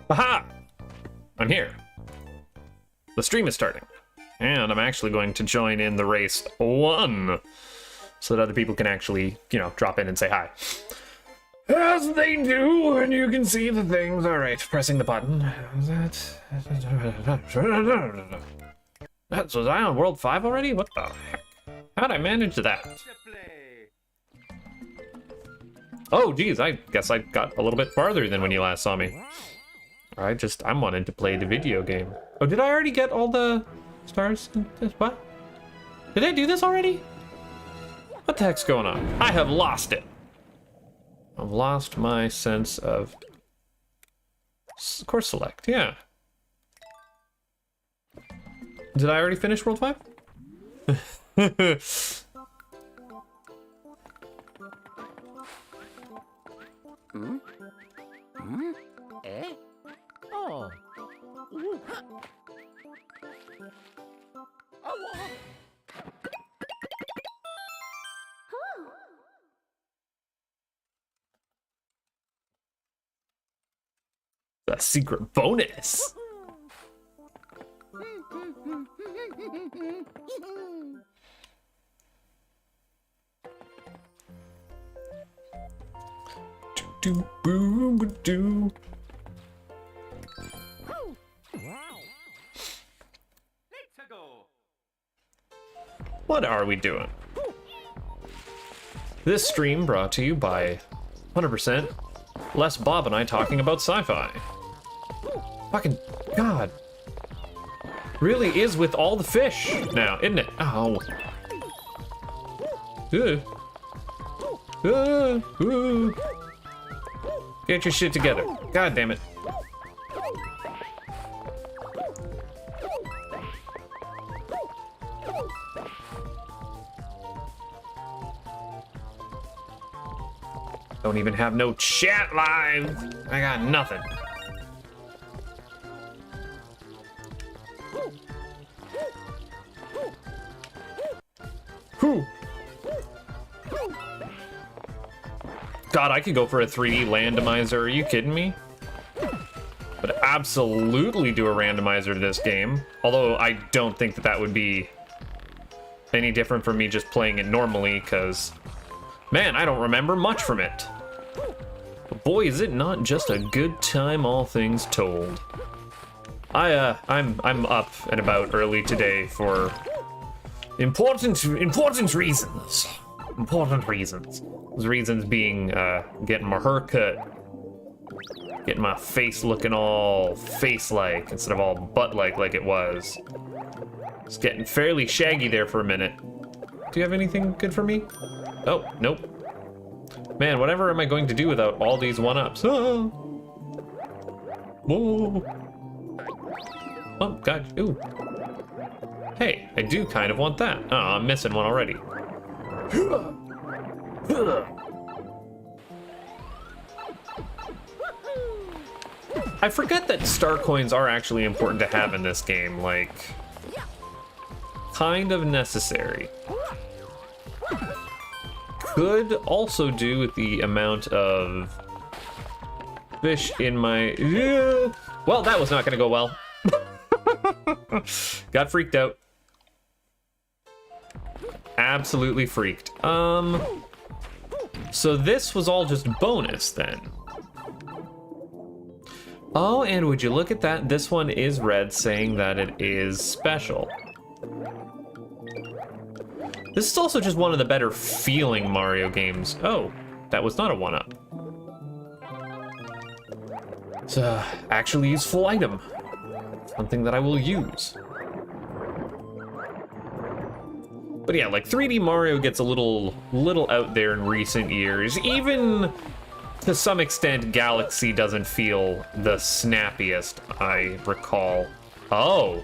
Aha! I'm here. The stream is starting. And I'm actually going to join in the race 1. So that other people can actually, you know, drop in and say hi. As they do, and you can see the things. Alright, pressing the button. Was I on World 5 already? What the heck? How'd I manage that? Oh, geez, I guess I got a little bit farther than when you last saw me. I'm wanting to play the video game. Oh, did I already get all the stars in this? What? Did I do this already? What the heck's going on? I have lost it. I've lost my sense of course select, yeah. Did I already finish World 5? Oh. A secret bonus. Do boo do. What are we doing? This stream brought to you by 100% less Bob and I talking about sci-fi. Fucking God. Really is with all the fish now, isn't it? Oh. Get your shit together. God damn it. Don't even have no chat live. I got nothing. Whew. God, I could go for a 3D randomizer. Are you kidding me? Would absolutely do a randomizer to this game. Although I don't think that that would be any different from me just playing it normally, because, man, I don't remember much from it. But boy, is it not just a good time, all things told. I'm up and about early today for important reasons. Important reasons. Those reasons being getting my hair cut, getting my face looking all face-like instead of all butt-like it was. It's getting fairly shaggy there for a minute. Do you have anything good for me? Oh, nope. Man, whatever am I going to do without all these one-ups? Oh. Whoa. Oh, God. Ooh. Hey, I do kind of want that. Oh, I'm missing one already. I forget that star coins are actually important to have in this game, like, kind of necessary. Could also do with the amount of fish in my... Well, that was not gonna go well. Got freaked out. Absolutely freaked. So this was all just bonus then. Oh, and would you look at that? This one is red, saying that it is special. This is also just one of the better feeling Mario games. Oh, that was not a one-up. It's a actually useful item. Something that I will use. But yeah, like 3D Mario gets a little out there in recent years. Even to some extent, Galaxy doesn't feel the snappiest, I recall. Oh,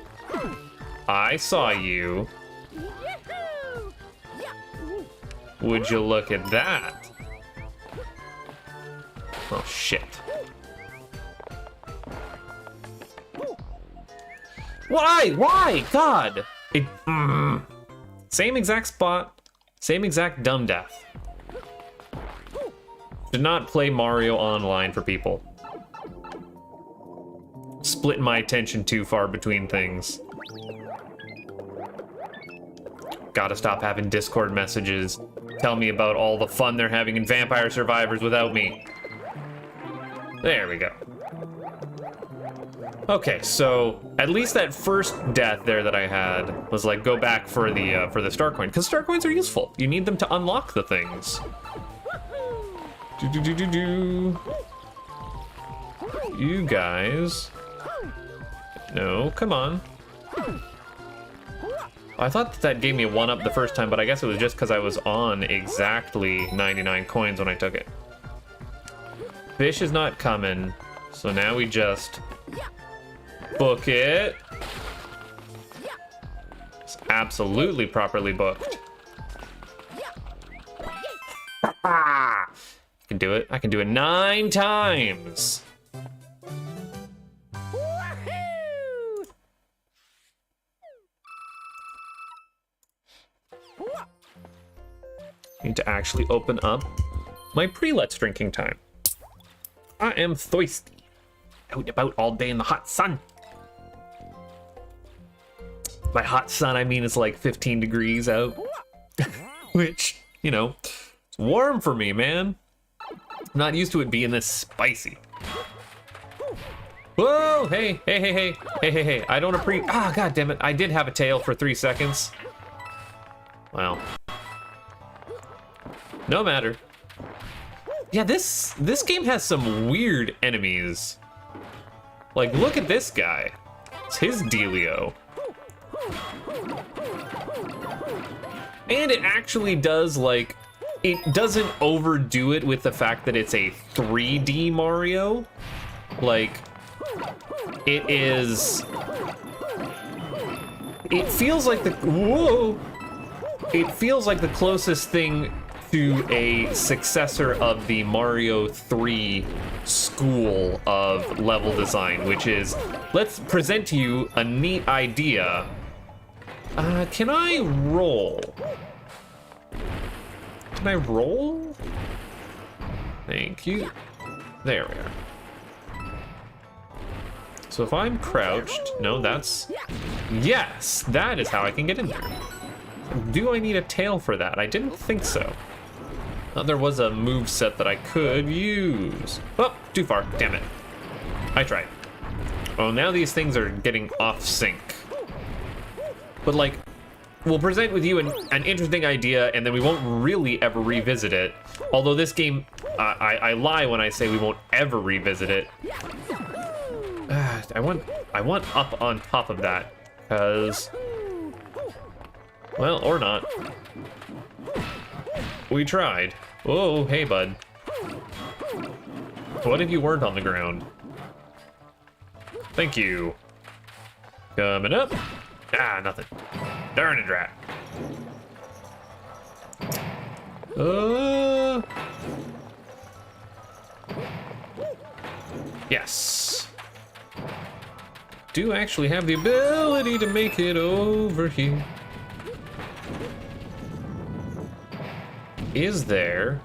I saw you. Would you look at that? Oh, shit. Why? Why? God! It... Same exact spot, same exact dumb death. Did not play Mario online for people. Splitting my attention too far between things. Gotta stop having Discord messages. Tell me about all the fun they're having in Vampire Survivors without me. There we go. Okay, so at least that first death there that I had was like go back for the star coin, because star coins are useful. You need them to unlock the things. You guys. No, come on. I thought that gave me a 1-up the first time, but I guess it was just because I was on exactly 99 coins when I took it. Fish is not coming, so now we just book it. Absolutely properly booked. I can do it. I can do it 9 times. Need to actually open up my pre-let's drinking time. I am thirsty. Out and about all day in the hot sun. By hot sun, I mean it's like 15 degrees out. Which, you know, it's warm for me, man. I'm not used to it being this spicy. Whoa, hey. I don't ah, god damn it. I did have a tail for 3 seconds. Wow. No matter. Yeah, this game has some weird enemies. Like, look at this guy. It's his dealio. And it actually does, like, it doesn't overdo it with the fact that it's a 3D Mario. Like, it is... It feels like the... Whoa! It feels like the closest thing to a successor of the Mario 3 school of level design, which is, let's present to you a neat idea. Can I roll? Can I roll? Thank you. There we are. So if I'm crouched, no, that's... Yes, that is how I can get in there. Do I need a tail for that? I didn't think so. There was a move set that I could use. Oh, too far, damn it. I tried. Oh, now these things are getting off sync. But like, we'll present with you an interesting idea and then we won't really ever revisit it. Although this game, I lie when I say we won't ever revisit it. I want up on top of that, because, well, or not. We tried. Whoa, hey, bud. What if you weren't on the ground? Thank you. Coming up. Ah, nothing. Darn it, rat. Yes. Do actually have the ability to make it over here. Is there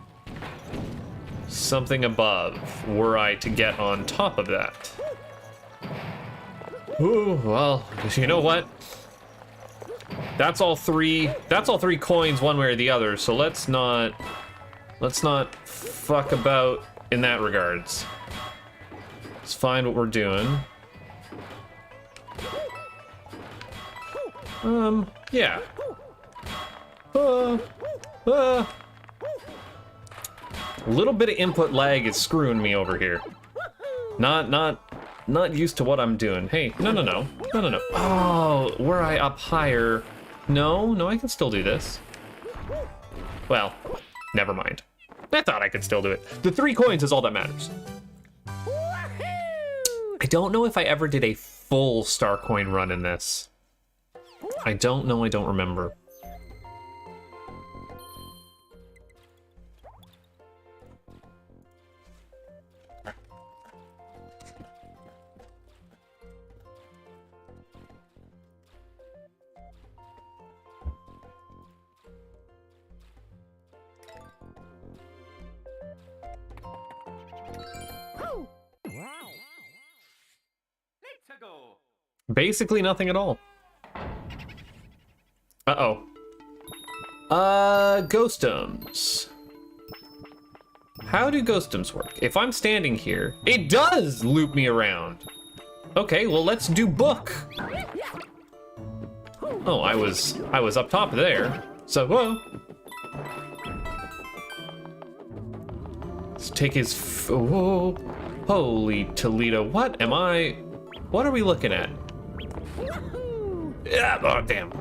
something above were I to get on top of that? Ooh, well, you know what? That's all three coins one way or the other, so let's not fuck about in that regards. Let's find what we're doing. Yeah. A little bit of input lag is screwing me over here. Not used to what I'm doing. Hey, no. Oh, were I up higher? No, I can still do this. Well, never mind. I thought I could still do it. The 3 coins is all that matters. I don't know if I ever did a full star coin run in this. I don't know, I don't remember. Basically nothing at all. Uh-oh. Ghostums. How do ghostums work? If I'm standing here, it does loop me around. Okay, well, let's do book. Oh, I was up top there. So, whoa. Let's take his, whoa. Holy Toledo, what are we looking at? Yeah, oh, damn.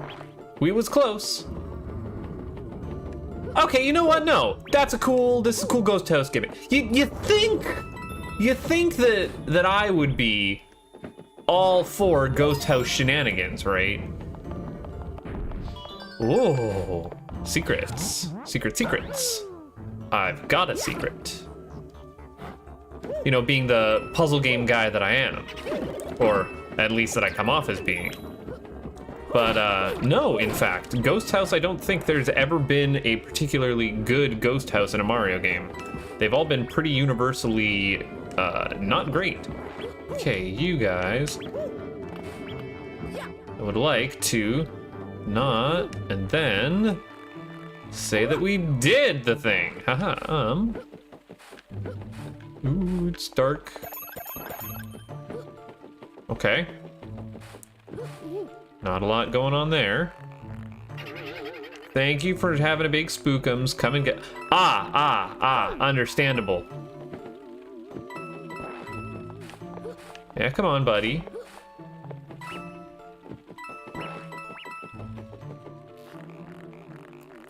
We was close. Okay, you know what? No, this is a cool ghost house gimmick. You think that I would be all for ghost house shenanigans, right? Oh, secrets. Secrets. I've got a secret. You know, being the puzzle game guy that I am. Or at least that I come off as being. But no, in fact, Ghost House, I don't think there's ever been a particularly good Ghost House in a Mario game. They've all been pretty universally not great. Okay, you guys. I would like to not, and then say that we did the thing. Haha, ooh, it's dark. Okay. Not a lot going on there. Thank you for having a big spookums. Come and get... Understandable. Yeah, come on, buddy.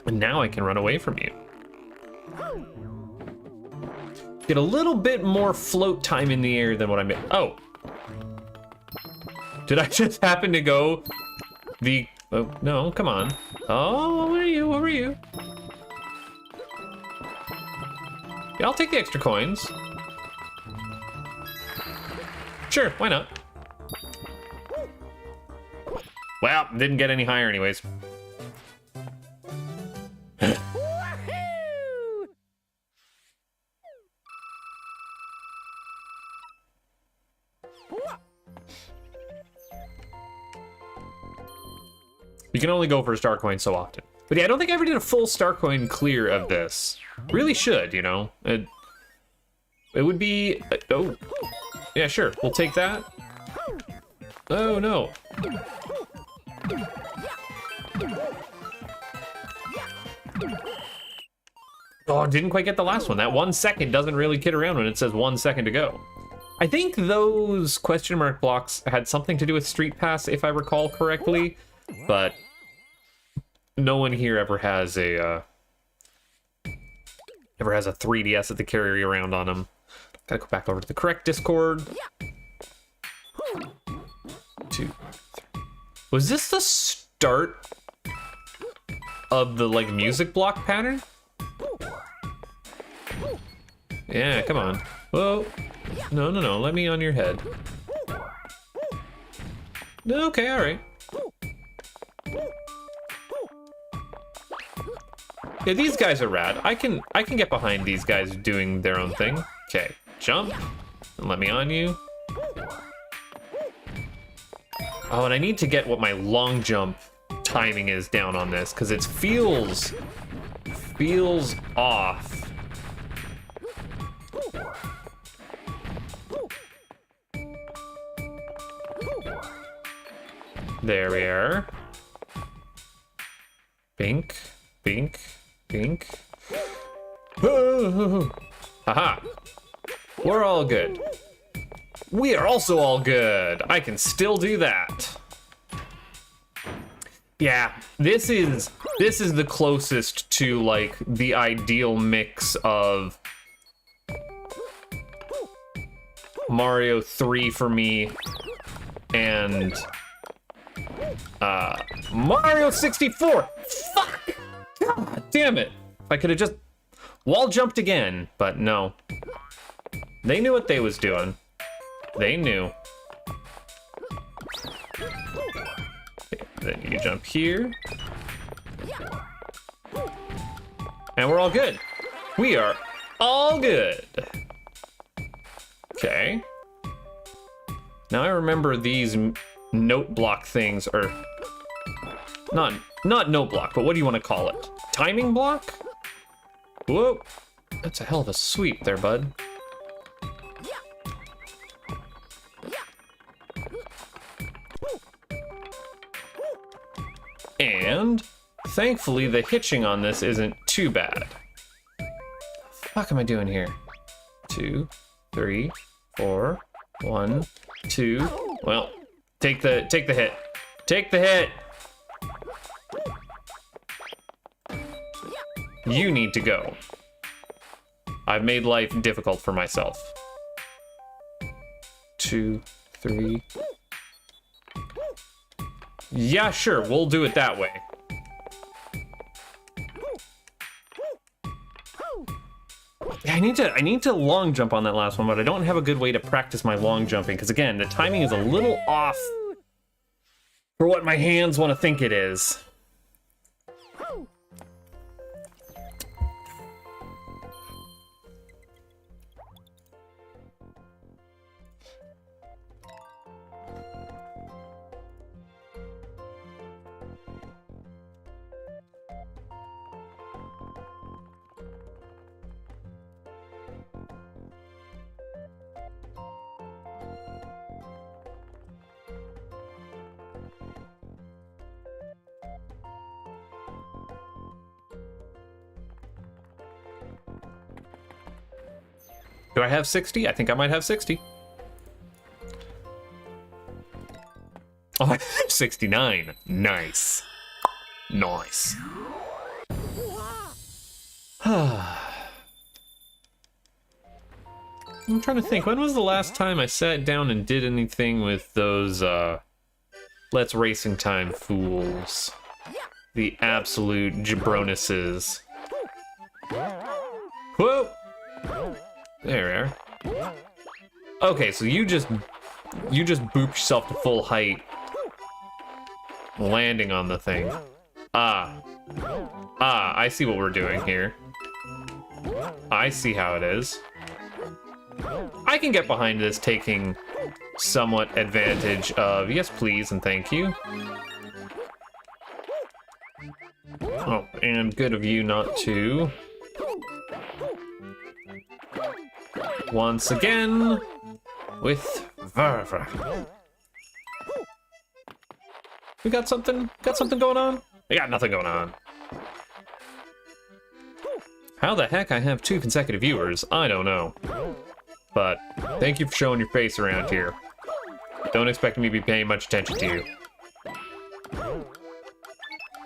And now I can run away from you. Get a little bit more float time in the air than what I made. Oh. Did I just happen to go the... Oh, no, come on. Oh, where are you? Where were you? Yeah, I'll take the extra coins. Sure, why not? Well, didn't get any higher anyways. You can only go for a star coin so often. But yeah, I don't think I ever did a full star coin clear of this. Really should, you know? It would be... oh. Yeah, sure. We'll take that. Oh, no. Oh, I didn't quite get the last one. That 1 second doesn't really kid around when it says 1 second to go. I think those question mark blocks had something to do with Street Pass, if I recall correctly. But no one here ever has a 3DS that they carry around on them. Gotta go back over to the correct Discord. 2, 3. Was this the start of the like music block pattern? Yeah, come on. Whoa. No, no, no. Let me on your head. Okay, all right. Yeah, these guys are rad. I can get behind these guys doing their own thing. Okay, jump. And let me on you. Oh, and I need to get what my long jump timing is down on this, because it feels off. There we are. Bink, bink, bink. Oh. Haha. We're all good. We are also all good. I can still do that. Yeah, this is the closest to like the ideal mix of Mario 3 for me and Mario 64. Fuck! God damn it. I could have just wall jumped again, but no. They knew what they was doing. They knew. Okay, then you jump here. And we're all good. We are all good. Okay. Now I remember these note block things, or not note block, but what do you want to call it? Timing block? Whoa, that's a hell of a sweep there, bud. And thankfully the hitching on this isn't too bad. The fuck am I doing here? 2, 3, 4, 1, 2. Well, take the hit. Take the hit. You need to go. I've made life difficult for myself. 2, 3. Yeah, sure, we'll do it that way. Yeah, I need to long jump on that last one, but I don't have a good way to practice my long jumping, because again, the timing is a little off for what my hands want to think it is. Do I have 60? I think I might have 60. Oh, I have 69. Nice. Nice. I'm trying to think. When was the last time I sat down and did anything with those, Let's Racing Time fools? The absolute jabronuses. Whoa! There we are. Okay, so you just booped yourself to full height, landing on the thing. I see what we're doing here. I see how it is. I can get behind this, taking somewhat advantage of yes please and thank you. Oh, and good of you not to. Once again, with verve. We got something going on? We got nothing going on. How the heck I have 2 consecutive viewers, I don't know. But thank you for showing your face around here. Don't expect me to be paying much attention to you.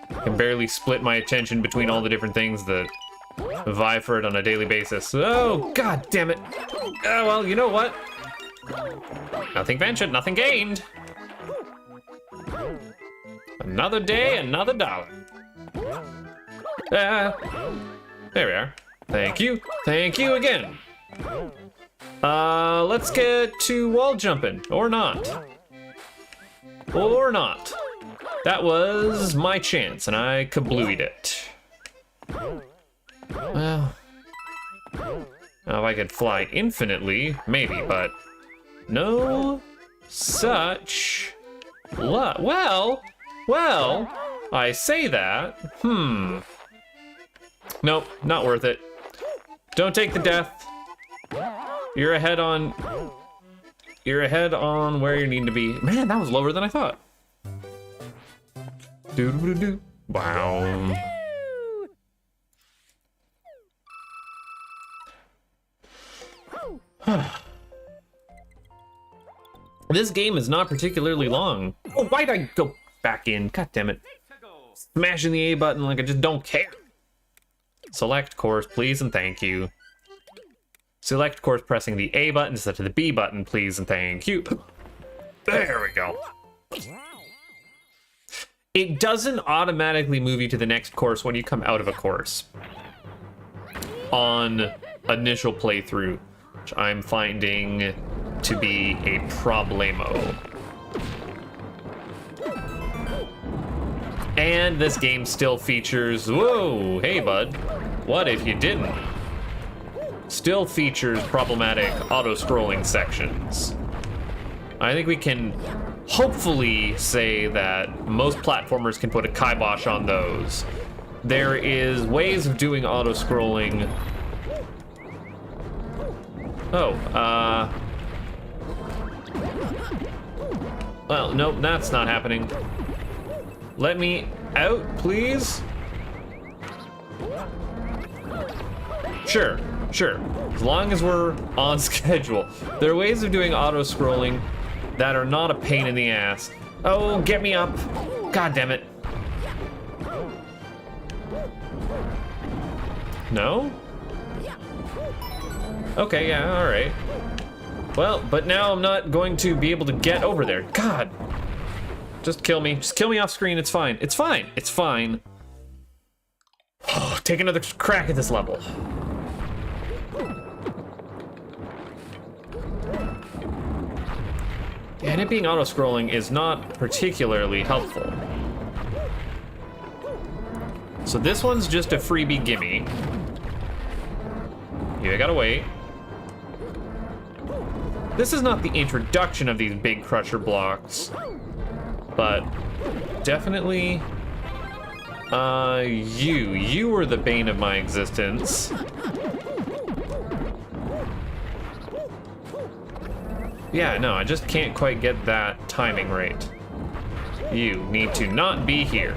I can barely split my attention between all the different things that vie for it on a daily basis. Oh, god damn it. Oh, well, you know what? Nothing ventured, nothing gained. Another day, another dollar. There we are. Thank you. Thank you again. Let's get to wall jumping. Or not. Or not. That was my chance, and I kablooied it. Well, if I could fly infinitely, maybe, but no such luck. Well, I say that. Nope, not worth it. Don't take the death. You're ahead on where you need to be. Man, that was lower than I thought. Doo-doo-doo-doo. Wow. This game is not particularly long. Oh, why'd I go back in? God damn it. Smashing the A button like I just don't care. Select course, please and thank you. Select course pressing the A button instead of the B button, please and thank you. There we go. It doesn't automatically move you to the next course when you come out of a course on initial playthrough, which I'm finding to be a problemo. And this game still features, whoa, hey bud, what if you didn't? Still features problematic auto-scrolling sections. I think we can hopefully say that most platformers can put a kibosh on those. There is ways of doing auto-scrolling. Oh, well, nope, that's not happening. Let me out, please. Sure. As long as we're on schedule. There are ways of doing auto-scrolling that are not a pain in the ass. Oh, get me up. God damn it. No? Okay, yeah, all right. Well, but now I'm not going to be able to get over there. God. Just kill me. Just kill me off screen. It's fine. It's fine. It's fine. Oh, take another crack at this level. And it being auto-scrolling is not particularly helpful. So this one's just a freebie gimme. You gotta wait. This is not the introduction of these big crusher blocks, but definitely, you were the bane of my existence. Yeah, no, I just can't quite get that timing right. You need to not be here.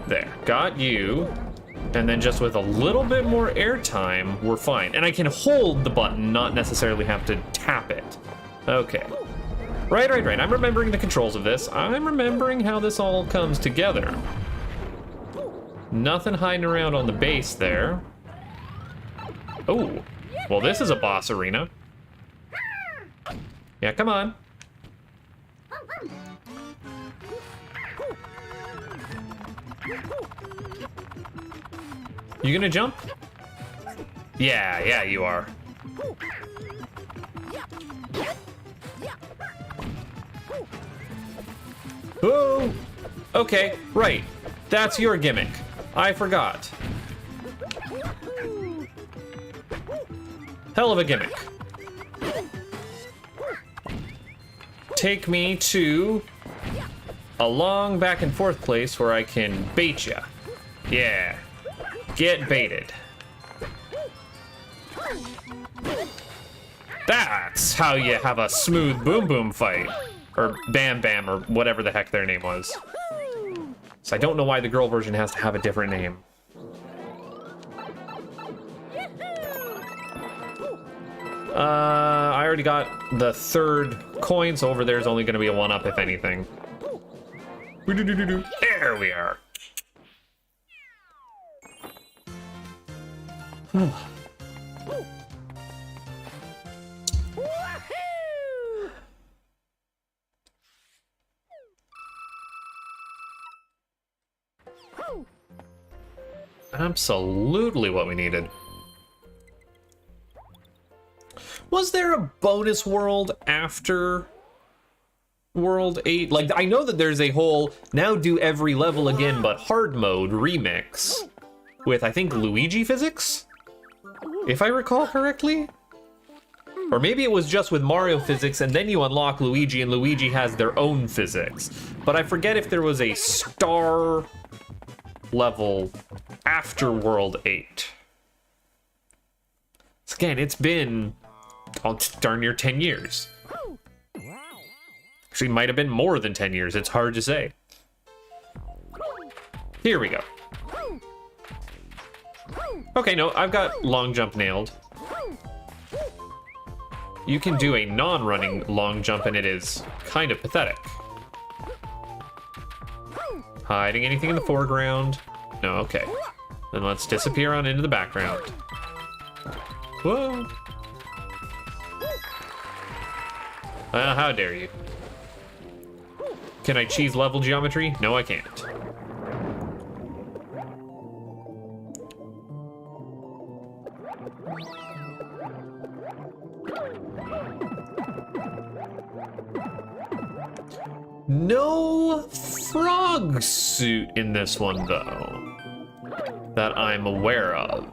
There, got you. And then just with a little bit more airtime, we're fine. And I can hold the button, not necessarily have to tap it. Okay. Right. I'm remembering the controls of this. I'm remembering how this all comes together. Nothing hiding around on the base there. Oh, well, this is a boss arena. Yeah, come on. You gonna jump? Yeah, you are. Oh, okay, right. That's your gimmick. I forgot. Hell of a gimmick. Take me to a long back and forth place where I can bait ya. Yeah. Get baited. That's how you have a smooth boom boom fight. Or Bam Bam, or whatever the heck their name was. So I don't know why the girl version has to have a different name. I already got the third coin, so over there's only gonna be a 1-up if anything. There we are. Absolutely what we needed. Was there a bonus world after World 8? Like, I know that there's a whole now do every level again but hard mode remix with, I think, Luigi physics? If I recall correctly? Or maybe it was just with Mario physics and then you unlock Luigi and Luigi has their own physics. But I forget if there was a star level after World 8. So again, it's been darn near 10 years. Actually, might have been more than 10 years. It's hard to say. Here we go. Okay, no, I've got long jump nailed. You can do a non-running long jump and it is kind of pathetic. Hiding anything in the foreground? No, okay. Then let's disappear on into the background. Whoa. How dare you? Can I cheese level geometry? No, I can't. No frog suit in this one, though, that I'm aware of.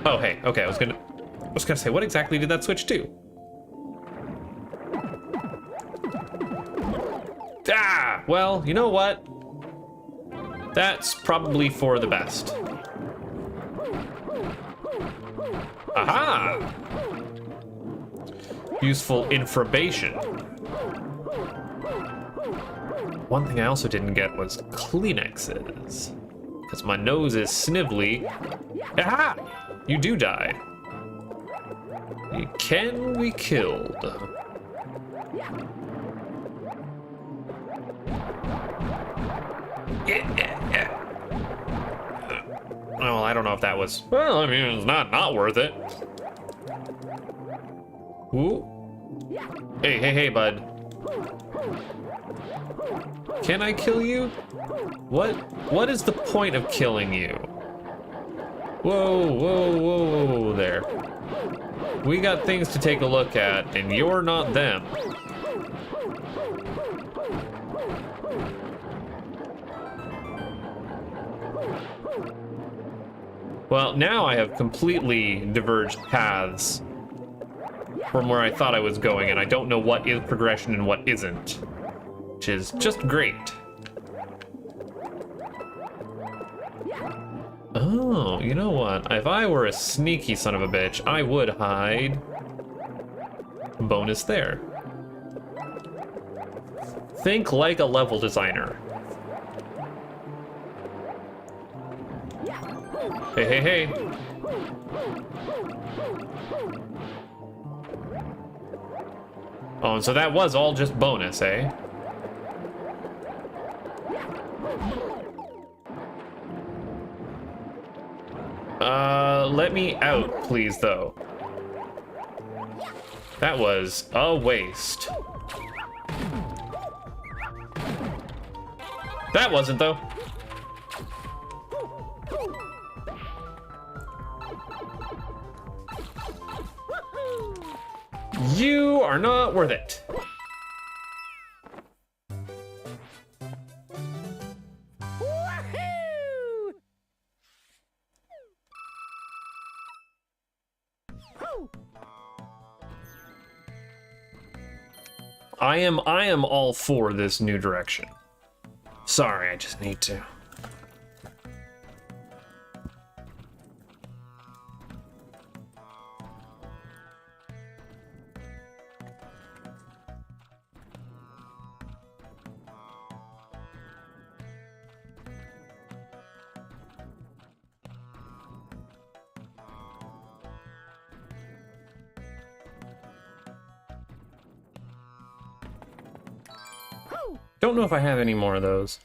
Oh, hey, okay, I was gonna say, what exactly did that switch do? Ah, well, you know what? That's probably for the best. Aha! Useful information. One thing I also didn't get was Kleenexes, because my nose is snivelly. Aha! You do die. You can be killed. Well, I don't know if that was... Well, I mean, it's not worth it. Ooh. Hey, bud. Can I kill you? What is the point of killing you? Whoa, whoa, whoa, whoa, there. We got things to take a look at, and you're not them. Well, now I have completely diverged paths from where I thought I was going, and I don't know what is progression and what isn't, which is just great. Oh, you know what? If I were a sneaky son of a bitch, I would hide bonus there. Think like a level designer. Hey, hey, hey. Oh, and so that was all just bonus, eh? Let me out, please, though. That was a waste. That wasn't, though. You are not worth it. I am all for this new direction. Sorry, I just need to. Don't know if I have any more of those.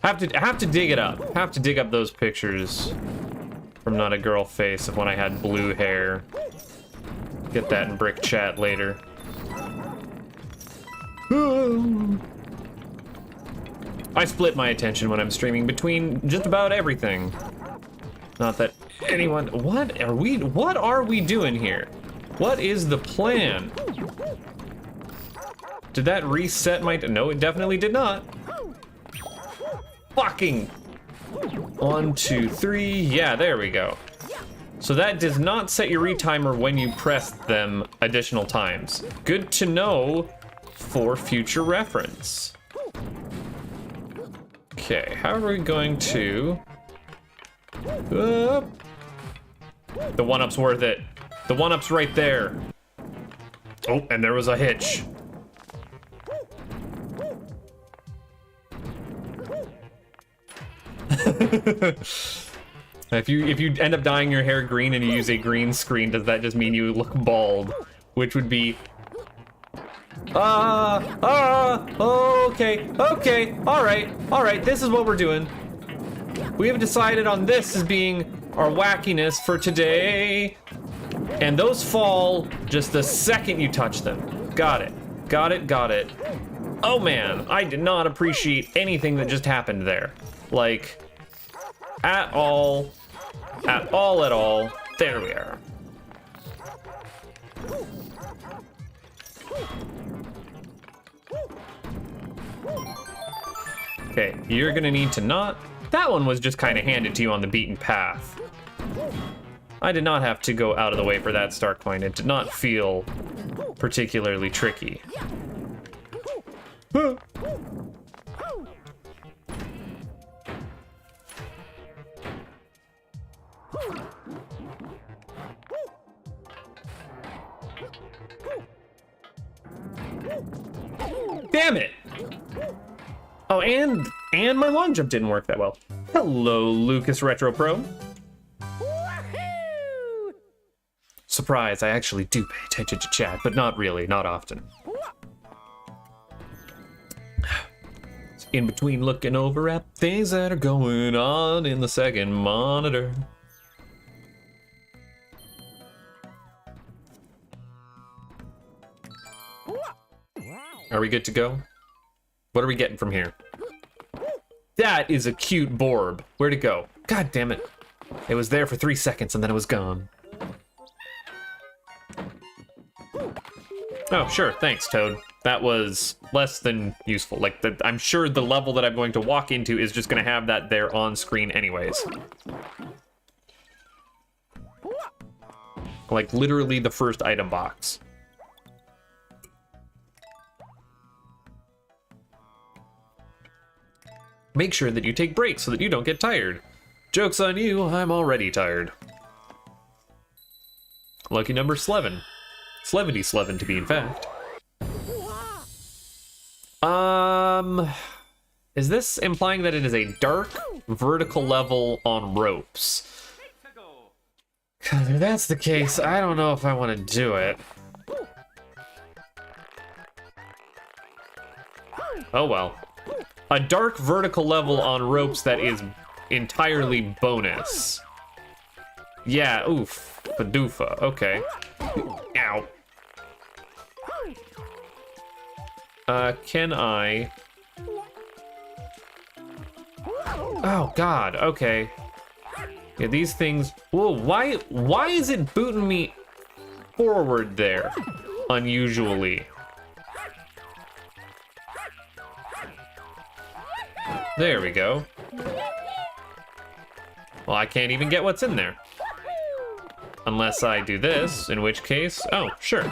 Have to dig it up. Have to dig up those pictures from Not a Girl Face of when I had blue hair. Get that in brick chat later. I split my attention when I'm streaming between just about everything. Not that anyone. What are we doing here? What is the plan? Did that reset my... No, it definitely did not. Fucking... 1, 2, 3... Yeah, there we go. So that does not set your retimer when you press them additional times. Good to know for future reference. Okay, how are we going to... The 1-up's worth it. The 1-up's right there. Oh, and there was a hitch. If you end up dyeing your hair green and you use a green screen, does that just mean you look bald? Which would be... okay, alright, this is what we're doing. We have decided on this as being our wackiness for today. And those fall just the second you touch them. Got it. Got it, got it. Oh man, I did not appreciate anything that just happened there. Like, at all. At all. There we are. Okay, you're gonna need to not... That one was just kind of handed to you on the beaten path. I did not have to go out of the way for that star coin. It did not feel particularly tricky. Damn it! Oh, and my long jump didn't work that well. Hello, Lucas Retro Pro. Surprise, I actually do pay attention to chat, but not really, not often. In between looking over at things that are going on in the second monitor. Are we good to go? What are we getting from here? That is a cute Borb. Where'd it go? God damn it. It was there for 3 seconds and then it was gone. Oh, sure. Thanks, Toad. That was less than useful. Like, I'm sure the level that I'm going to walk into is just going to have that there on screen anyways. Like, literally the first item box. Make sure that you take breaks so that you don't get tired. Joke's on you, I'm already tired. Lucky number 11. 11 to be in fact. Is this implying that it is a dark vertical level on ropes? God, if that's the case, I don't know if I want to do it. Oh well. A dark vertical level on ropes that is entirely bonus. Yeah, oof. Padoofa, okay. Ow. Can I... Oh god, okay. Yeah, these things... Whoa, why is it booting me forward there? Unusually. There we go. Well, I can't even get what's in there. Unless I do this, in which case... Oh, sure.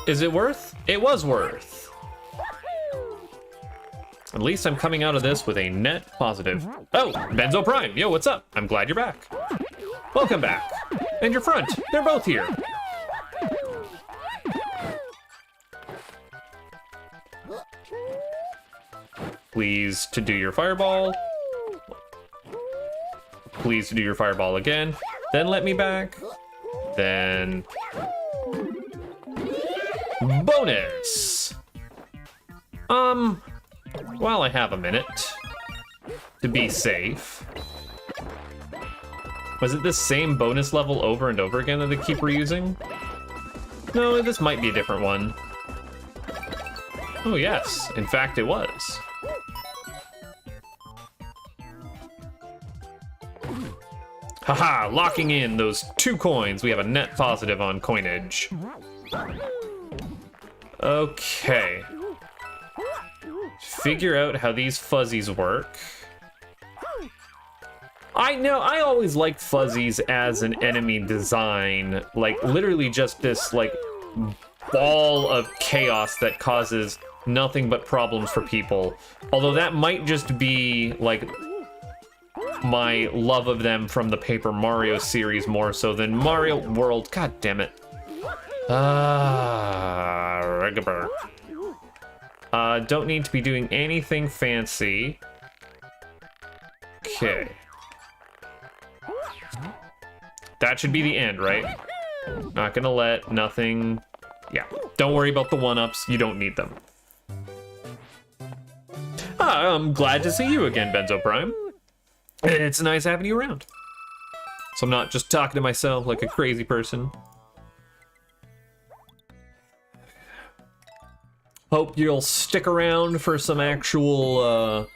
Is it worth? It was worth. At least I'm coming out of this with a net positive. Oh, Benzo Prime. Yo, what's up? I'm glad you're back. Welcome back. And your front. They're both here. Please to do your fireball. Please to do your fireball again. Then let me back. Then... bonus! While I have a minute, to be safe. Was it the same bonus level over and over again that they keep reusing? No, this might be a different one. Oh yes, in fact it was. Haha, locking in those 2 coins. We have a net positive on coinage. Okay. Figure out how these fuzzies work. I know, I always liked fuzzies as an enemy design. Like, literally just this, like, ball of chaos that causes nothing but problems for people. Although that might just be, like, my love of them from the Paper Mario series more so than Mario World. God damn it. Don't need to be doing anything fancy. Okay. That should be the end, right? Not gonna let nothing... Yeah, don't worry about the one-ups. You don't need them. I'm glad to see you again, Benzo Prime. It's nice having you around. So I'm not just talking to myself like a crazy person. Hope you'll stick around for some actual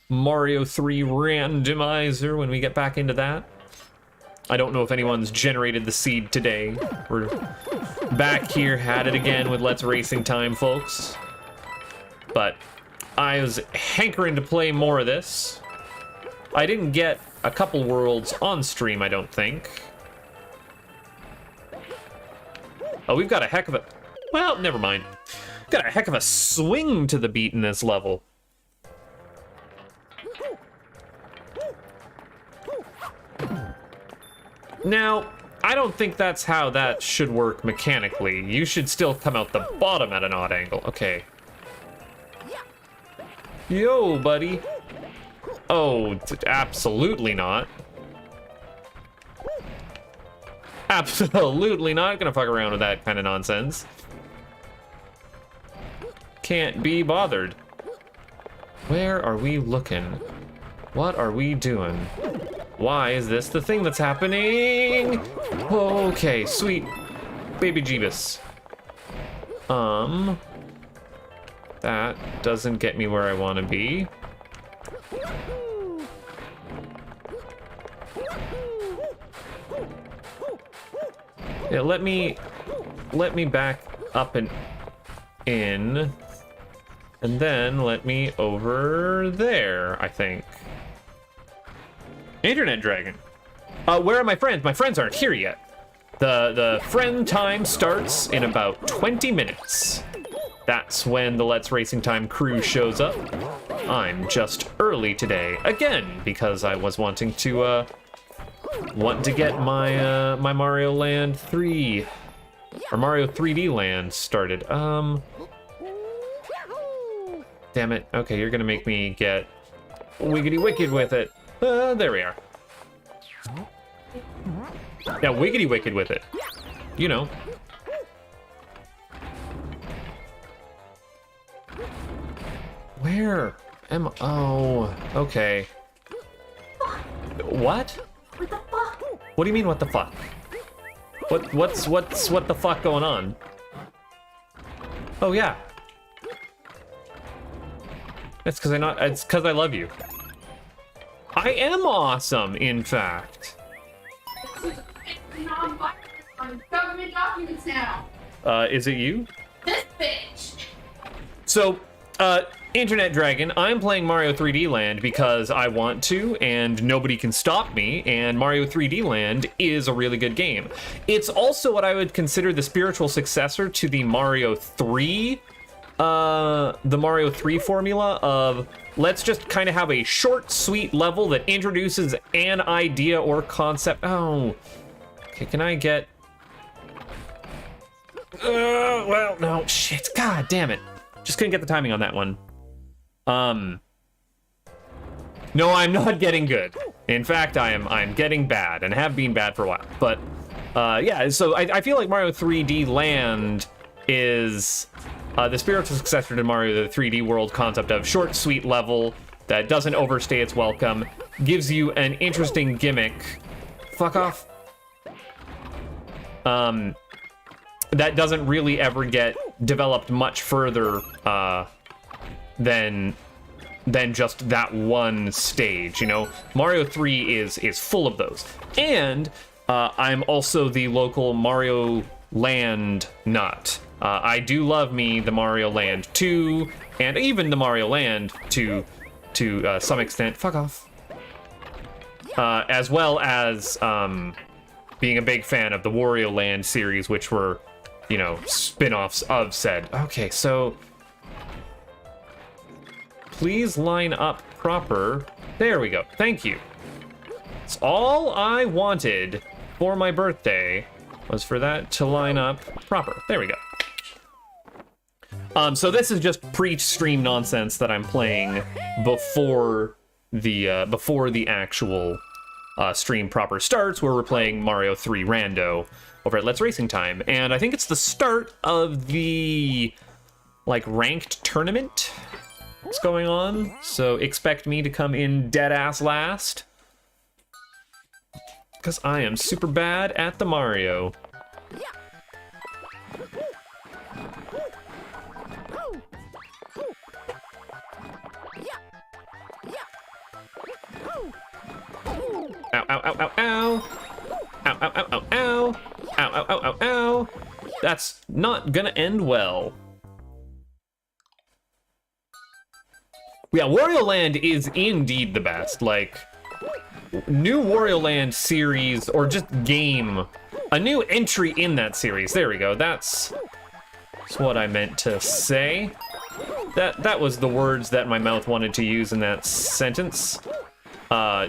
Mario 3 randomizer when we get back into that. I don't know if anyone's generated the seed today. We're back here, had it again with Let's Racing Time, folks. But I was hankering to play more of this. I didn't get a couple worlds on stream, I don't think. Oh, we've got a heck of a... Well, never mind. Got a heck of a swing to the beat in this level. Now, I don't think that's how that should work mechanically. You should still come out the bottom at an odd angle. Okay. Yo, buddy. Oh, absolutely not. Absolutely not gonna fuck around with that kind of nonsense. Can't be bothered. Where are we looking? What are we doing? Why is this the thing that's happening? Okay, sweet baby Jeebus. That doesn't get me where I want to be. Yeah, let me back up and in, and then let me over there, I think. Internet Dragon. Where are my friends? My friends aren't here yet. The friend time starts in about 20 minutes. That's when the Let's Racing Time crew shows up. I'm just early today, again, because I was wanting to get my my Mario Land 3 or Mario 3D Land started. Damn it. Okay, you're gonna make me get wiggity wicked with it. There we are. Yeah, wiggity wicked with it. You know. Where am I? Oh, okay. What? What the fuck? What do you mean, what the fuck? What's what the fuck going on? Oh yeah. It's because I love you. I am awesome, in fact. On government documents now. Is it you? This bitch. So, Internet Dragon, I'm playing Mario 3D Land because I want to, and nobody can stop me, and Mario 3D Land is a really good game. It's also what I would consider the spiritual successor to the Mario 3, the Mario 3 formula of let's just kind of have a short, sweet level that introduces an idea or concept. Oh, okay, can I get... well, no, shit, god damn it. Just couldn't get the timing on that one. No, I'm not getting good. In fact, I'm getting bad and have been bad for a while. But yeah, so I feel like Mario 3D Land is the spiritual successor to Mario the 3D World concept of short, sweet level that doesn't overstay its welcome, gives you an interesting gimmick. Fuck off. That doesn't really ever get developed much further than just that one stage, you know? Mario 3 is full of those. And I'm also the local Mario Land nut. I do love me the Mario Land 2, and even the Mario Land to some extent. Fuck off. As well as being a big fan of the Wario Land series, which were, you know, spin-offs of said. Okay, so please line up proper. There we go. Thank you. It's all I wanted for my birthday was for that to line up proper. There we go. So this is just pre-stream nonsense that I'm playing before the actual stream proper starts, where we're playing Mario 3 Rando over at Let's Racing Time, and I think it's the start of the like ranked tournament that's going on. So expect me to come in dead ass last, because I am super bad at the Mario. Ow, ow, ow, ow, ow. Ow, ow, ow, ow, ow. Ow, ow, ow, ow, ow. That's not gonna end well. Yeah, Wario Land is indeed the best. Like, new Wario Land series, or just game, a new entry in that series. There we go. That's what I meant to say. That was the words that my mouth wanted to use in that sentence.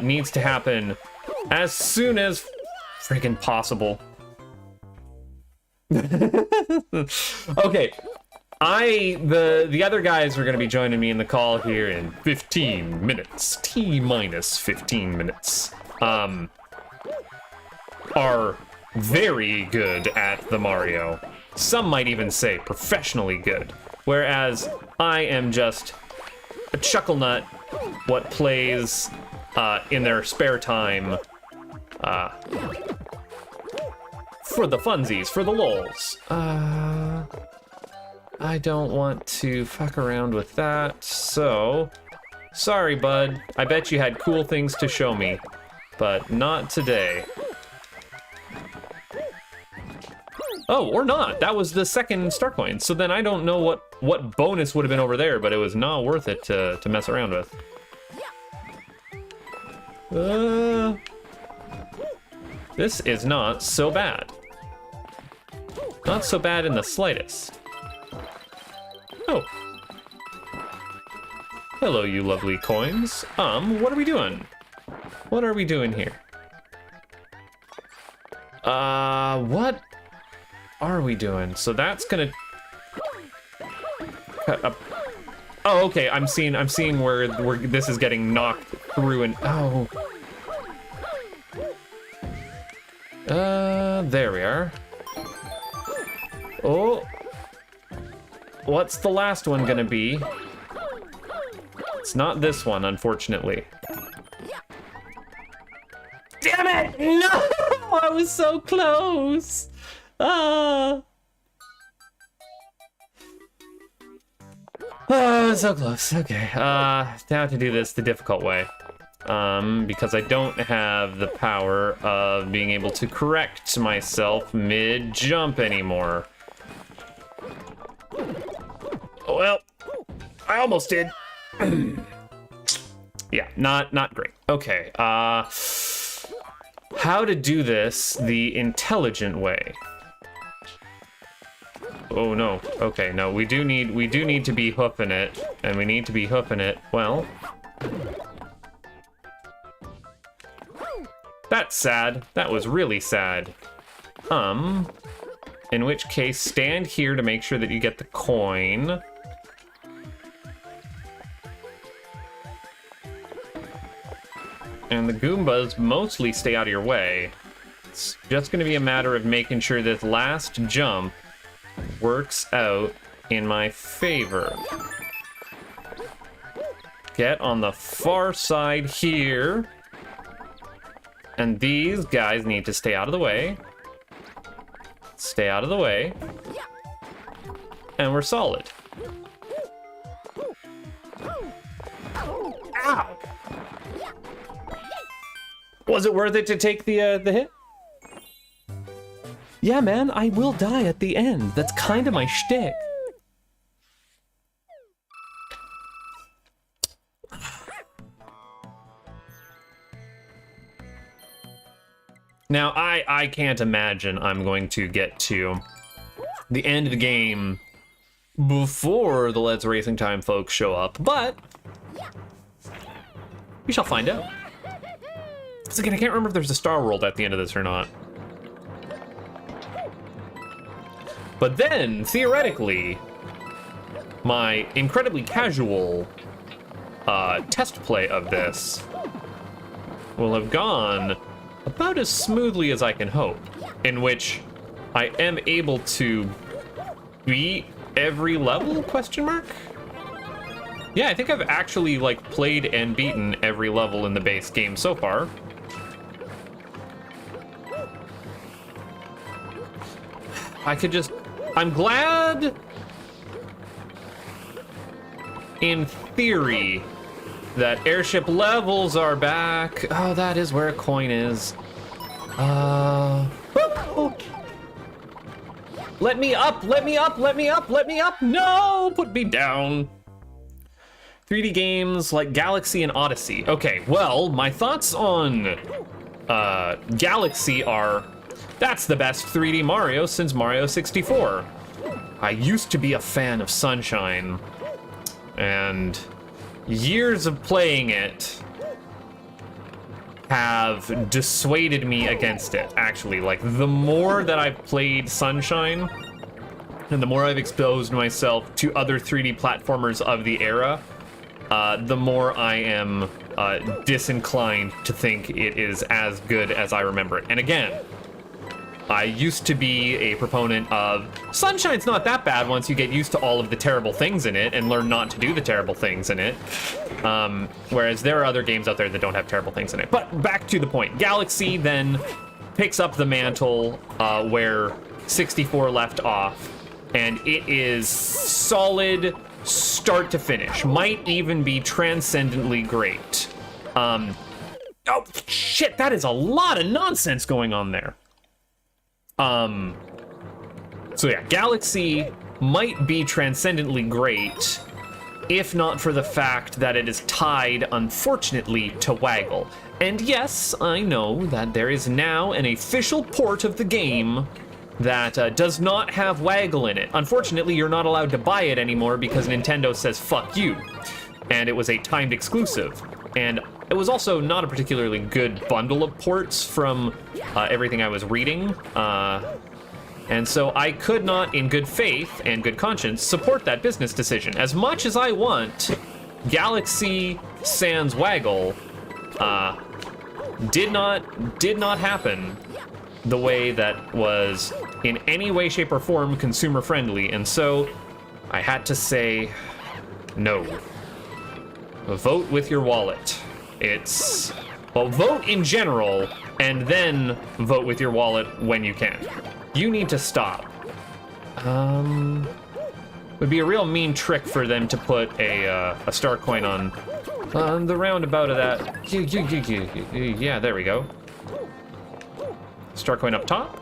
Needs to happen as soon as freaking possible. Okay, the other guys are gonna be joining me in the call here in 15 minutes. T-minus 15 minutes. Are very good at the Mario. Some might even say professionally good. Whereas I am just a chuckle nut what plays in their spare time for the funsies, for the lols. I don't want to fuck around with that, so sorry, bud. I bet you had cool things to show me, but not today. Oh, or not. That was the second star coin. So then I don't know what bonus would have been over there, but it was not worth it to mess around with. This is not so bad. Not so bad in the slightest. Oh. Hello, you lovely coins. What are we doing? What are we doing here? What are we doing? So that's gonna cut up. Oh, okay. I'm seeing where this is getting knocked through and oh. There we are. Oh. What's the last one gonna be? It's not this one, unfortunately. Damn it! No! I was so close! Oh, so close. Okay. Now to do this the difficult way. Because I don't have the power of being able to correct myself mid-jump anymore. Oh, well, I almost did. Yeah, not great. Okay, how to do this the intelligent way. Oh no. Okay, no, we do need to be hoofing it, and we need to be hoofing it. Well, that's sad. That was really sad. In which case, stand here to make sure that you get the coin. And the Goombas mostly stay out of your way. It's just gonna be a matter of making sure this last jump works out in my favor. Get on the far side here. And these guys need to stay out of the way. Stay out of the way. And we're solid. Ow! Was it worth it to take the hit? Yeah, man, I will die at the end. That's kind of my shtick. Now, I can't imagine I'm going to get to the end of the game before the Let's Racing Time folks show up, but we shall find out. Because again, I can't remember if there's a Star World at the end of this or not. But then, theoretically, my incredibly casual test play of this will have gone about as smoothly as I can hope, in which I am able to beat every level, question mark? Yeah, I think I've actually, like, played and beaten every level in the base game so far. I'm glad, in theory, that airship levels are back. Oh, that is where a coin is. Let me up, let me up, let me up, let me up. No, put me down. 3D games like Galaxy and Odyssey. Okay, well, my thoughts on Galaxy are, that's the best 3D Mario since Mario 64. I used to be a fan of Sunshine, and years of playing it have dissuaded me against it, actually. Like, the more that I've played Sunshine, and the more I've exposed myself to other 3D platformers of the era, the more I am disinclined to think it is as good as I remember it. And again, I used to be a proponent of Sunshine's not that bad once you get used to all of the terrible things in it and learn not to do the terrible things in it. Whereas there are other games out there that don't have terrible things in it. But back to the point. Galaxy then picks up the mantle where 64 left off, and it is solid start to finish. Might even be transcendently great. Oh, shit, that is a lot of nonsense going on there. So yeah, Galaxy might be transcendently great, if not for the fact that it is tied, unfortunately, to Waggle. And yes, I know that there is now an official port of the game that does not have Waggle in it. Unfortunately, you're not allowed to buy it anymore because Nintendo says fuck you. And it was a timed exclusive. And it was also not a particularly good bundle of ports from everything I was reading. And so I could not, in good faith and good conscience, support that business decision. As much as I want Galaxy sans Waggle, did not happen the way that was in any way, shape, or form consumer friendly. And so I had to say no. Vote with your wallet. Well, vote in general, and then vote with your wallet when you can. You need to stop. Would be a real mean trick for them to put a star coin on the roundabout of that. Yeah, there we go. Star coin up top.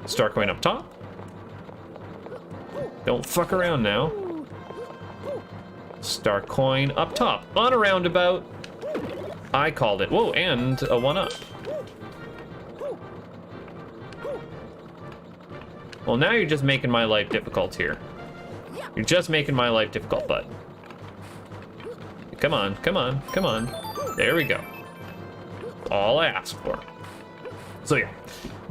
Star coin up top. Don't fuck around now. Star coin up top. On a roundabout. I called it. Whoa, and a 1-up. Well, now you're just making my life difficult here. You're just making my life difficult, bud. Come on, come on, come on. There we go. All I asked for. So yeah,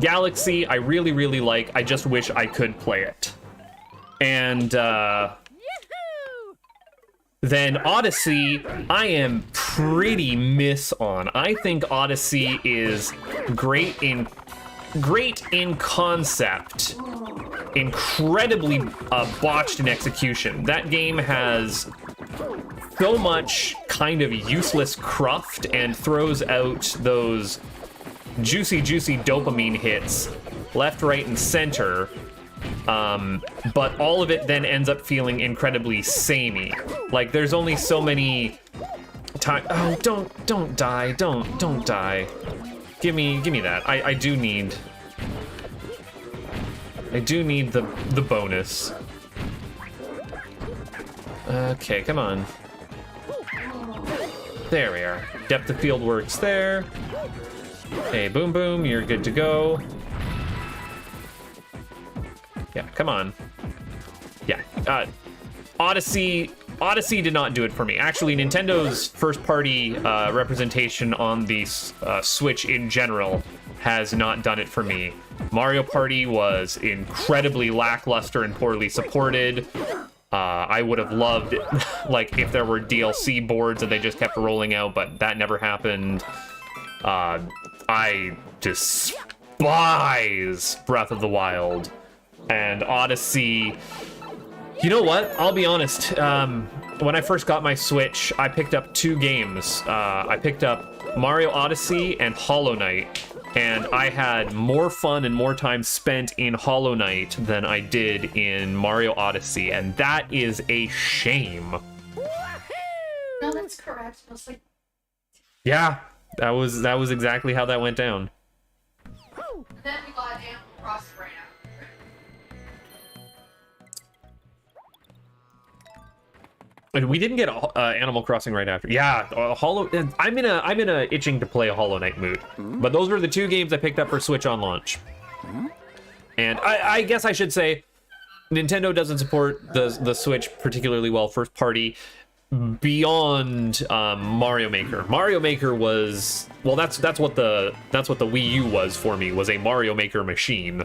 Galaxy, I really, really like. I just wish I could play it. And, then Odyssey, I am pretty miss on. I think Odyssey is great in concept, incredibly botched in execution. That game has so much kind of useless cruft and throws out those juicy dopamine hits left, right, and center. But all of it then ends up feeling incredibly samey. Like there's only so many time. Oh, don't die, don't die. Give me that. I do need the bonus. Okay, come on. There we are. Depth of field works there. Hey, boom boom, you're good to go. Yeah, come on. Yeah, Odyssey did not do it for me. Actually, Nintendo's first-party representation on the Switch in general has not done it for me. Mario Party was incredibly lackluster and poorly supported. I would have loved, like, if there were DLC boards and they just kept rolling out, but that never happened. I despise Breath of the Wild. And Odyssey, you know what? I'll be honest. When I first got my Switch, I picked up 2 games. I picked up Mario Odyssey and Hollow Knight. And I had more fun and more time spent in Hollow Knight than I did in Mario Odyssey. And that is a shame. No, that's correct. I was like... Yeah, that was exactly how that went down. And then we got Animal Crossing right after. We didn't get Animal Crossing right after. Yeah, I'm in a itching to play a Hollow Knight mood. But those were the 2 games I picked up for Switch on launch. And I guess I should say, Nintendo doesn't support the Switch particularly well first party beyond Mario Maker. Mario Maker was, well, that's what the Wii U was for me, was a Mario Maker machine.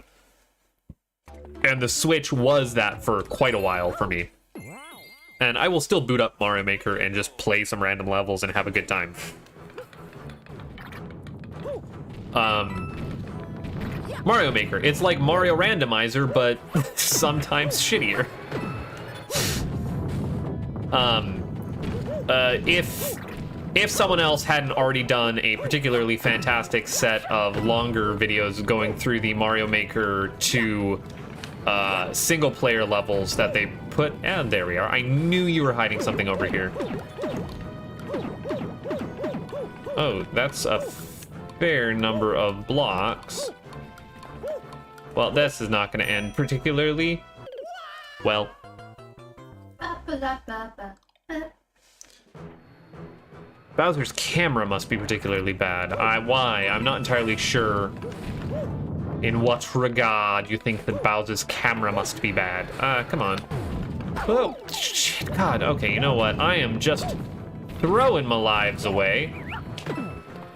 And the Switch was that for quite a while for me. And I will still boot up Mario Maker and just play some random levels and have a good time. Mario Maker. It's like Mario Randomizer, but sometimes shittier. If someone else hadn't already done a particularly fantastic set of longer videos going through the Mario Maker 2 single player levels that they put, and there we are. I knew you were hiding something over here. Oh, that's a fair number of blocks. Well, this is not going to end particularly well. Bowser's camera must be particularly bad. Why? I'm not entirely sure in what regard you think that Bowser's camera must be bad. Come on. Oh, shit, God. Okay, you know what? I am just throwing my lives away.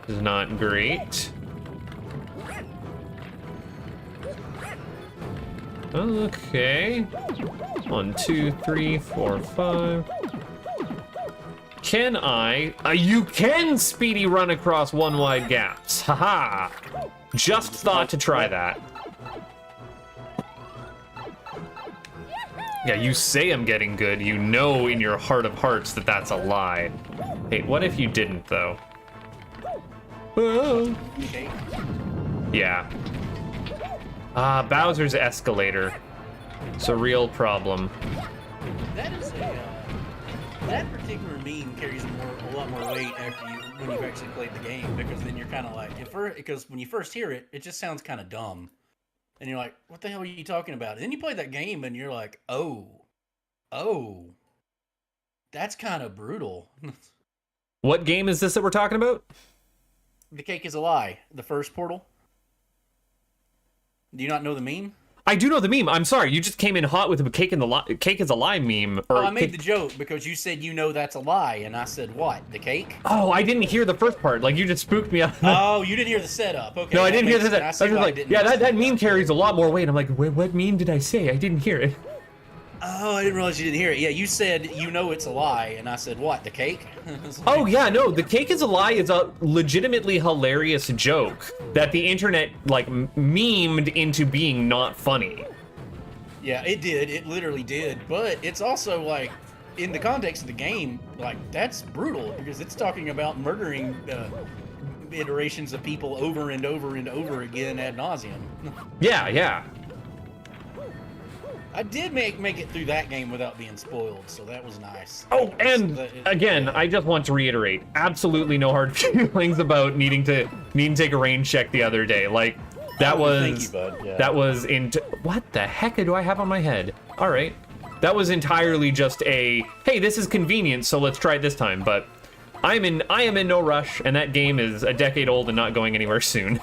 This is not great. Okay. 1, 2, 3, 4, 5. Can I? You can speedy run across one wide gaps. Haha. Just thought to try that. Yeah, you say I'm getting good. You know in your heart of hearts that that's a lie. Hey, what if you didn't, though? Whoa. Yeah. Bowser's escalator. It's a real problem. That is that particular meme carries a lot more weight when you've actually played the game, because then you're kind of like, because when you first hear it, it just sounds kind of dumb, and you're like, what the hell are you talking about? And then you play that game and you're like, oh, that's kind of brutal. What game is this that we're talking about? The Cake is a Lie, the first Portal. Do you not know the meme? I do know the meme. I'm sorry, you just came in hot with the cake is a lie meme. Oh, I made the joke because you said that's a lie, and I said what? The cake? Oh, I didn't hear the first part. Like, you just spooked me out. Oh, you didn't hear the setup. Okay. No, I didn't hear the setup. I was like, like, yeah, that meme carries a lot more weight. I'm like, what meme did I say? I didn't hear it. Oh, I didn't realize you didn't hear it. Yeah, you said it's a lie, and I said what? The cake? Like, oh yeah, no, the cake is a lie is a legitimately hilarious joke that the internet like memed into being not funny. Yeah, it did. It literally did. But it's also like, in the context of the game, like that's brutal because it's talking about murdering iterations of people over and over and over again ad nauseum. Yeah. I did make it through that game without being spoiled, so that was nice. Oh, and again, I just want to reiterate, absolutely no hard feelings about needing to take a rain check the other day. Like, that was thank you, bud. Yeah. That was what the heck do I have on my head? All right, that was entirely just a hey, this is convenient, so let's try it this time. But I am in no rush, and that game is a decade old and not going anywhere soon.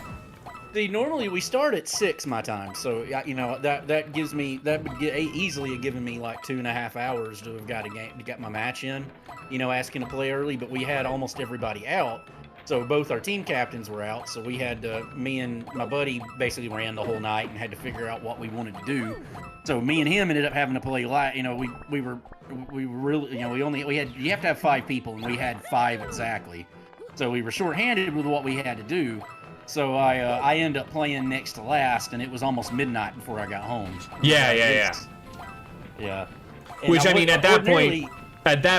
See, normally we start at 6 my time, so that gives me easily given me like 2.5 hours to have got my match in. Asking to play early, but we had almost everybody out, so both our team captains were out. So we had me and my buddy basically ran the whole night and had to figure out what we wanted to do. So me and him ended up having to play live. We were really you have to have 5 people, and we had 5 exactly. So we were shorthanded with what we had to do. So I ended up playing next to last, and it was almost midnight before I got home. Yeah. Which I mean, at that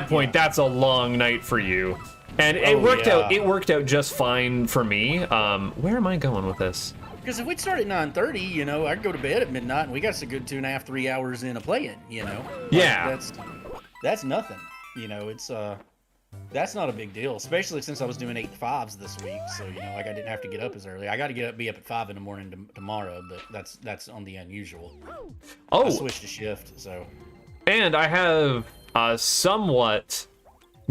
point, that's a long night for you, and it worked out. It worked out just fine for me. Where am I going with this? Because if we'd start at 9:30, I'd go to bed at midnight, and we got a good 2.5, 3 hours in of playing. Yeah. That's nothing. It's that's not a big deal, especially since I was doing 8 5s this week. So I didn't have to get up as early. I got to be up at 5 in the morning tomorrow, but that's on the unusual. Oh, I switched to shift. So, and I have somewhat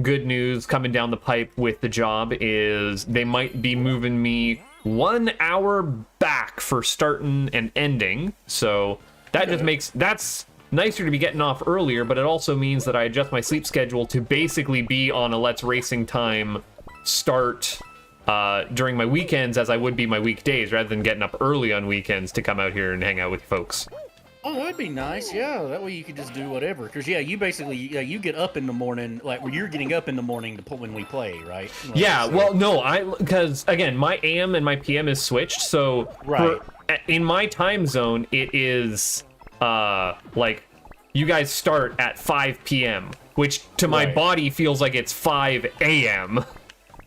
good news coming down the pipe with the job. Is they might be moving me 1 hour back for starting and ending. So that just makes that's nicer to be getting off earlier, but it also means that I adjust my sleep schedule to basically be on a Let's Racing time start during my weekends as I would be my weekdays, rather than getting up early on weekends to come out here and hang out with folks. Oh, that'd be nice. Yeah, that way you could just do whatever. Because yeah, you basically you get up in the morning, like when you're getting up in the morning to pull when we play, right? Like, Yeah. so- Well, no, because again, my AM and my PM is switched. So Right. in my time zone, it is like you guys start at 5 p.m., which to my Right. body feels like it's 5 a.m.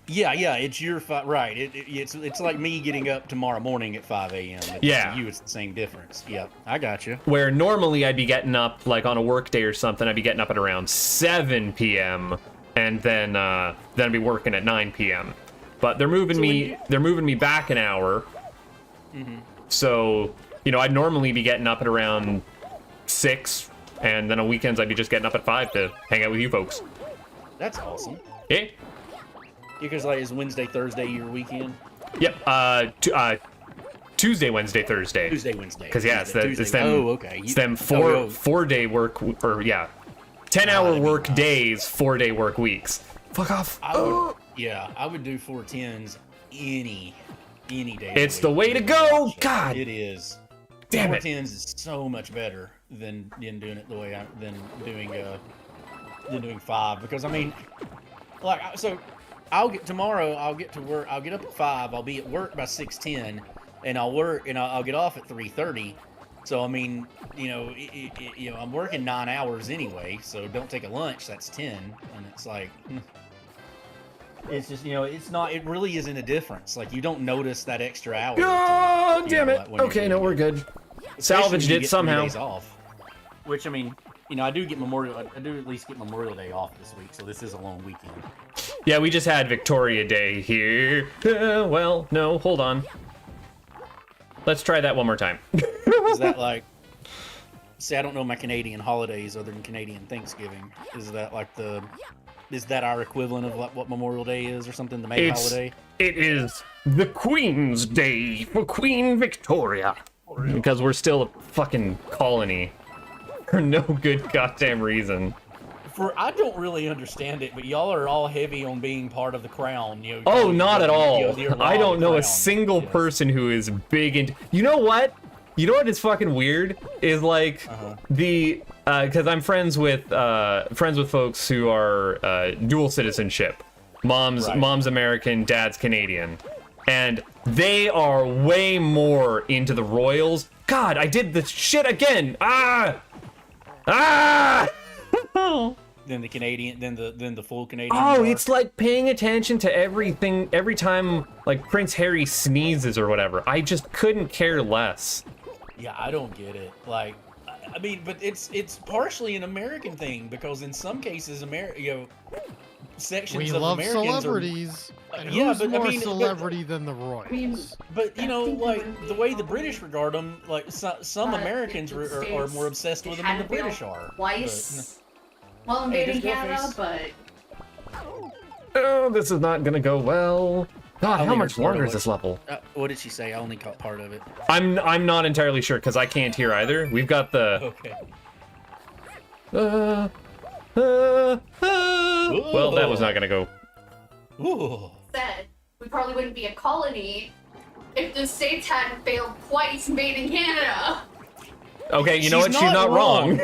Yeah, it's your right. It's like me getting up tomorrow morning at 5 a.m. Yeah. To you, it's the same difference. Yep, I got you. Where normally I'd be getting up like on a work day or something, I'd be getting up at around 7 p.m. and then I'd be working at 9 p.m. But they're moving me back an hour. Mm-hmm. So, I'd normally be getting up at around 6, and then on weekends I'd be just getting up at 5 to hang out with you folks. That's awesome. Yeah. Because like is Wednesday, Thursday your weekend? Yep. Tuesday, Wednesday, Thursday. Tuesday, Wednesday. Because yeah, Tuesday. it's them. Oh, okay. It's them 4-day work, or yeah, 10-hour that'd be work nice. days, 4-day work weeks. Fuck off. I would do 410s any day. of It's the the week. way to go. God It is. damn it. 410s is so much better than doing it the way than doing 5, because I mean, like, so I'll get to work. I'll get up at 5. I'll be at work by 6:10, and I'll get off at 3:30. So I mean, I'm working 9 hours anyway. So don't take a lunch. That's 10, and it's like, it's just it's not. It really isn't a difference. Like you don't notice that extra hour. Oh, until, damn it. like, when you're Okay, no, doing we're it. good. Especially Salvaged when you it get 3 somehow. days off. Which I mean, I do get I do at least get Memorial Day off this week, so this is a long weekend. Yeah, we just had Victoria Day here. Well, no, hold on. Let's try that one more time. Is that like? See, I don't know my Canadian holidays other than Canadian Thanksgiving. Is that like Is that our equivalent of like what Memorial Day is or something? The May holiday. It is the Queen's Day for Queen Victoria. Because we're still a fucking colony. For no good goddamn reason. I don't really understand it, but y'all are all heavy on being part of the crown. Oh, not at all. You're I don't know a crown. single Yeah. person who is big into. You know what? You know what is fucking weird is like because I'm friends with folks who are dual citizenship. Mom's American, dad's Canadian, and they are way more into the royals. God, I did the shit again. Then the Canadian, then the full Canadian. Oh, bar. it's like paying attention to everything every time like Prince Harry sneezes or whatever. I just couldn't care less. Yeah, I don't get it. Like, I mean, but it's partially an American thing because in some cases, sections We of love Americans celebrities. And yeah, who's but I more mean, celebrity than the royals? But like the way the British regard them, like some Americans are more obsessed with them than the British are. Twice while invading Canada, but Oh, this is not gonna go well. God, how only much heard part longer of is it. this level? What did she say? I only caught part of it. I'm not entirely sure because I can't hear either. We've got the Okay. well, that was not gonna go. Ooh. said we probably wouldn't be a colony if the states hadn't failed twice invading Canada. Okay, you know what? She's not wrong.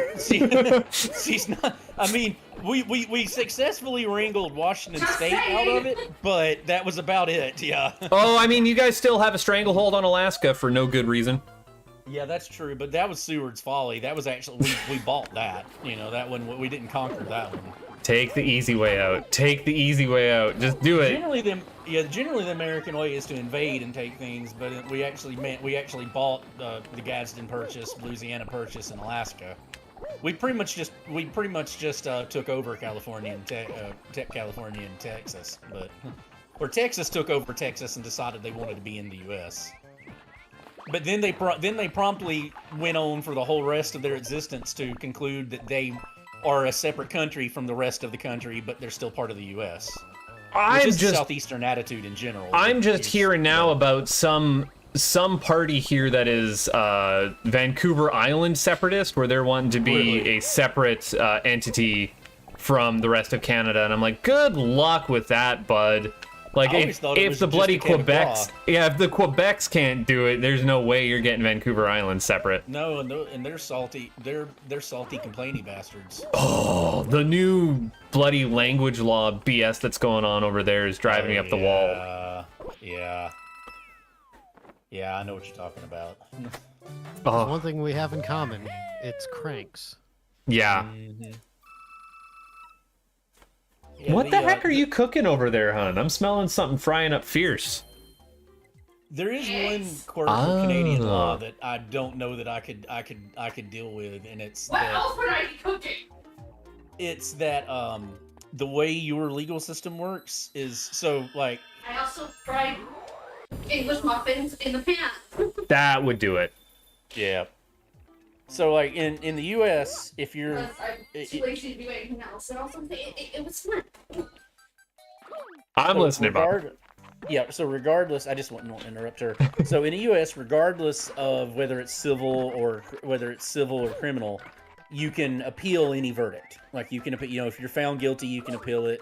She's not. I mean, we successfully wrangled Washington Just State out saying. of it, but that was about it. Yeah. Oh, I mean, you guys still have a stranglehold on Alaska for no good reason. Yeah, that's true. But that was Seward's Folly. That was actually we bought that. That one we didn't conquer that one. Take the easy way out. Take the easy way out. Just do it. Generally the American way is to invade and take things, but we actually bought the Gadsden Purchase, Louisiana Purchase, and Alaska. We pretty much just took over California and California and Texas, or Texas took over Texas and decided they wanted to be in the U.S. But then they promptly went on for the whole rest of their existence to conclude that they are a separate country from the rest of the country, but they're still part of the U.S. Which is the Southeastern attitude in general. I'm just hearing now about some party here that is Vancouver Island separatist, where they're wanting to be a separate entity from the rest of Canada, and I'm like, good luck with that, bud. Like, I always thought it if was the just bloody a Quebecois. Quebecs, yeah, if the Quebecs can't do it, there's no way you're getting Vancouver Island separate. No, and they're salty. They're salty, complaining bastards. Oh, the new bloody language law BS that's going on over there is driving me up the wall. Yeah. Yeah, I know what you're talking about. Oh, One thing we have in common, it's cranks. yeah. Yeah, What the heck are you cooking over there, hun? I'm smelling something frying up fierce. There is one quirk of Canadian law that I don't know that I could deal with, and it's What that else would I be cooking? it's that the way your legal system works is so like I also fried English muffins in the pan. That would do it. yeah. So like in the U.S., if you're Because I'm too lazy to do anything else, and also it was fun. I'm listening, Bob. Yeah, so regardless, I just won't interrupt her. So in the U.S., regardless of whether it's civil or criminal, you can appeal any verdict. Like you can, if you're found guilty, you can appeal it.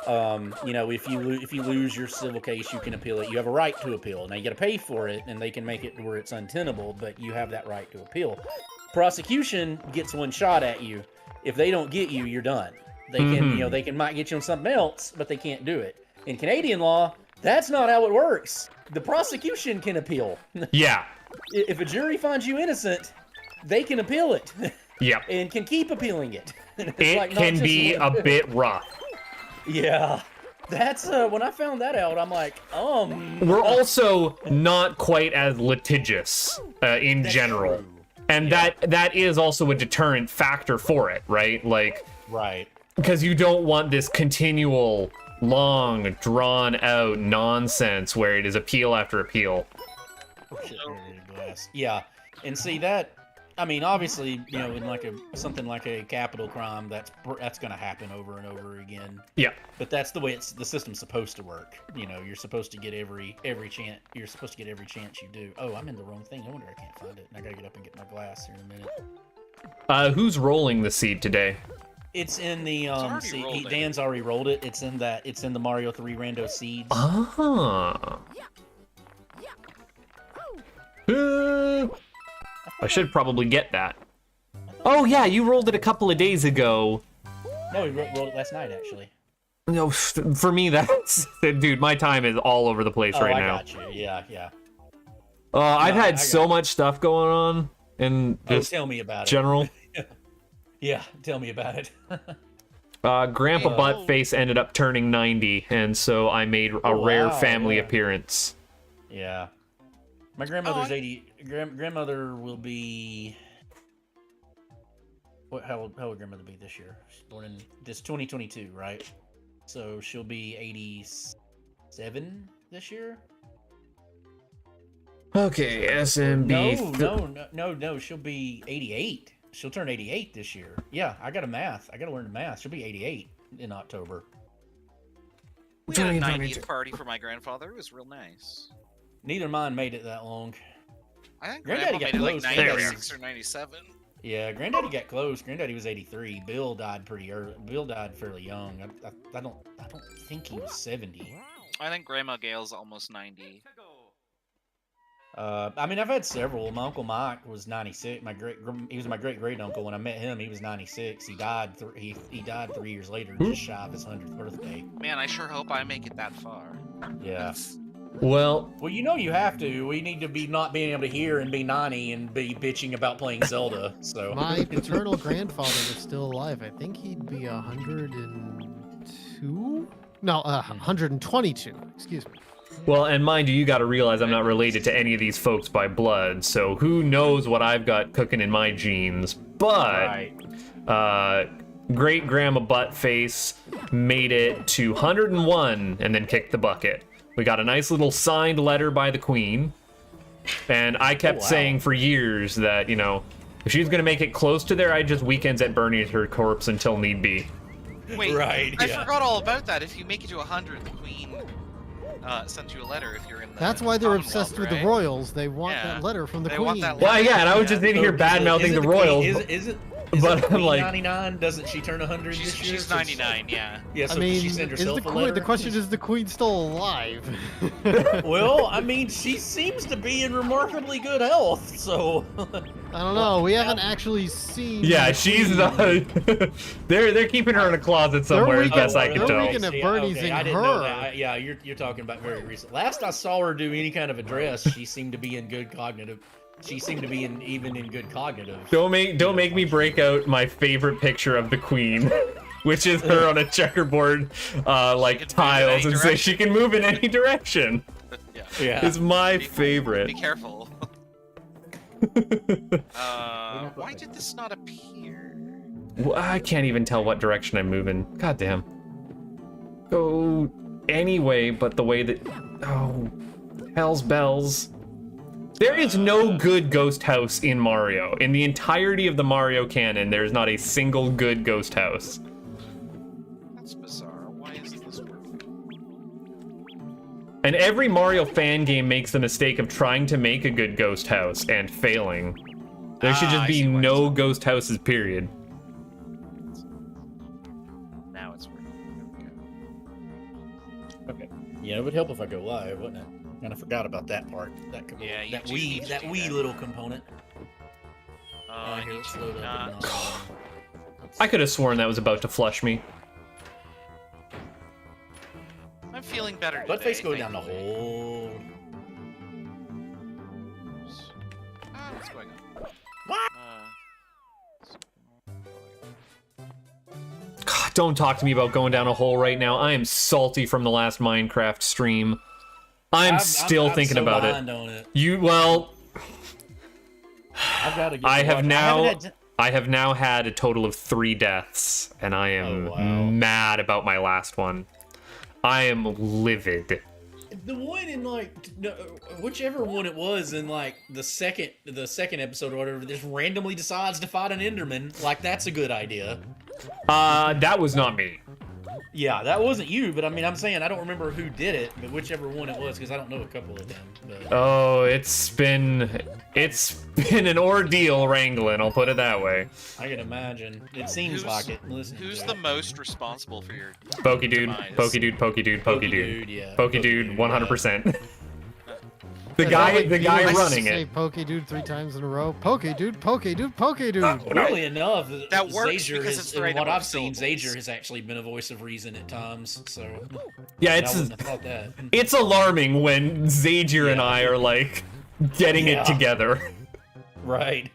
If you lose your civil case, you can appeal it. You have a right to appeal. Now you got to pay for it, and they can make it where it's untenable, but you have that right to appeal. Prosecution gets one shot at you. If they don't get you, you're done. They can, they might get you on something else, but they can't do it. In Canadian law, that's not how it works. The prosecution can appeal. Yeah. If a jury finds you innocent, they can appeal it. Yep. And can keep appealing it. It can be a bit rough. Yeah. That's when I found that out, I'm like, We're also not quite as litigious in general. true. And that is also a deterrent factor for it, right? Like, right. because you don't want this continual, long, drawn-out nonsense where it is appeal after appeal. Yeah, and see that. I mean, obviously, in something like a capital crime, that's going to happen over and over again. Yeah. But that's the way the system's supposed to work. You're supposed to get every chance. You're supposed to get every chance you do. Oh, I'm in the wrong thing. No wonder I can't find it. I gotta get up and get my glass here in a minute. Who's rolling the seed today? It's in the Dan's already rolled it. It's in the Mario 3 Rando Seeds. Ah. I should probably get that. Oh yeah, you rolled it a couple of days ago. No, we rolled it last night actually. No, for me that's dude. My time is all over the place right now. I got you. Yeah. I've had so much stuff going on, and just tell me about general. it. Yeah, tell me about it. Grandpa Buttface ended up turning 90, and so I made a rare family appearance. Yeah. My grandmother's 80. Grandmother will be. How will grandmother be this year? She's born in this 2022, right? So she'll be 87 this year. Okay, SMB. No. She'll be 88. She'll turn 88 this year. Yeah, I got to learn the math. She'll be 88 in October. We had a 90th party for my grandfather. It was real nice. Neither of mine made it that long. I think Granddaddy Grandpa got made it like close. 96 or 97. Yeah, Granddaddy got close. Granddaddy was 83. Bill died pretty early. Bill died fairly young. I don't think he was 70. I think Grandma Gail's almost 90. I mean, I've had several. My Uncle Mike was 96. He was my great uncle. When I met him, he was 96. He died. He died 3 years later, just shy of his 100th birthday. Man, I sure hope I make it that far. Yeah. Well, you have to. We need to be not being able to hear and be 90 and be bitching about playing Zelda. So My paternal grandfather was still alive. I think he'd be 102? No, 122. Excuse me. well, and mind you, you got to realize I'm not related to any of these folks by blood, so who knows what I've got cooking in my genes. But great grandma Buttface made it to 101 and then kicked the bucket. We got a nice little signed letter by the Queen, and I kept saying for years that, if she was going to make it close to there, I'd just weekends at Bernie's her corpse until need be. Wait, Right, I yeah. forgot all about that. If you make it to 100, the Queen sent you a letter if you're in the That's why they're Commonwealth, obsessed with the right? royals. They want Yeah. that letter from the They Queen. want that Well, letter. yeah, and I was just in here bad-mouthing the royals. Is Is But it I'm Queen like, 99? Doesn't she turn 100 She's, this year? she's 99, yeah. Yeah, so I mean, she send is herself the a queen? letter? The question is the queen still alive? Well, I mean, she seems to be in remarkably good health, so. I don't know. We haven't actually seen. yeah, the she's queen. the. they're keeping her in a closet somewhere, as weak- best I can they're tell. weak at Bernie's I didn't her. know that. Yeah, you're talking about very recent. Last I saw her do any kind of a dress, she seemed to be in good cognitive. She seemed to be even in good cognitive. Don't make me break out my favorite picture of the queen, which is her on a checkerboard, like tiles, and say she can move in any direction. Yeah. Yeah. Is my Be favorite. careful. Why did this not appear? Well, I can't even tell what direction I'm moving. God damn. Go anyway, but the way that. Oh, hell's bells. There is no good ghost house in Mario. In the entirety of the Mario canon, there is not a single good ghost house. That's bizarre. Why isn't this working? And every Mario fan game makes the mistake of trying to make a good ghost house and failing. There should just I be see why no it's- ghost houses, period. Now it's working. Okay. Yeah, it would help if I go live, wouldn't it? Kind of forgot about that part. Yeah, you that do wee need to that do wee that. little component. I Here, need let's to load up. not. I could have sworn that was about to flush me. I'm feeling better Let today. face go down the thankfully. hole. What's going on? What? God, don't talk to me about going down a hole right now. I am salty from the last Minecraft stream. I'm still thinking so about behind it. on it. Well, I've got to get I to have watch- now. haven't had- I have now had a total of 3 deaths, and I am Oh, wow. mad about my last one. I am livid. The one in like whichever one it was in like the second episode or whatever, just randomly decides to fight an Enderman. Like that's a good idea. That was not me. Yeah, that wasn't you, but I mean, I'm saying I don't remember who did it, but whichever one it was, because I don't know a couple of them. But... Oh, it's been an ordeal wrangling. I'll put it that way. I can imagine. It seems like it. Listen, Who's the most responsible for your Pokey dude, demise? pokey dude, pokey dude, pokey dude, yeah. pokey dude, 100%. The Yeah, guy like, the guy you running say it. Pokey dude 3 times in a row. Pokey dude, pokey dude, pokey dude. Weirdly enough, That works Zager because has, it's the right in what number of I've seen, syllables. Zager has actually been a voice of reason at times. So Yeah, I it's wouldn't have thought that. it's alarming when Zager and Yeah. I are like getting Yeah. it together. Right.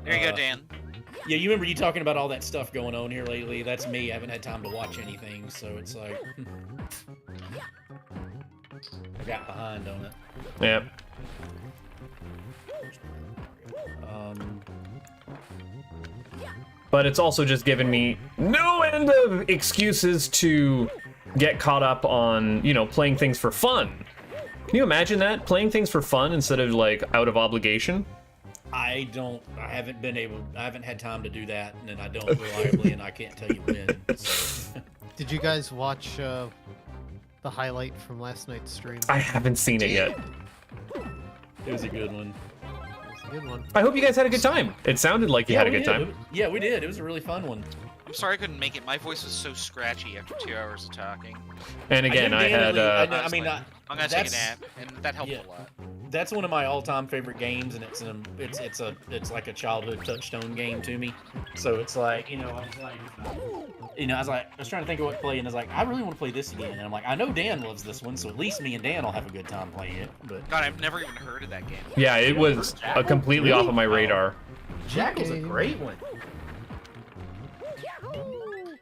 There you go, Dan. Yeah, you remember you talking about all that stuff going on here lately? That's me. I haven't had time to watch anything, so it's like I got behind on it. Yeah. But it's also just given me no end of excuses to get caught up on, playing things for fun. Can you imagine that? Playing things for fun instead of, like, out of obligation? I haven't had time to do that, and I don't reliably, and I can't tell you when. So. Did you guys watch the highlight from last night's stream? I haven't seen it yet. It was a good one. It was a good one. I hope you guys had a good time. It sounded like you had a we good did. time. Yeah, we did. It was a really fun one. I'm sorry I couldn't make it. My voice was so scratchy after 2 hours of talking. And again, I had... I was mean, like, I'm gonna take a that's- nap, and that helped yeah. a lot. That's one of my all-time favorite games, and it's like a childhood touchstone game to me. So it's like, I was trying to think of what to play, and I was like, I really want to play this again. And I'm like, I know Dan loves this one, so at least me and Dan will have a good time playing it. But God, I've never even heard of that game. Yeah, it was completely off of my radar. Jackal's a great one.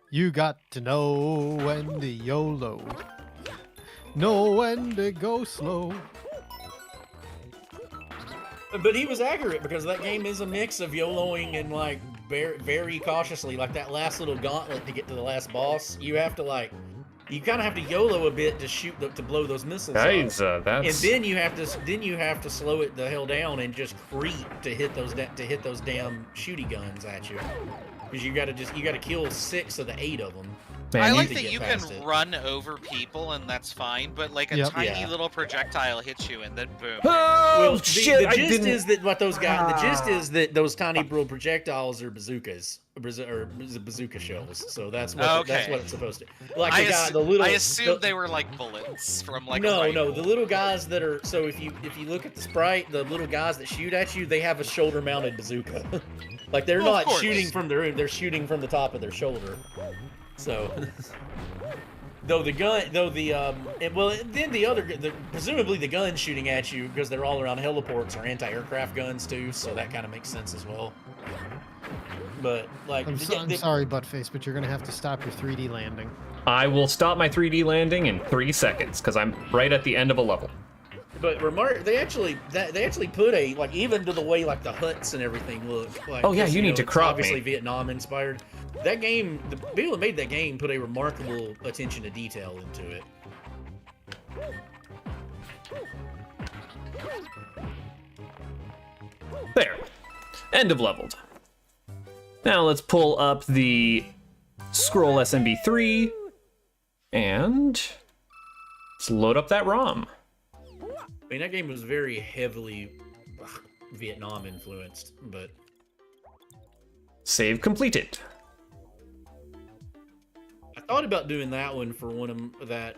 You got to know when to YOLO. Know when to go slow. But he was accurate because that game is a mix of YOLOing and like very, very cautiously. Like that last little gauntlet to get to the last boss, you have to like You kind of have to YOLO a bit to shoot to blow those missiles Guys, up. that's... And then you have to slow it the hell down and just creep to hit those damn shooty guns at you. Because you gotta kill 6 of the 8 of them. Man, I you- like to that get you past can it. run over people and that's fine, but like a Yep. tiny Yeah. little projectile hits you and then boom. Oh, Well, shit, the I gist didn't... is that what those guys. The gist is that those tiny little projectiles are bazookas, or bazooka shells. So that's what Okay. it's supposed to. Like I, the guy, assu- the little. I assumed the- they were like bullets from like. a No, rifle. the little guys that are. So if you look at the sprite, the little guys that shoot at you, they have a shoulder-mounted bazooka. Like they're Well, of not course. shooting from their they're shooting from the top of their shoulder. So. Though the gun, presumably the guns shooting at you because they're all around heliports are anti-aircraft guns too, so that kind of makes sense as well. But like, I'm sorry, Buttface, but you're gonna have to stop your 3D landing. I will stop my 3D landing in 3 seconds, because I'm right at the end of a level. But remark, they actually put a like even to the way like the huts and everything look. Like, Oh, yeah, 'cause, you need to it's crop obviously me. Vietnam inspired. That game, the people that made that game put a remarkable attention to detail into it. There. End of leveled. Now let's pull up the scroll SMB3 and let's load up that ROM. I mean, that game was very heavily Vietnam influenced, but Save completed. I thought about doing that one for one of that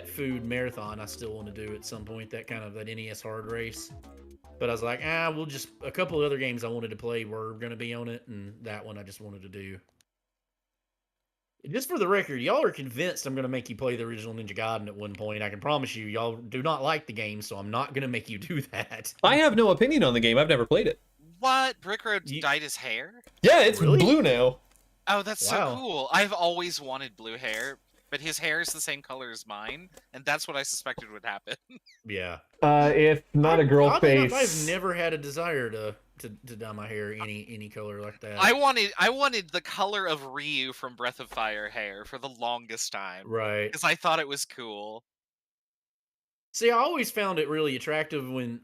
food marathon I still want to do at some point, that NES hard race. But I was like, a couple of other games I wanted to play were going to be on it, and that one I just wanted to do. Just for the record, y'all are convinced I'm going to make you play the original Ninja Gaiden at one point. I can promise you, y'all do not like the game, so I'm not going to make you do that. I have no opinion on the game. I've never played it. What? Brick Road You- dyed his hair? Yeah, it's Really? blue now. Oh, that's Wow. so cool. I've always wanted blue hair, but his hair is the same color as mine, and that's what I suspected would happen. Yeah. If not a girl Oddly enough, face. I've never had a desire to dye my hair any color like that. I wanted the color of Ryu from Breath of Fire hair for the longest time. Right. Because I thought it was cool. See, I always found it really attractive when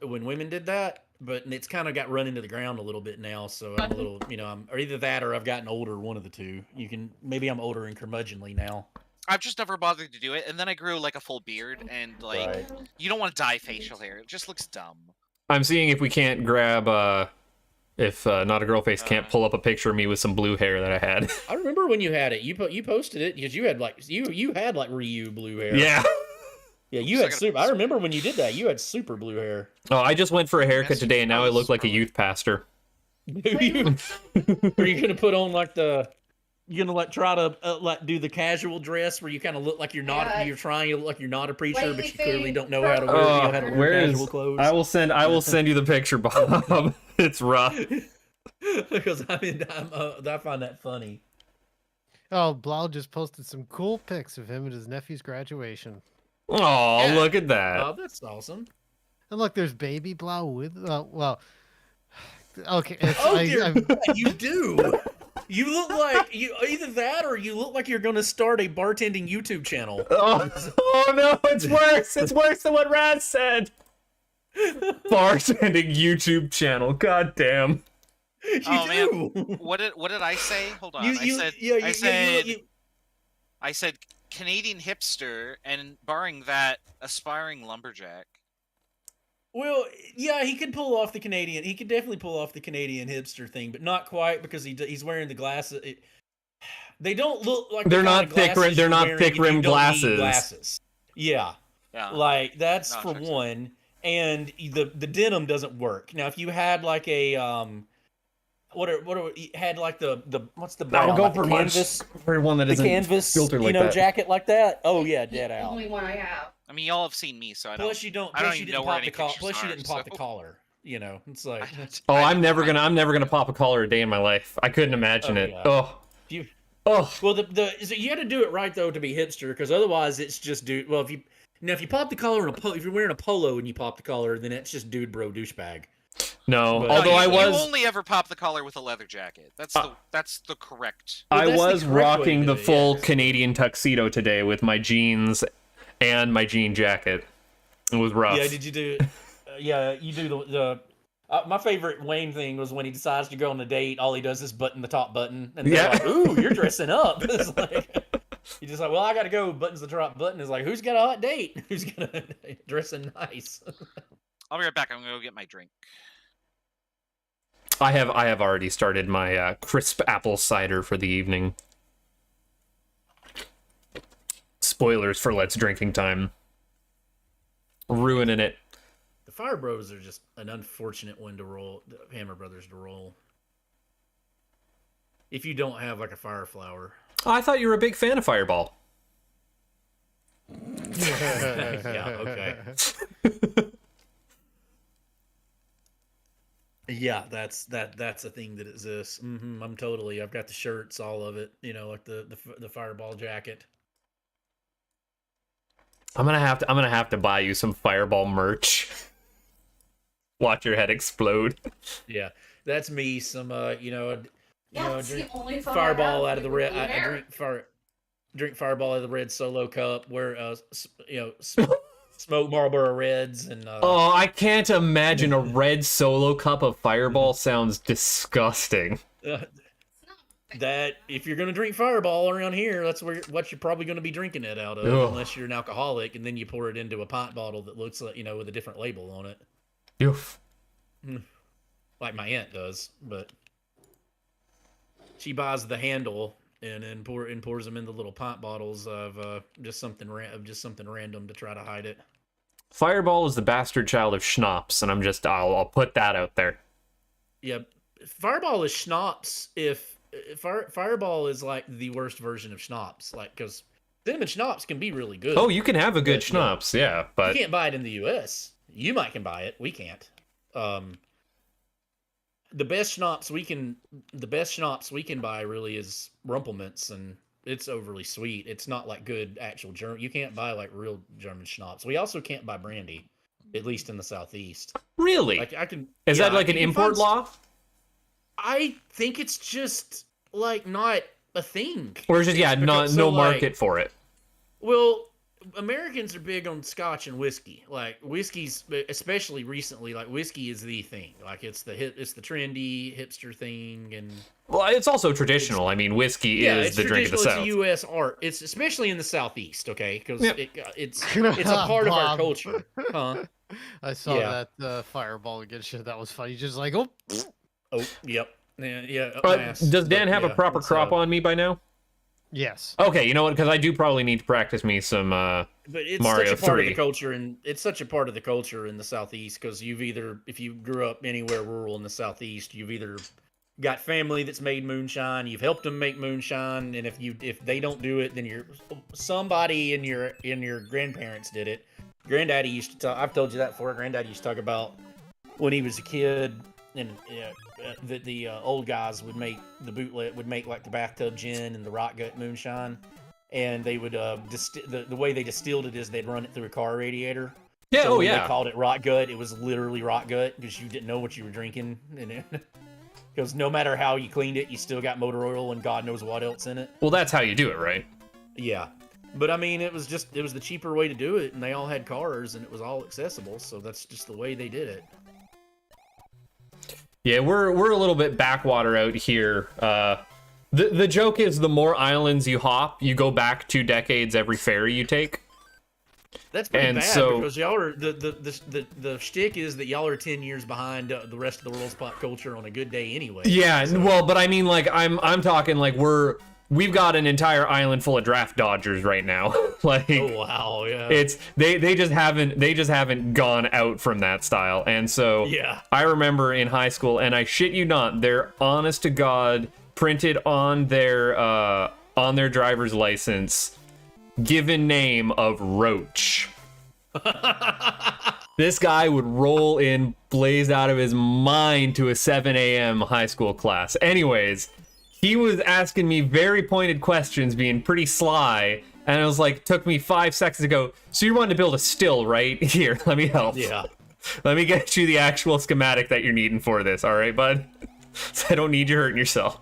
women did that, but it's kind of got run into the ground a little bit now. So I'm a little, or either that or I've gotten older. One of the two. Maybe I'm older and curmudgeonly now. I've just never bothered to do it, and then I grew like a full beard, and like Right. you don't want to dye facial hair; it just looks dumb. I'm seeing if we can't grab, if Not a Girl Face can't pull up a picture of me with some blue hair that I had. I remember when you had it. You posted it because you had you had like Ryu blue hair. Yeah. Yeah, you had super. I remember when you did that. You had super blue hair. Oh, I just went for a haircut Yes, today, and now I look like a youth pastor. Are you gonna put on like the? You gonna try to do the casual dress where you kind of look like you're not Yeah. you're trying to look like you're not a preacher, Wait, but you they clearly say don't know how to wear how to wear where is? casual clothes. I will send you the picture, Bob. It's rough. Because I find that funny. Oh, Blau just posted some cool pics of him at his nephew's graduation. Oh, Yeah. look at that. Oh, that's awesome. And look, there's baby Blau with okay. It's, Oh, I, dear I'm- God, you do. You look like either that or you look like you're going to start a bartending YouTube channel. Oh no, it's worse. It's worse than what Raz said. Bartending YouTube channel. God damn. You Oh, man. do. What did I say? Hold on. I said Canadian hipster, and barring that, aspiring lumberjack. Well, yeah, he could pull off the Canadian. He could definitely pull off the Canadian hipster thing, but not quite because he's wearing the glasses. They don't look like They're the not kind of thick rim- glasses they're you're not wearing thick if you rimmed don't need glasses. glasses. Yeah, Yeah. like that's No, for checks out. one. And the denim doesn't work. Now, if you had like a had like the what's the brand? I'll go Like for the much canvas, for one that the isn't canvas, filtered like that. jacket like that. Oh yeah, dead The out. only one I have. I mean, y'all have seen me, so I don't. Plus you don't. I don't Plus you even didn't know where pop any the collar. pictures Plus you are, didn't pop the so- collar. It's like Oh, I I'm know. never gonna pop a collar a day in my life. I couldn't imagine Oh, it. yeah. Oh. you. Oh. Well, so you had to do it right though to be hipster, because otherwise it's just dude. Well, if you pop the collar if you're wearing a polo and you pop the collar, then it's just dude bro douchebag. No, But- although No, I you was only ever pop the collar with a leather jacket. That's the correct. Well, I that's the was correct way rocking to the do it, full yeah. Canadian tuxedo today with my jeans and my jean jacket. It was rough. Yeah, did you do? Yeah, you do the. My favorite Wayne thing was when he decides to go on a date. All he does is button the top button, and they're Yeah. like, "Ooh, you're dressing up." It's like he's just like, "Well, I gotta go." Buttons the top button. Is like, "Who's got a hot date? Who's gonna dressing nice?" I'll be right back. I'm gonna go get my drink. I have already started my crisp apple cider for the evening. Spoilers for Let's Drinking Time. Ruining it. The Fire Bros are just an unfortunate one to roll. The Hammer Brothers to roll. If you don't have like a fire flower. Oh, I thought you were a big fan of Fireball. Yeah. Okay. Yeah, that's a thing that exists. I'm totally. I've got the shirts, all of it. You know, like the Fireball jacket. I'm gonna have to buy you some Fireball merch. Watch your head explode. Yeah, that's me. Some Yeah, it's drink the only photo I Fireball have out of the with red. blue I hair. drink Fireball out of the red Solo cup. Wear smoke Marlboro Reds and. Oh, I can't imagine a red Solo cup of Fireball. Sounds disgusting. That if you're gonna drink Fireball around here, that's what you're probably gonna be drinking it out of, Ugh. unless you're an alcoholic, and then you pour it into a pint bottle that looks like with a different label on it, Oof. like my aunt does. But she buys the handle and then pours them into little pint bottles of just something random to try to hide it. Fireball is the bastard child of schnapps, and I'll put that out there. Yeah, Fireball is schnapps. If Fireball is like the worst version of schnapps, like because cinnamon schnapps can be really good. Oh, you can have a good Yeah. schnapps, yeah, but You can't buy it in the U.S. You might can buy it. We can't. The best schnapps we can buy really is Rumpelmint's, and it's overly sweet. It's not like good actual German. You can't buy like real German schnapps. We also can't buy brandy, at least in the Southeast. really, Like I can. is yeah, that like I an can import find- law, I think it's just like not a thing. or is it Because- no so, like- market for it? Well, Americans are big on Scotch and whiskey. Like whiskey's, especially recently, like whiskey is the thing. Like it's the trendy hipster thing, and Well, it's also traditional. I mean, whiskey is it's the drink of the traditional. South. It's a U.S. art. It's especially in the Southeast, okay? Because Yep. it's a part of our Bob. culture, huh? I saw Yeah. that Fireball again. Shit, that was funny. Just like, oh, Oh, yep, yeah. Does Dan have a proper crop on me by now? yes. Okay, you know what? Because I do probably need to practice me some. But it's Mario such a part 3. of the culture, and it's such a part of the culture in the Southeast because if you grew up anywhere rural in the Southeast, you've either got family that's made moonshine, you've helped them make moonshine, and if they don't do it, then somebody in your grandparents did it. Granddaddy used to talk. I've told you that before. Granddaddy used to talk about when he was a kid, and the old guys would make like the bathtub gin and the rock gut moonshine. And they would the way they distilled it is they'd run it through a car radiator. Yeah. So Oh when yeah. They called it rot gut. It was literally rot gut because you didn't know what you were drinking, and because no matter how you cleaned it, you still got motor oil and God knows what else in it. Well, that's how you do it, right? Yeah, but I mean, it was the cheaper way to do it, and they all had cars, and it was all accessible. So that's just the way they did it. Yeah, we're a little bit backwater out here. The joke is the more islands you hop, you go back 2 decades every ferry you take. That's pretty And bad so- because y'all are the shtick is that y'all are 10 years behind the rest of the world's pop culture on a good day anyway. Yeah, well, but I mean, like, I'm talking like we've got an entire island full of draft dodgers right now. Like, Oh wow, yeah. it's they just haven't gone out from that style. And so Yeah. I remember in high school, and I shit you not, they're honest to God printed on their driver's license, given name of Roach. This guy would roll in blazed out of his mind to a 7 a.m. high school class. Anyways, he was asking me very pointed questions, being pretty sly, and it was like, took me 5 seconds to go, so you wanted to build a still, right? Here, let me help. Yeah. Let me get you the actual schematic that you're needing for this, all right, bud? So I don't need you hurting yourself.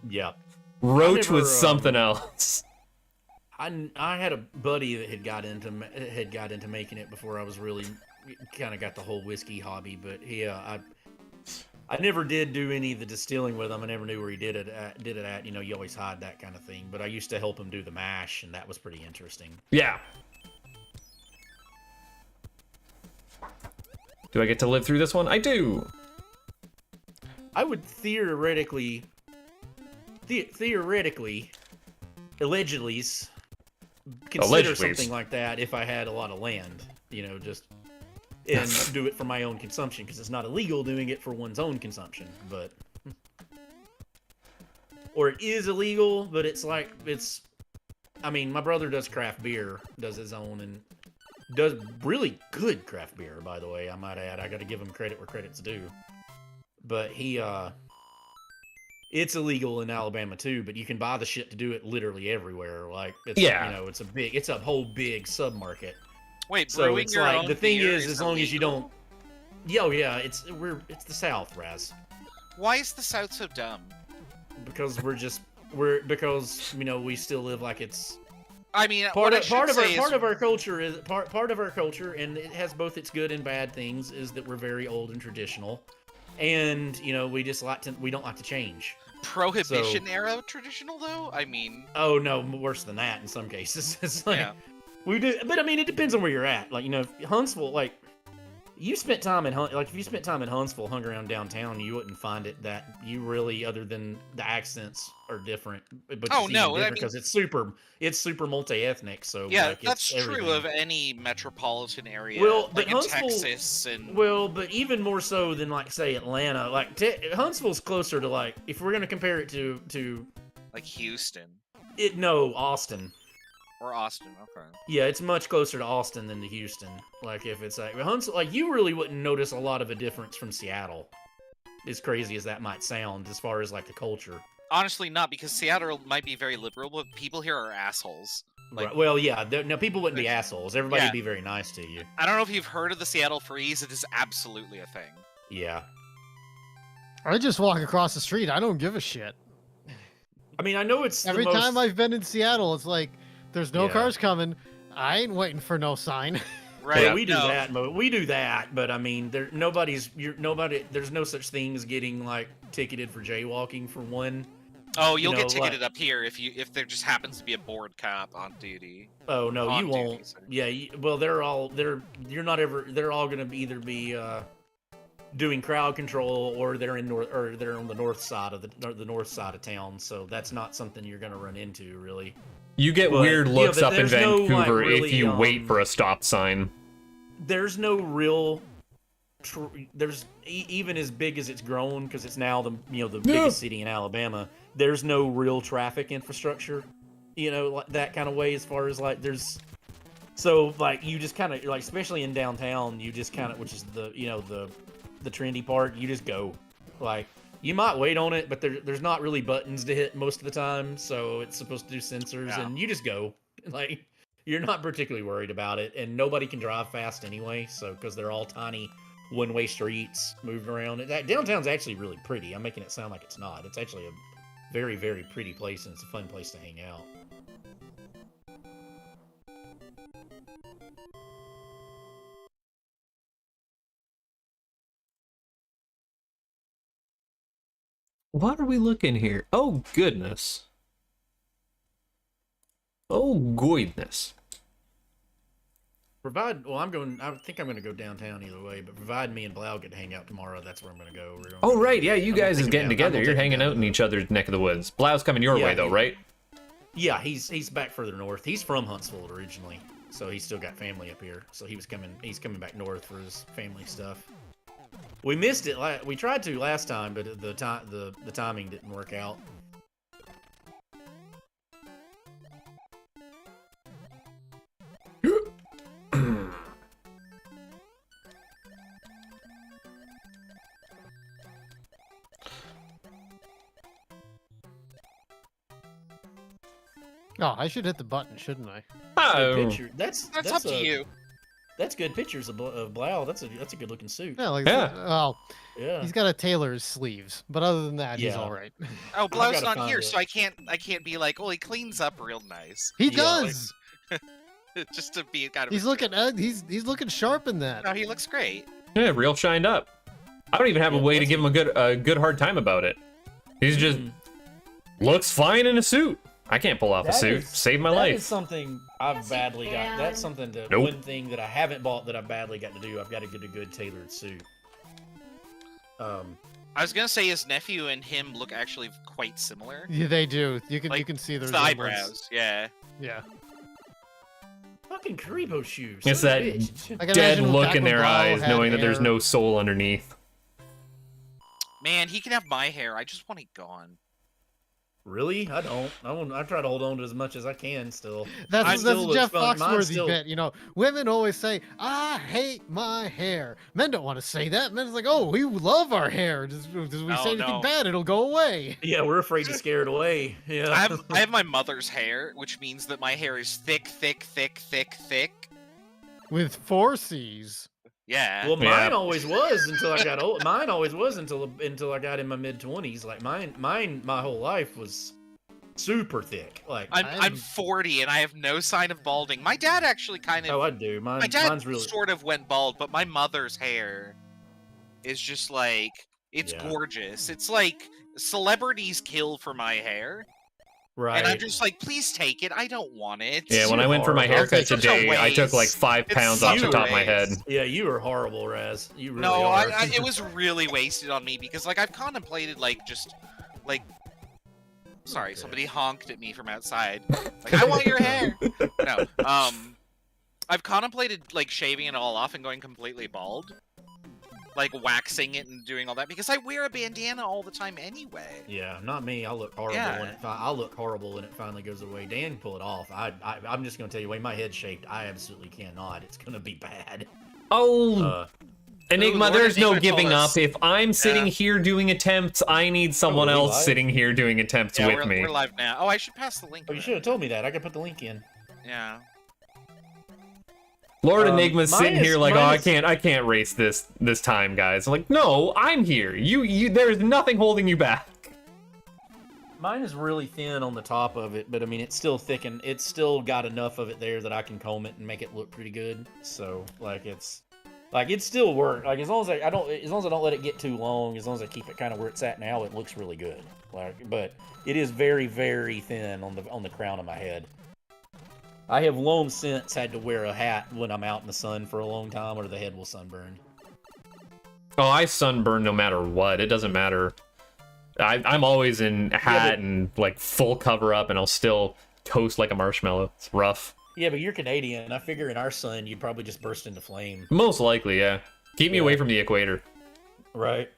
Yeah. Roach was something else. I had a buddy that had got into making it before I was really kind of got the whole whiskey hobby, but I never did do any of the distilling with him. I never knew where he did it at. You know, you always hide that kind of thing. But I used to help him do the mash, and that was pretty interesting. Yeah. Do I get to live through this one? I do. I would theoretically, allegedly, consider something like that if I had a lot of land. You know, just and do it for my own consumption, because it's not illegal doing it for one's own consumption, but or it is illegal, but it's like I mean, my brother does craft beer, does his own, and does really good craft beer, by the way, I might add. I got to give him credit where credit's due. But it's illegal in Alabama too, but you can buy the shit to do it literally everywhere. Like, it's, you know, it's a whole big sub-market. Wait, so brewing it's your like own the thing beer is, as long as you don't. Yeah, it's the South, Raz. Why is the South so dumb? Because because you know, we still live like it's. I mean, part of our culture, and it has both its good and bad things. Is that we're very old and traditional, and you know, we don't like to change. Prohibition era traditional, though. I mean. Oh no, worse than that in some cases. It's like we do, but I mean, it depends on where you're at. Like, you know, Huntsville, like. You spent time in if you spent time in Huntsville, hung around downtown, you wouldn't find it that you really, other than the accents are different. But because it's super multi-ethnic. So yeah, like, that's true of any metropolitan area. Well, like but Huntsville, Texas and but even more so than like say Atlanta. Like Huntsville's closer to like if we're gonna compare it to like Houston. Austin. Or Austin, okay. Yeah, it's much closer to Austin than to Houston. Like, if it's like Huntsville, like you really wouldn't notice a lot of a difference from Seattle. As crazy as that might sound, as far as like the culture. Honestly, not, because Seattle might be very liberal, but people here are assholes. Like, right. Well, yeah, no, people wouldn't be assholes. Everybody would be very nice to you. I don't know if you've heard of the Seattle Freeze. It is absolutely a thing. Yeah. I just walk across the street. I don't give a shit. I mean, I know it's every time I've been in Seattle, it's like. There's no cars coming. I ain't waiting for no sign. Right. Yeah, we do that, but I mean, there's no such thing as getting like ticketed for jaywalking for one. Oh, you'll get ticketed up here if there just happens to be a board cop on duty. Oh no, you won't. Yeah, well, they're all going to either be doing crowd control or they're on the north side of the north side of town. So that's not something you're going to run into really. You get weird looks up in Vancouver if you wait for a stop sign. There's no real. Even as big as it's grown, because it's now the biggest city in Alabama. There's no real traffic infrastructure, like that kind of way. As far as like so like you just kind of like, especially in downtown, you just kind of, which is the trendy part. You just go, like. You might wait on it, but there's not really buttons to hit most of the time, so it's supposed to do sensors, and you just go. Like, you're not particularly worried about it, and nobody can drive fast anyway, so because they're all tiny one-way streets moving around. Downtown's actually really pretty. I'm making it sound like it's not. It's actually a very, very pretty place, and it's a fun place to hang out. What are we looking here? Oh, goodness. Oh, goodness. I think I'm going to go downtown either way, but provide me and Blau get to hang out tomorrow, that's where I'm going to go. Right, yeah, you guys is getting together. You're hanging out in each other's neck of the woods. Blau's coming your way, though, right? Yeah, he's back further north. He's from Huntsville originally, so he's still got family up here. So he's coming back north for his family stuff. We missed it. We tried to last time, but the timing didn't work out. Oh, I should hit the button, shouldn't I? Oh, That's up to you. That's good pictures of Blau. That's a good looking suit. Yeah, like Yeah. well, Yeah. he's got to tailor his sleeves, but other than that, he's Yeah. all right. Oh, Blau's gotta not find here, it. so I can't be like, oh, he cleans up real nice. He Yeah, like- does. Just to be kind of. He's looking. He's looking sharp in that. No, he looks great. Yeah, real shined up. I don't even have a Yeah, way to that's- give him a good hard time about it. He's just looks fine in a suit. I can't pull off a suit. Save my That life. is something I've Yes, you badly got. can. That's something that Nope. one thing that I haven't bought that I've badly got to do. I've got to get a good tailored suit. I was gonna say his nephew and him look actually quite similar. Yeah, they do. You can Like, see their It's the eyebrows, yeah. Yeah. Fucking Karibo shoes. It's son of that a bitch. I can Dead imagine look back in when their Blau eyes, had knowing that there's hair. no soul underneath. Man, he can have my hair. I just want it gone. Really? I don't. I try to hold on to as much as I can still. That's Mine a still looks Jeff fun. Mine Foxworthy still- bit. You know, women always say, "I hate my hair." Men don't want to say that. Men's like, "Oh, we love our hair. Just we say anything no. bad, it'll go away." Yeah, we're afraid to scare it away. Yeah. I have my mother's hair, which means that my hair is thick, thick, thick, thick, thick. With 4 C's. Yeah. Well, Yeah. mine always was until I got old. Mine always was until I got in my mid-20s. Like mine, my whole life was super thick. Like I'm 40 and I have no sign of balding. My dad actually kind of. oh, I do. my dad Mine's really. sort of went bald, but my mother's hair is just like it's Yeah. gorgeous. It's like celebrities kill for my hair, Right. and I'm just like, please take it. I don't want it. Yeah, when I went for my horrible. haircut It's such a today, I took like waste. 5 It's pounds off the such a top of my head. waste. Yeah, you were horrible, Raz. You really No, are. it was really wasted on me because like I've contemplated like just like. Sorry, Okay. somebody honked at me from outside. Like, I want your hair. No, I've contemplated like shaving it all off and going completely bald, like waxing it and doing all that because I wear a bandana all the time anyway. Yeah, not me. I'll look horrible Yeah. when I'll look horrible when it finally goes away. Dan can pull it off. I'm just gonna tell you, the way my head's shaped, I absolutely cannot. It's gonna be bad. Oh, Enigma, Lord there's no Enigma told giving us. up. If I'm sitting Yeah. here doing attempts, I need someone we else live? sitting here doing attempts Yeah, with we're, me. we're live now. Oh, I should pass the link. Oh, you around. should have told me that. I could put the link in. Yeah. Lord Enigma's mine sitting is- here like, oh, mine is- I can't race this time, guys. I'm like, no, I'm here. You, there's nothing holding you back. Mine is really thin on the top of it, but I mean, it's still thick and it's still got enough of it there that I can comb it and make it look pretty good. So, like, it's still work. Like, as long as I don't let it get too long, as long as I keep it kind of where it's at now, it looks really good. Like, but it is very, very thin on the crown of my head. I have long since had to wear a hat when I'm out in the sun for a long time, or the head will sunburn. Oh, I sunburn no matter what. It doesn't matter. I'm always in a hat but- and like full cover up, and I'll still toast like a marshmallow. It's rough. Yeah, but you're Canadian. I figure in our sun, you'd probably just burst into flame. Most likely, yeah. Keep me Yeah. away from the equator. Right.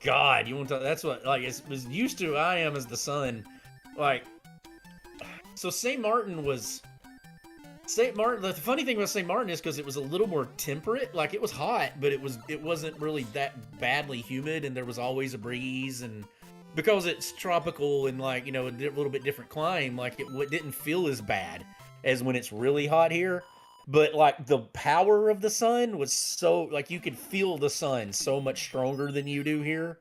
God, you want to? That's what like as used to I am as the sun. Like, so St. Martin. The funny thing about St. Martin is because it was a little more temperate. Like it was hot, but it wasn't really that badly humid, and there was always a breeze. And because it's tropical and like a little bit different climate, like it didn't feel as bad as when it's really hot here. But like the power of the sun was so like you could feel the sun so much stronger than you do here.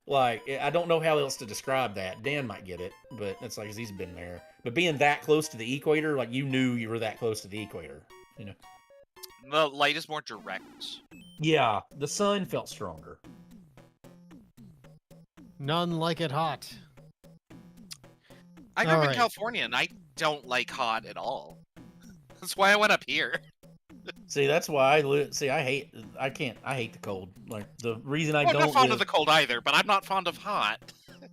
Like I don't know how else to describe that. Dan might get it, but it's like 'cause he's been there. But being that close to the equator, like you knew you were that close to the equator. The light is more direct. Yeah, the sun felt stronger. None like it hot. I grew up in Alright. California and I don't like hot at all. That's why I went up here. See, that's why I hate the cold. Like the reason I I'm don't not fond live, of the cold either, but I'm not fond of hot.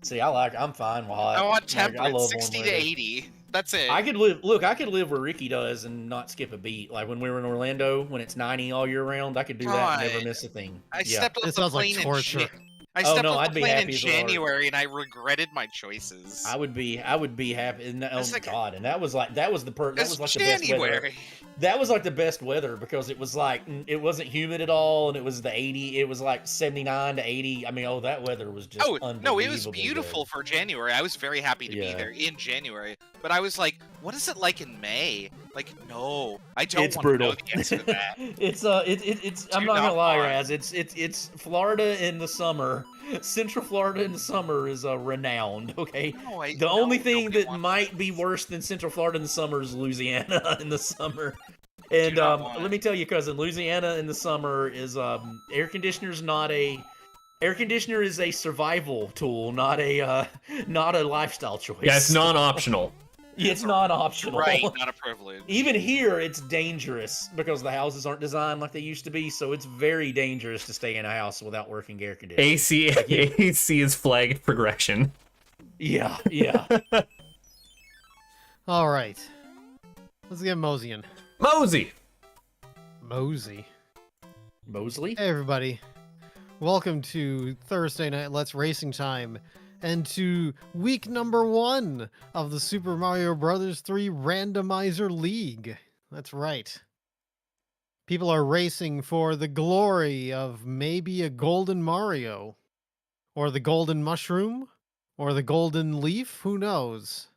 see, I'm fine with hot. I want Like, temperate, love 60 warm to weather. 80. That's it. I could live where Ricky does and not skip a beat. Like when we were in Orlando, when it's 90 all year round, I could do that and never God. miss a thing. I Yeah. stepped off It the sounds like plane in torture. I Oh, stepped no, off I'd the be plane in happy as a lark. January and I regretted my choices. I would be happy. And, oh It's like- God! And that was like the It's best weather. January. That was like the best weather because it was like it wasn't humid at all, and it was the 80. It was like 79 to 80. I mean, that weather was just Oh, no, it was unbelievably beautiful good. for January. I was very happy to be Yeah. there in January. But I was like, what is it like in May? Like, no, I don't It's want to know brutal. the answer to that. it's. I'm not not gonna lie, fun. Raz. It's Florida in the summer. Central Florida in the summer is renowned. Okay. No, The only thing nobody that wants might be this. worse than Central Florida in the summer is Louisiana in the summer. Do And not want let me tell you, cousin, Louisiana in the summer is air conditioner's not a air conditioner is a survival tool, not a lifestyle choice. Yeah, it's non-optional. It's not optional. Right, not a privilege. Even here, it's dangerous because the houses aren't designed like they used to be. So it's very dangerous to stay in a house without working air conditioning. AC is flagged progression. Yeah, yeah. All right. Let's get moseying. Mosey! Mosey. Mosley? Hey, everybody. Welcome to Thursday Night Let's Racing Time and to week number 1 of the Super Mario Bros. 3 Randomizer League. That's right. People are racing for the glory of maybe a golden Mario, or the golden mushroom, or the golden leaf. Who knows?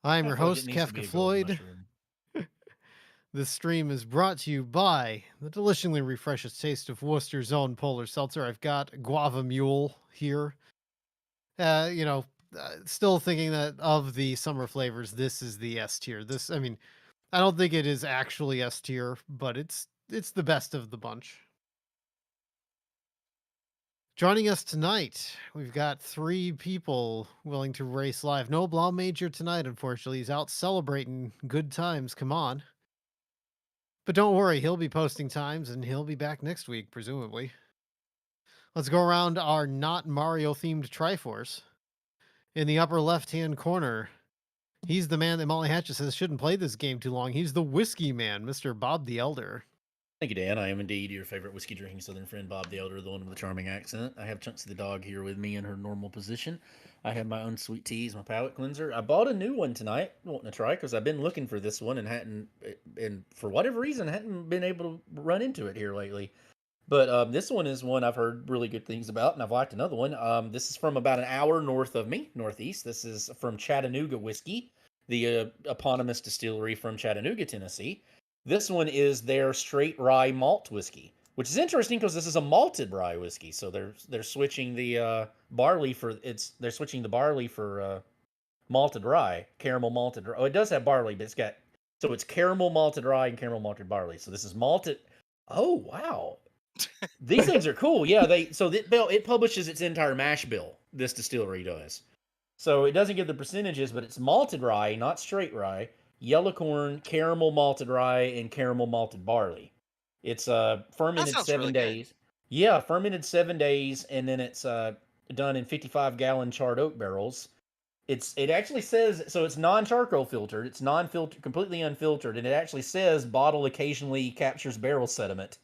I'm your host, Kefka Floyd. This stream is brought to you by the deliciously refreshes taste of Worcester's own Polar Seltzer. I've got Guava Mule here. Still thinking that of the summer flavors, this is the S tier. I don't think it is actually S tier, but it's the best of the bunch. Joining us tonight, we've got 3 people willing to race live. No Blau Major tonight, unfortunately. He's out celebrating good times. Come on. But don't worry, he'll be posting times and he'll be back next week, presumably. Let's go around our not Mario-themed Triforce. In the upper left-hand corner, he's the man that Molly Hatchet says shouldn't play this game too long. He's the Whiskey Man, Mr. Bob the Elder. Thank you, Dan. I am indeed your favorite whiskey drinking southern friend, Bob the Elder, the one with the charming accent. I have Chunks the dog here with me in her normal position. I have my own sweet teas, my palate cleanser. I bought a new one tonight, wanting to try, because I've been looking for this one and for whatever reason, hadn't been able to run into it here lately. But this one is one I've heard really good things about, and I've liked another one. This is from about an hour north of me, northeast. This is from Chattanooga Whiskey, the eponymous distillery from Chattanooga, Tennessee. This one is their straight rye malt whiskey, which is interesting because this is a malted rye whiskey. So they're switching the barley for malted rye, caramel malted. Oh, it does have barley, but it's caramel malted rye and caramel malted barley. So this is malted. Oh wow, these things are cool. Yeah, it publishes its entire mash bill. This distillery does. So it doesn't give the percentages, but it's malted rye, not straight rye. Yellow corn, caramel malted rye, and caramel malted barley. It's fermented 7 really days. Good. Yeah, fermented 7 days, and then it's done in 55-gallon charred oak barrels. It actually says, so it's non-charcoal filtered. It's non-filtered, completely unfiltered, and it actually says bottle occasionally captures barrel sediment.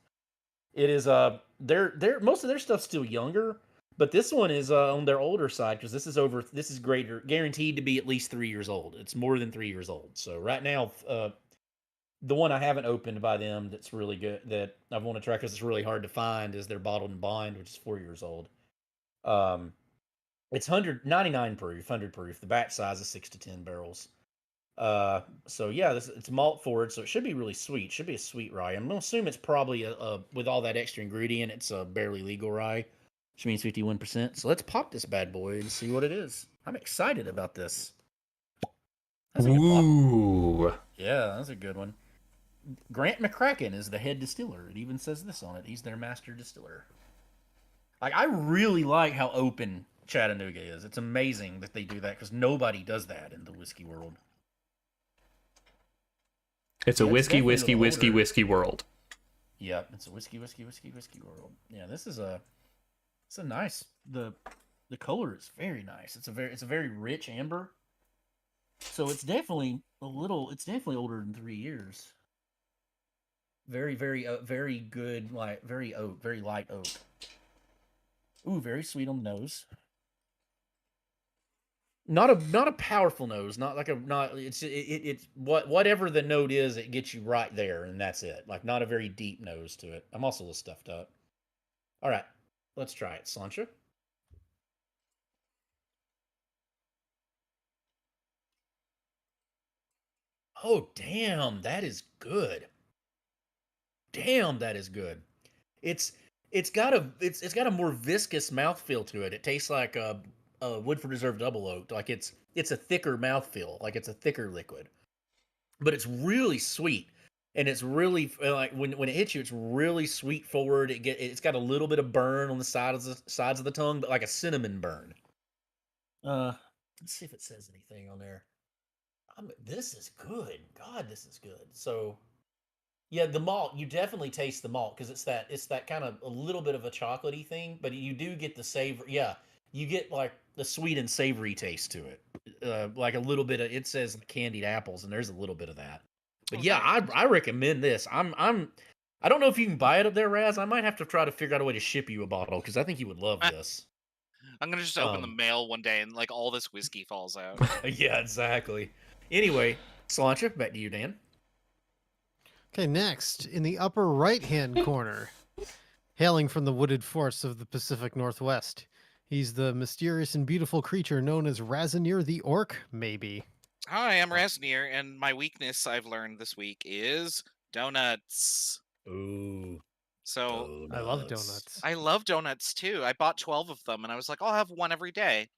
It is most of their stuff's still younger. But this one is on their older side because this is guaranteed to be at least 3 years old. It's more than 3 years old. So right now, the one I haven't opened by them that's really good that I want to try because it's really hard to find is their bottled and bond, which is 4 years old. It's 199 proof, 100 proof. The batch size is 6 to 10 barrels. So yeah, it's malt forward, so it should be really sweet. It should be a sweet rye. I'm gonna assume it's probably with all that extra ingredient, it's a barely legal rye. Which means 51%. So let's pop this bad boy and see what it is. I'm excited about this. That's a good pop. Yeah, that's a good one. Grant McCracken is the head distiller. It even says this on it. He's their master distiller. I really like how open Chattanooga is. It's amazing that they do that because nobody does that in the whiskey world. It's a whiskey world. Yeah, it's a whiskey world. Yeah, this is it's a nice the color is very nice. It's a very rich amber. So it's definitely older than 3 years. Very good, like very light oak. Ooh, very sweet on the nose. Not a powerful nose, it's whatever the note is, it gets you right there and that's it. Like not a very deep nose to it. I'm also a little stuffed up. All right. Let's try it, Slancha. Oh, damn, that is good. Damn, that is good. It's it's got a more viscous mouthfeel to it. It tastes like a Woodford Reserve Double Oaked. Like it's a thicker mouthfeel. Like it's a thicker liquid, but it's really sweet. And it's really like when it hits you, it's really sweet forward. It's got a little bit of burn on the sides of the tongue, but like a cinnamon burn. Let's see if it says anything on there. This is good. God, this is good. So yeah, the malt, you definitely taste the malt because it's that kind of a little bit of a chocolatey thing, but you do get the savor. Yeah, you get like the sweet and savory taste to it. Like a little bit of it says candied apples, and there's a little bit of that. But yeah, I recommend this. I don't know if you can buy it up there, Raz. I might have to try to figure out a way to ship you a bottle because I think you would love this. I'm gonna just open the mail one day and like all this whiskey falls out. Yeah, exactly. Anyway, Slancha, back to you, Dan. Okay, next, in the upper right-hand corner, hailing from the wooded forests of the Pacific Northwest, he's the mysterious and beautiful creature known as Razanir the Orc, maybe. Hi, I'm Rasnir, and my weakness I've learned this week is donuts. Ooh. So I love donuts. I love donuts too. I bought 12 of them, and I was like, I'll have one every day.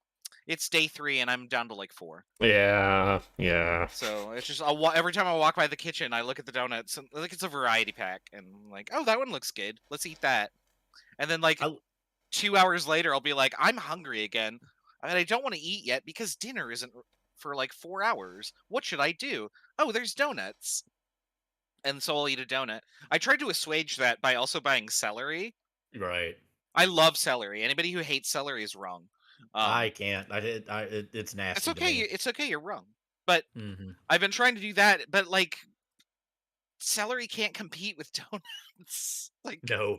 It's day 3, and I'm down to like 4. Yeah. So it's just every time I walk by the kitchen, I look at the donuts, and like it's a variety pack, and I'm like, oh, that one looks good. Let's eat that. And then like 2 hours later, I'll be like, I'm hungry again, and I don't want to eat yet because dinner isn't for like 4 hours. What should I do? Oh, there's donuts. And so I'll eat a donut. I tried to assuage that by also buying celery. Right. I love celery. Anybody who hates celery is wrong. I can't. It's nasty. It's okay. It's okay. You're wrong. But Mm-hmm. I've been trying to do that. But like, celery can't compete with donuts. Like, No.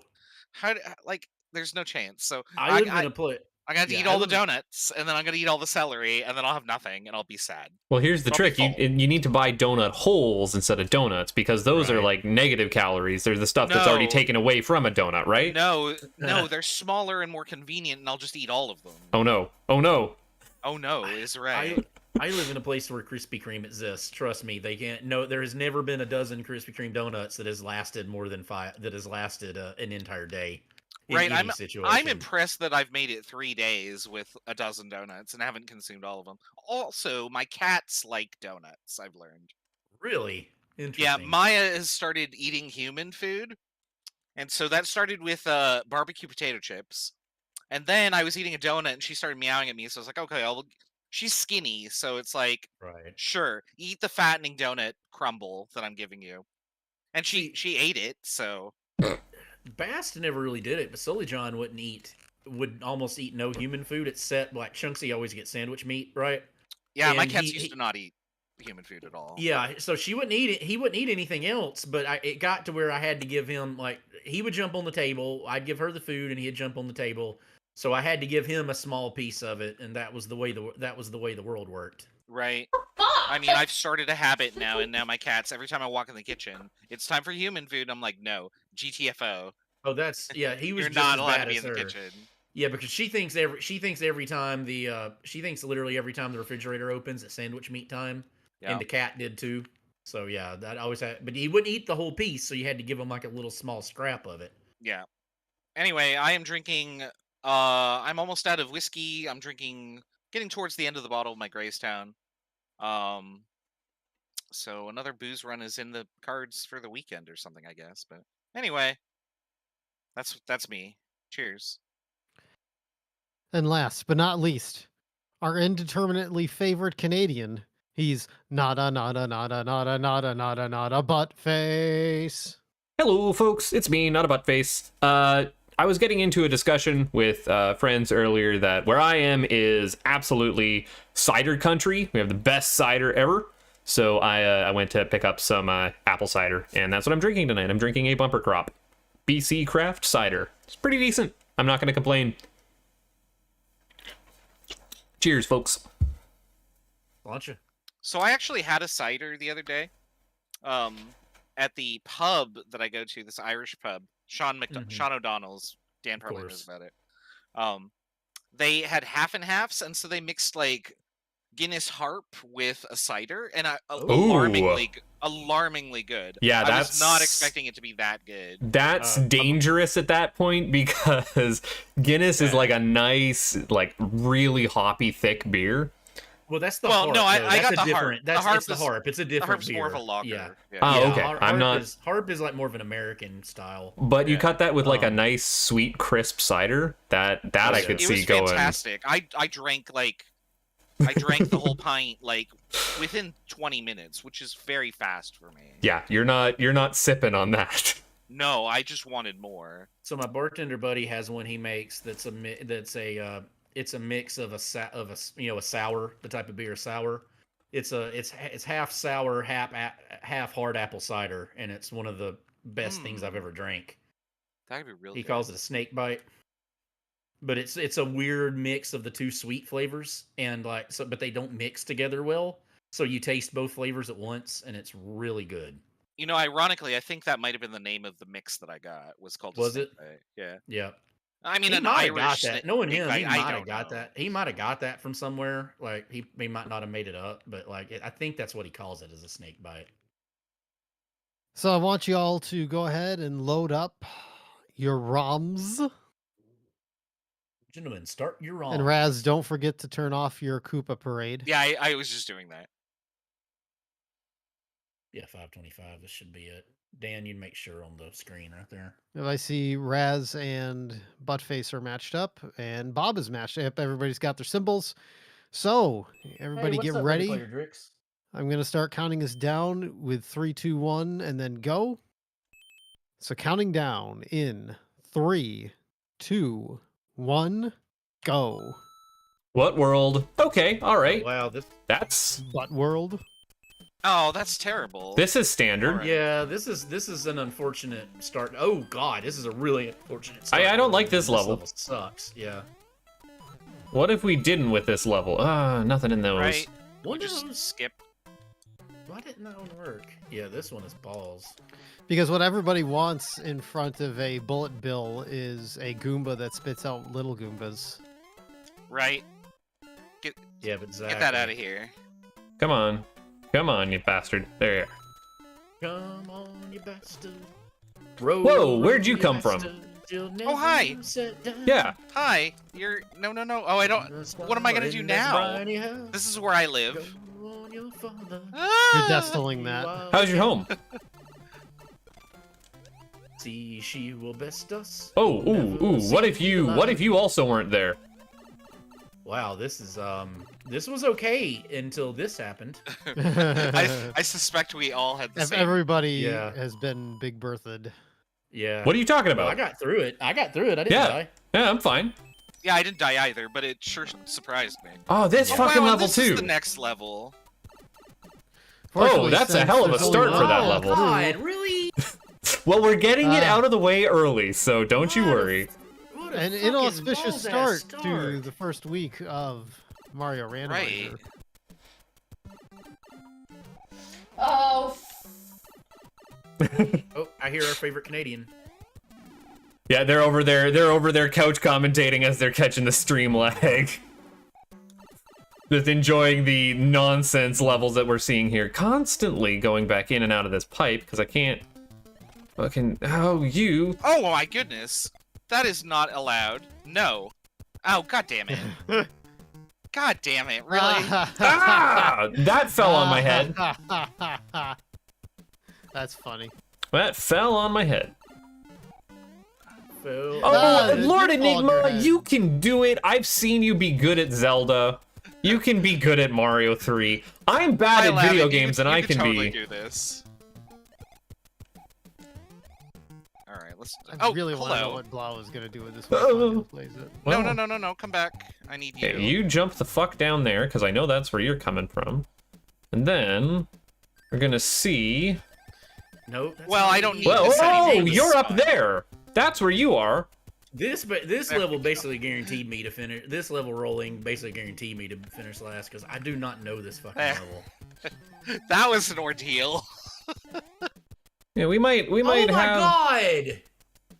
there's no chance. So I live in a place. I got to eat all the donuts, and then I'm gonna eat all the celery, and then I'll have nothing, and I'll be sad. Well, here's the trick. You need to buy donut holes instead of donuts because those are like negative calories. They're the stuff that's already taken away from a donut, right? No, they're smaller and more convenient, and I'll just eat all of them. Oh no Is right. I live in a place where Krispy Kreme exists. Trust me, they can't. No, there has never been a dozen Krispy Kreme donuts that has lasted more than 5. That has lasted an entire day. Right, I'm impressed that I've made it 3 days with a dozen donuts and haven't consumed all of them. Also, my cats like donuts, I've learned. Really? Interesting. Yeah, Maya has started eating human food. And so that started with barbecue potato chips. And then I was eating a donut and she started meowing at me, so I was like, okay, she's skinny, so it's like, sure, eat the fattening donut crumble that I'm giving you. And she ate it, so... Bast never really did it, but Sully John would almost eat no human food except like Chunksy always gets sandwich meat, right? Yeah, and my cats used to not eat human food at all. Yeah, so she wouldn't eat it. He wouldn't eat anything else, but it got to where I had to give him he would jump on the table, I'd give her the food, and he'd jump on the table. So I had to give him a small piece of it, and that was the way the world worked. Right. I mean, I've started a habit now, and now my cats, every time I walk in the kitchen, it's time for human food. I'm like, no, GTFO. Oh, that's he was. You're just not as allowed bad to be as in the her. kitchen. Yeah, because she thinks every time literally every time the refrigerator opens at sandwich meat time, and the cat did too. So yeah, that always had. But he wouldn't eat the whole piece, so you had to give him like a little small scrap of it. Yeah. Anyway, I am drinking. I'm almost out of whiskey. I'm getting towards the end of the bottle of my Graystown. So another booze run is in the cards for the weekend or something, I guess. But anyway, that's me. Cheers. And last but not least, our indeterminately favorite Canadian. He's nada butt face. Hello, folks. It's me, not a butt face. I was getting into a discussion with friends earlier that where I am is absolutely cider country. We have the best cider ever. So I went to pick up some apple cider, and that's what I'm drinking tonight. I'm drinking a bumper crop BC craft cider. It's pretty decent. I'm not going to complain. Cheers, folks. Launcha. So I actually had a cider the other day at the pub that I go to, this Irish pub. Sean O'Donnell's. Dan probably knows about it. They had half and halves, and so they mixed like Guinness Harp with a cider, and Ooh. alarmingly good. Yeah, I that's was not expecting it to be that good. That's dangerous at that point because Guinness is like a nice, like really hoppy, thick beer. Well, that's the Well, harp. no, though. I got That's the a harp. different. That's The harp it's the is- harp. It's a The different Harp's beer. more of a lager. Yeah. Yeah. Oh, Yeah, okay. I'm not. Harp is like more of an American style. But you Yeah. cut that with like a nice, sweet, crisp cider. That I could It see was going. fantastic. I drank the whole pint like within 20 minutes, which is very fast for me. Yeah, you're not sipping on that. No, I just wanted more. So my bartender buddy has one he makes that's it's a mix of a sour, the type of beer sour. It's half sour, half hard apple cider, and it's one of the best things I've ever drank. That'd be really He good. calls it a snake bite. But it's a weird mix of the two sweet flavors, and but they don't mix together well. So you taste both flavors at once, and it's really good. You know, ironically, I think that might have been the name of the mix that I got. Was called. Was it? Yeah. Yeah. I mean, He an might have got Irish. that. Knowing him, he I might don't have got know. that. He might have got that from somewhere. Like he might not have made it up, but I think that's what he calls it, as a snake bite. So I want you all to go ahead and load up your ROMs. Gentlemen, start your ROM. And Raz, don't forget to turn off your Koopa parade. Yeah, I was just doing that. Yeah, 525. This should be it. Dan, you make sure on the screen right there. If I see Raz and Buttface are matched up, and Bob is matched up, everybody's got their symbols. So everybody get ready. I'm going to start counting us down with 3, 2, 1, and then go. So counting down in 3, 2, 1, go. What world? Okay, all right. Wow, That's Butt world. Oh, that's terrible. this is standard. Alright. yeah, this is an unfortunate start. Oh God, this is a really unfortunate start. I don't like this level. Sucks. Yeah. What if we didn't with this level? Nothing in those. Right? One We'll of just those- skip. Why didn't that one work? Yeah, this one is balls. Because what everybody wants in front of a bullet bill is a Goomba that spits out little Goombas. Right? Yeah, but Zach. Get that out of here. Come on, you bastard. There you are. Come on, you bastard. Whoa, where'd you come from? Oh, hi. Yeah. Hi. You're no. Oh, I don't. What am I gonna do now? This is where I live. You're Ah! destiling that. How's your home? See, she will best us. Oh, ooh. What if you also weren't there? Wow, this was okay until this happened. I suspect we all had the If same. everybody Yeah. has been Big Berthed. Yeah. What are you talking Well, about? I got through it. I didn't Yeah. die. Yeah, I'm fine. Yeah, I didn't die either, but it sure surprised me. Oh, this Oh, fucking wow, level this too. is the next level. Fortunately, that's a since hell of a there's start only for that one level. through, God, really? Well, we're getting it Uh, out of the way early, so don't you What a worry. What a An fucking inauspicious balls-ass start to the first week of Mario Randomizer. Right. Oh, Oh, I hear our favorite Canadian. Yeah, they're over there. They're over there couch commentating as they're catching the stream lag. Just enjoying the nonsense levels that we're seeing here. Constantly going back in and out of this pipe because I can't. Fucking. Oh, you. Oh my goodness, that is not allowed. No. Oh, god damn it. God damn it, really? Ah! That fell on my head. That's funny. That fell on my head. Phil. Oh, it's Lord your fault, your Enigma, head. you can do it. I've seen you be good at Zelda. You can be good at Mario 3. I'm bad at video games, and I can totally be. do this. All right, let's. I Oh, really want to know hello. what Blau is going to do with this Oh. one. Plays it. Well, No, come back. I need you. Okay, you jump the fuck down there, because I know that's where you're coming from. And then we're gonna see. Nope. that's Well, not I don't it. need Well, this oh, anymore. you're up there. That's where you are. This There level we go. basically guaranteed me to finish. This level rolling basically guaranteed me to finish last because I do not know this fucking Eh. level. That was an ordeal. Yeah, we might Oh my have. god!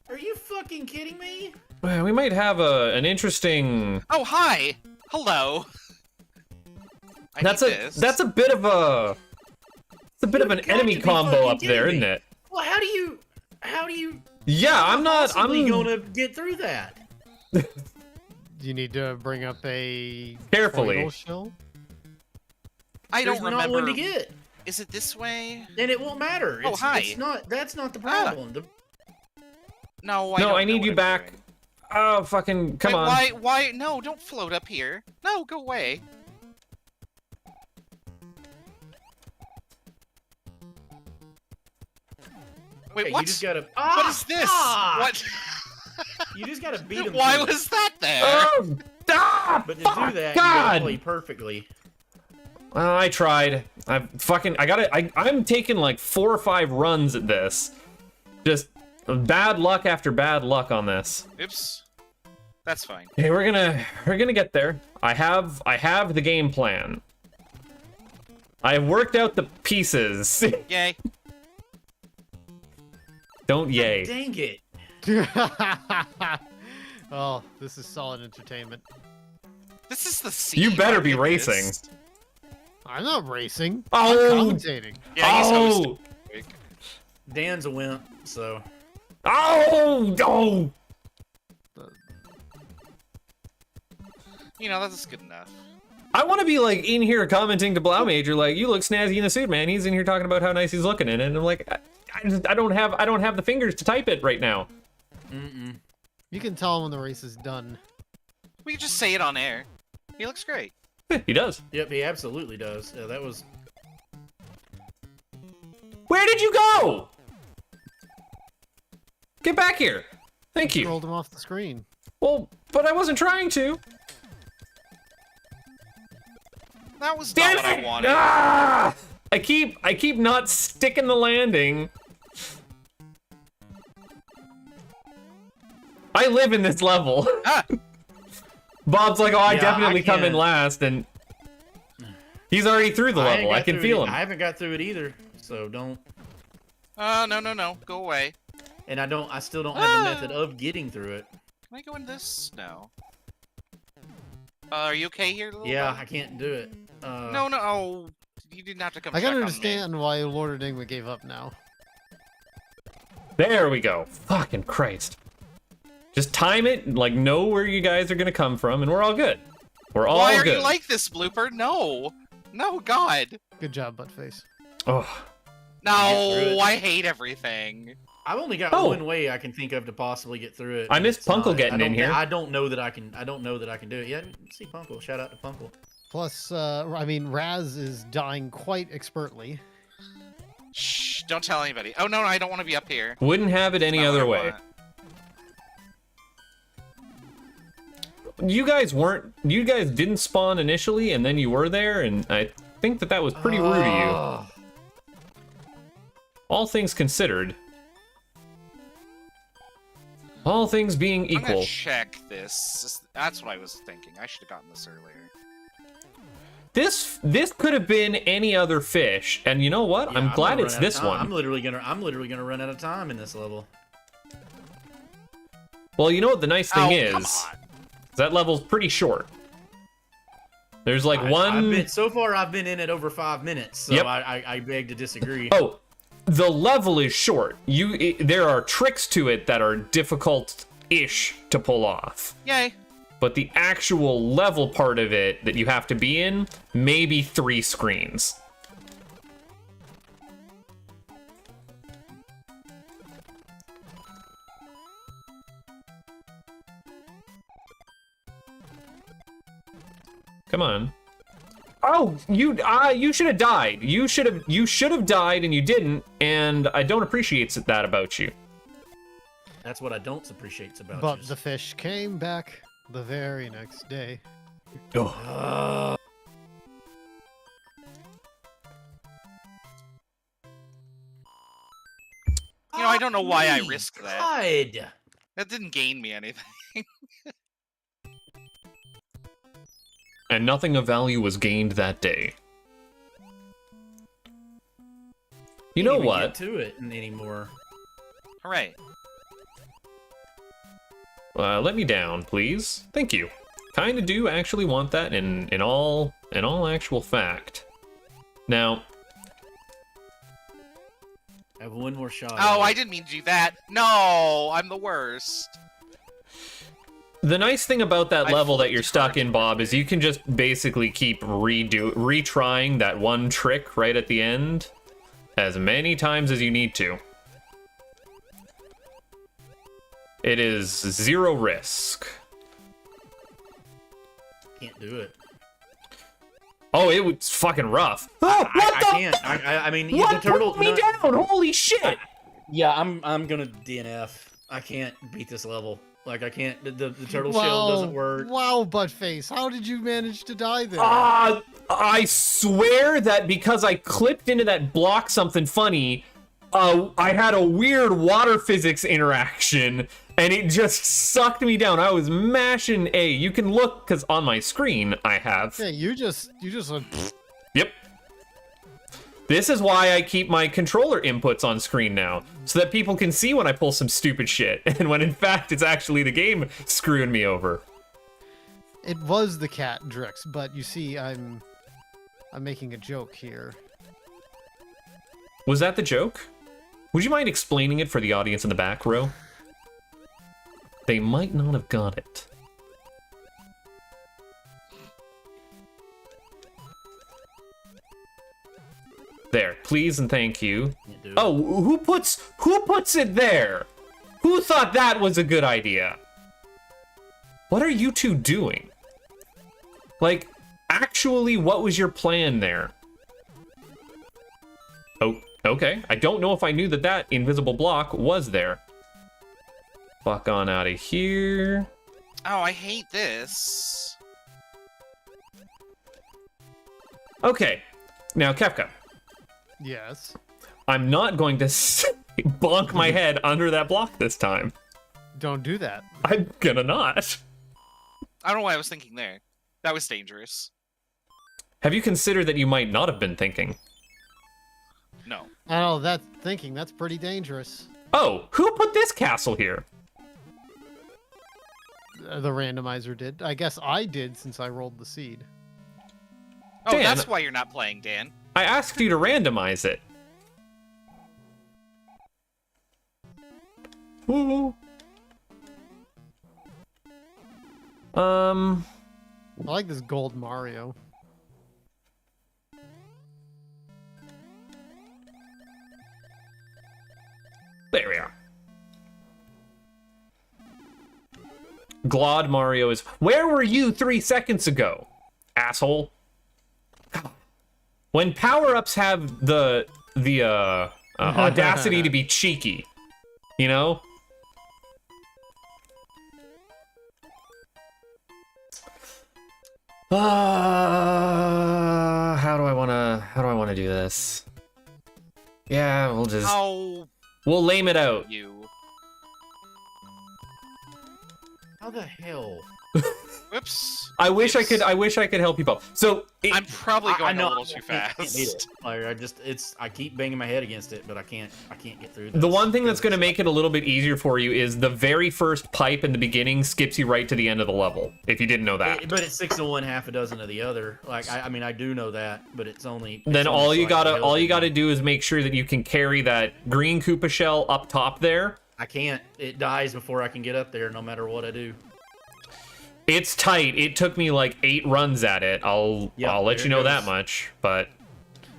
Are you fucking kidding me? We might have an interesting. Oh, hi. Hello. That's need a this. that's a bit of a it's a bit of an You've got enemy to be combo fucking up there, kidding isn't me. it? Well, how do you Yeah, I'm not. possibly I'm gonna get through that? You need to bring up a Carefully. portal shell. I There's don't not remember. one to get, Is it this way? and it won't matter. Oh, It's, hi. It's not. That's not the problem. No, No, don't I need know you what I'm back. doing. Oh, fucking come Wait, on. Why? No, don't float up here. No, go away. Wait, Okay, what? You just gotta. What is this? What? You just gotta beat him. Why to it. was that there? Oh, ah, But to fuck, do that, you gotta God. play perfectly. I tried. I'm taking like 4 or 5 runs at this. Just bad luck after bad luck on this. Oops. That's fine. Okay, we're gonna get there. I have the game plan. I have worked out the pieces. Yay. Don't yay. Dang it! Oh, this is solid entertainment. This is the scene. You better Look be at racing. this. I'm not racing. Oh. I'm commentating. Yeah, he's hosting. Oh, Dan's a wimp, so oh, oh. You know, that's good enough. I want to be like in here commenting to Blau Major, like, you look snazzy in the suit, man. He's in here talking about how nice he's looking in it, and I'm like, I don't have the fingers to type it right now. You can tell when the race is done. We can just say it on air. He looks great. He does. yep, he absolutely does. Yeah, that was. Where did you go? Get back here. Thank you. Rolled him off the screen. Well, but I wasn't trying to. That was Damn not what I it! wanted. Ah! I keep not sticking the landing. I live in this level. Ah, Bob's like, oh, I Yeah, definitely I come in can't. last, and he's already through the ain't level. got I can through feel it. him. I haven't got through it either, so don't. no. Go away. And I still don't have a method of getting through it. Can I go in this? No. Are you okay here, little Yeah, bud? I can't do it. No. Oh, you didn't have to come I check can on me. understand why Lord Enigma gave up now. There we go. Fucking Christ. Just time it, like, know where you guys are gonna come from, and we're all good. We're all Why are good. you like this, Blooper? No. No, God. Good job, Buttface. Oh, Get through No, it. I hate everything. I've only got Oh. one way I can think of to possibly get through it. I and missed it's not- Punkle getting I don't in thi- here. I don't know that I can. I don't know that I can do it. Yeah, see Punkle. Shout out to Punkle. Plus, I mean, Raz is dying quite expertly. Shh, don't tell anybody. Oh, no, I don't want to be up here. wouldn't have it any Not what other I way. want. You guys didn't spawn initially, and then you were there, and I think that was pretty rude of you. Oh. All things considered. All things being I'm gonna equal. check this. That's what I was thinking. I should have gotten this earlier. This could have been any other fish, and you know what? Yeah, I'm gonna glad run it's out of this time. one. I'm literally gonna run out of time in this level. Well, you know what the nice thing Oh, come is? on. That level's pretty short. There's like I've one... been, so far, I've been in it over 5 minutes, so Yep. I beg to disagree. Oh, the level is short. There are tricks to it that are difficult-ish to pull off. Yay. But the actual level part of it that you have to be in, maybe 3 screens. Come on. Oh, you should have died. You should have died and you didn't, and I don't appreciate that about you. That's what I don't appreciate about But you. the fish came back the very next day. Oh. You know, I don't know why I Me, risked that. God. That didn't gain me anything. And nothing of value was gained that day. You know Can't even what? Get to it anymore. Hooray. Let me down, please. Thank you. Kinda do actually want that in all in all actual fact. Now, I have one more shot. Oh, I didn't mean to do that. No, I'm the worst. the nice thing about that I level that flipped you're stuck cards in, Bob, is you can just basically keep retrying that one trick right at the end as many times as you need to. It is 0 risk. Can't do it. Oh, it was fucking rough. Oh, I can't. I mean, What the turtle. put me down? Holy shit! Yeah, I'm gonna DNF. I can't beat this level. Like I can't. The turtle shell doesn't work. Wow, Buttface, how did you manage to die there? I swear that because I clipped into that block something funny, I had a weird water physics interaction, and it just sucked me down. I was mashing A. You can look, because on my screen I have. Yeah, you just went. Yep. This is why I keep my controller inputs on screen now, so that people can see when I pull some stupid shit, and when in fact it's actually the game screwing me over. It was the cat, Drix, but you see, I'm making a joke here. Was that the joke? Would you mind explaining it for the audience in the back row? They might not have got it. There, please and thank you. Oh, who puts it there? Who thought that was a good idea? What are you two doing? Like, actually, what was your plan there? Oh, okay. I don't know if I knew that invisible block was there. Fuck on out of here. Oh, I hate this. Okay. Now, Kefka. Yes. I'm not going to bonk my head under that block this time. Don't do that. I'm gonna not. I don't know why I was thinking there. That was dangerous. Have you considered that you might not have been thinking? No. Oh, that's thinking. That's pretty dangerous. Oh, who put this castle here? The randomizer did. I guess I did since I rolled the seed. Oh, Dan. that's why you're not playing, Dan. I asked you to randomize it. Woo. I like this gold Mario. There we are. Glod Mario is... Where were you 3 seconds ago, asshole? When power-ups have the audacity to be cheeky, you know? How do I wanna do this? Yeah, we'll just... Oh, We'll lame it out. you. How the hell? Whoops. I wish I could help you both. So I'm probably going a little too I can't beat fast. it. Like, I keep banging my head against it, but I can't get through this. the one thing that's going to make it a little bit easier for you is the very first pipe in the beginning skips you right to the end of the level. If you didn't know that, But it's 6 of one, half a dozen of the other. Like I mean, I do know that, but it's only. then it's all only you gotta do is make sure that you can carry that green Koopa shell up top there. I can't. It dies before I can get up there, no matter what I do. It's tight. It took me like 8 runs at it. I'll let there you know it that goes. much. But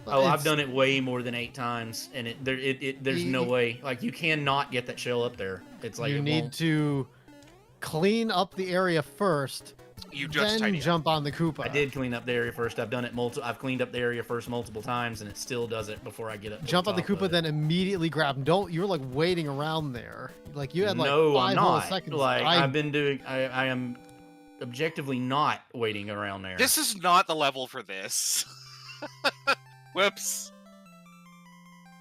Oh, I've It's- done it way more than 8 times, and there's no way. Like you cannot get that shell up there. It's like you it need won't. to clean up the area first, You just then tidy up. jump on the Koopa. I did clean up the area first. I've done it I've cleaned up the area first multiple times, and it still does it before I get up. to Jump on the top of Koopa, it. then immediately grab. You're like waiting around there. Like you had like No, 5 I'm whole not. seconds. Like I've been doing. I am objectively not waiting around there. This is not the level for this. Whoops.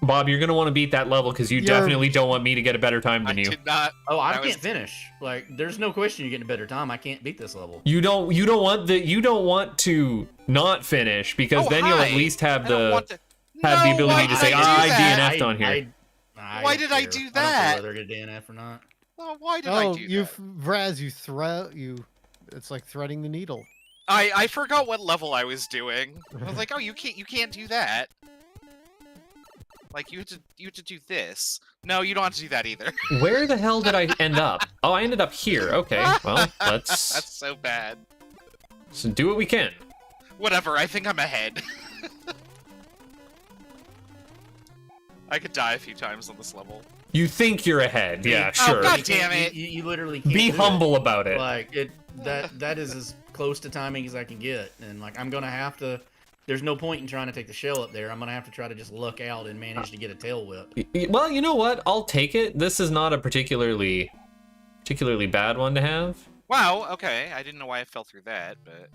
Bob, you're gonna want to beat that level because you You're- definitely don't want me to get a better time I than you. did not. Oh, I That was- can't finish. Like, there's no question you're getting a better time. I can't beat this level. You don't want to not finish because Oh, then you'll at hi. least have I don't the want to... have the No, ability why to did say, I do I that? DNF'd on here. Why don't did I care. do I don't that? care whether I get DNF or not. Oh, why did I Oh, do you that? Vraz, you. It's like threading the needle. I forgot what level I was doing. I was like, oh, you can't do that. Like you have to do this. No, you don't have to do that either. Where the hell did I end up? Oh, I ended up here. Okay, well, let's That's so bad. do what we can. Whatever, I think I'm ahead. I could die a few times on this level. You think you're ahead? Yeah, Oh, sure. God damn it! You literally can't Be do humble it. about it. Like that is as close to timing as I can get, and like I'm gonna have to. There's no point in trying to take the shell up there. I'm gonna have to try to just luck out and manage to get a tail whip. Well, you know what? I'll take it. This is not a particularly bad one to have. Wow, okay. I didn't know why I fell through that, but...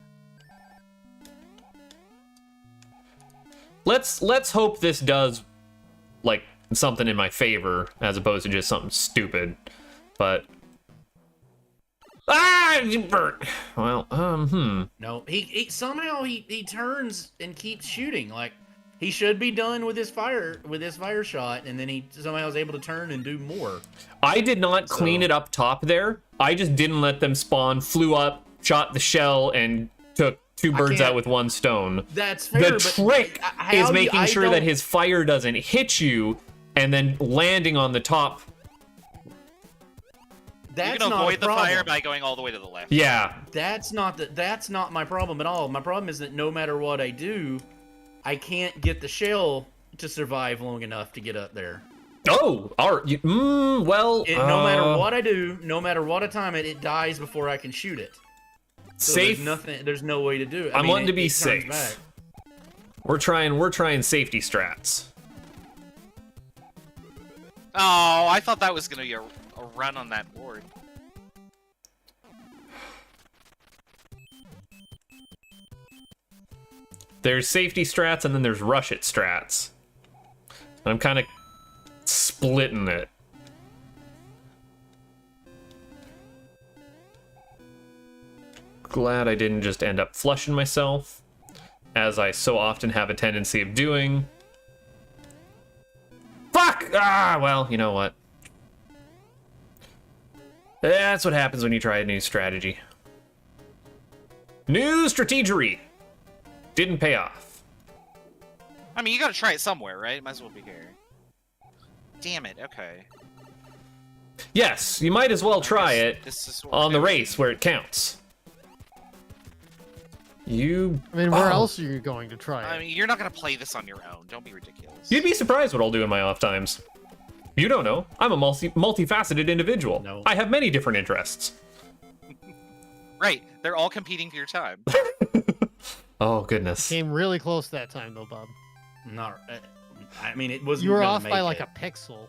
Let's hope this does, like, something in my favor, as opposed to just something stupid. But... Ah! You burnt! Well, No, he somehow he turns and keeps shooting. Like he should be done with his fire shot, and then he somehow is able to turn and do more. I did not clean it up top there. I just didn't let them spawn, flew up, shot the shell, and took two birds out with one stone. That's fair, The but trick how is do you- making I sure that don't- his fire doesn't hit you, and then landing on the top. That's you can not a avoid the problem. fire by going all the way to the left. Yeah. That's not my problem at all. My problem is that no matter what I do, I can't get the shell to survive long enough to get up there. Oh, well. No matter what I do, no matter what I time it, it dies before I can shoot it. So Safe. There's no way to do it. I'm wanting to be it turns safe. back. We're trying safety strats. Oh, I thought that was gonna be a run on that board. There's safety strats and then there's rush it strats. And I'm kind of splitting it. Glad I didn't just end up flushing myself, as I so often have a tendency of doing. Fuck! Ah, well, you know what? That's what happens when you try a new strategy. New strategery! Didn't pay off. I mean, you gotta try it somewhere, right? Might as well be here. Damn it, okay. Yes, you might as well try it This is what on the we're doing. race where it counts. I mean, where Oh. else are you going to try it? I mean, you're not gonna play this on your own. Don't be ridiculous. You'd be surprised what I'll do in my off times. You don't know. I'm a multifaceted individual. No. I have many different interests. Right, they're all competing for your time. Oh, goodness. Came really close that time, though, Bob. Not. I mean, it wasn't. You were gonna off by make like it. a pixel.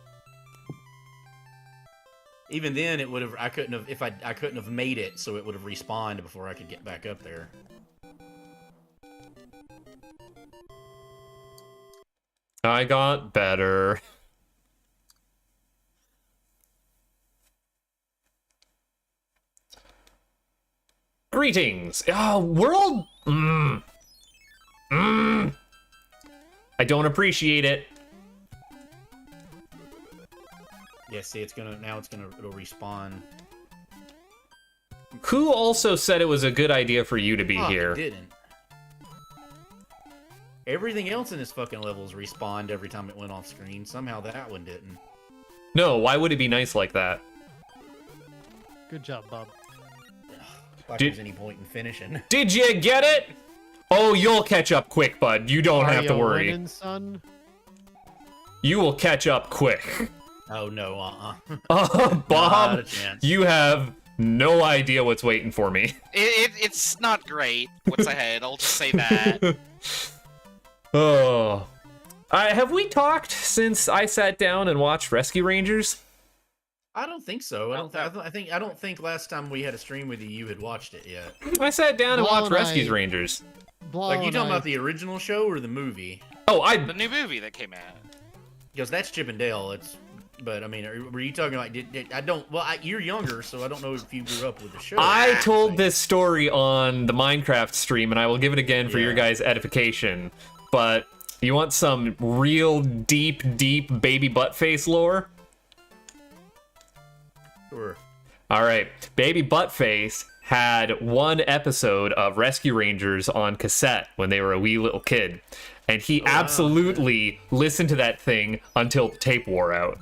Even then, it would have. I couldn't have. If I couldn't have made it, so it would have respawned before I could get back up there. I got better. Greetings. Oh, world. I don't appreciate it. Yeah. See, it'll respawn. Who also said it was a good idea for you to be Fuck, here? It didn't. Everything else in this fucking levels respawned every time it went off screen. Somehow that one didn't. No, why would it be nice like that? Good job, Bob. Like Did- there's any point in finishing. Did you get it? Oh, you'll catch up quick, bud. You don't have to Mario worry. winning, son. You will catch up quick. Oh no, Bob, Not a chance. you have no idea what's waiting for me. It's not great what's ahead, I'll just say that. Oh. Have we talked since I sat down and watched Rescue Rangers? I don't think so. No, I don't think last time we had a stream with you, you had watched it yet. I sat down and Blau watched and Rescue I- Rangers. Blau Like you and talking I- about the original show or the movie? Oh, The new movie that came out. Because that's Chip and Dale. But I mean, were you talking like? I don't. Well, you're younger, so I don't know if you grew up with the show. I told this story on the Minecraft stream, and I will give it again for your Yeah. guys' edification. But you want some real deep baby butt face lore? Sure. All right, baby butt face had one episode of Rescue Rangers on cassette when they were a wee little kid. And he absolutely listened to that thing until the tape wore out.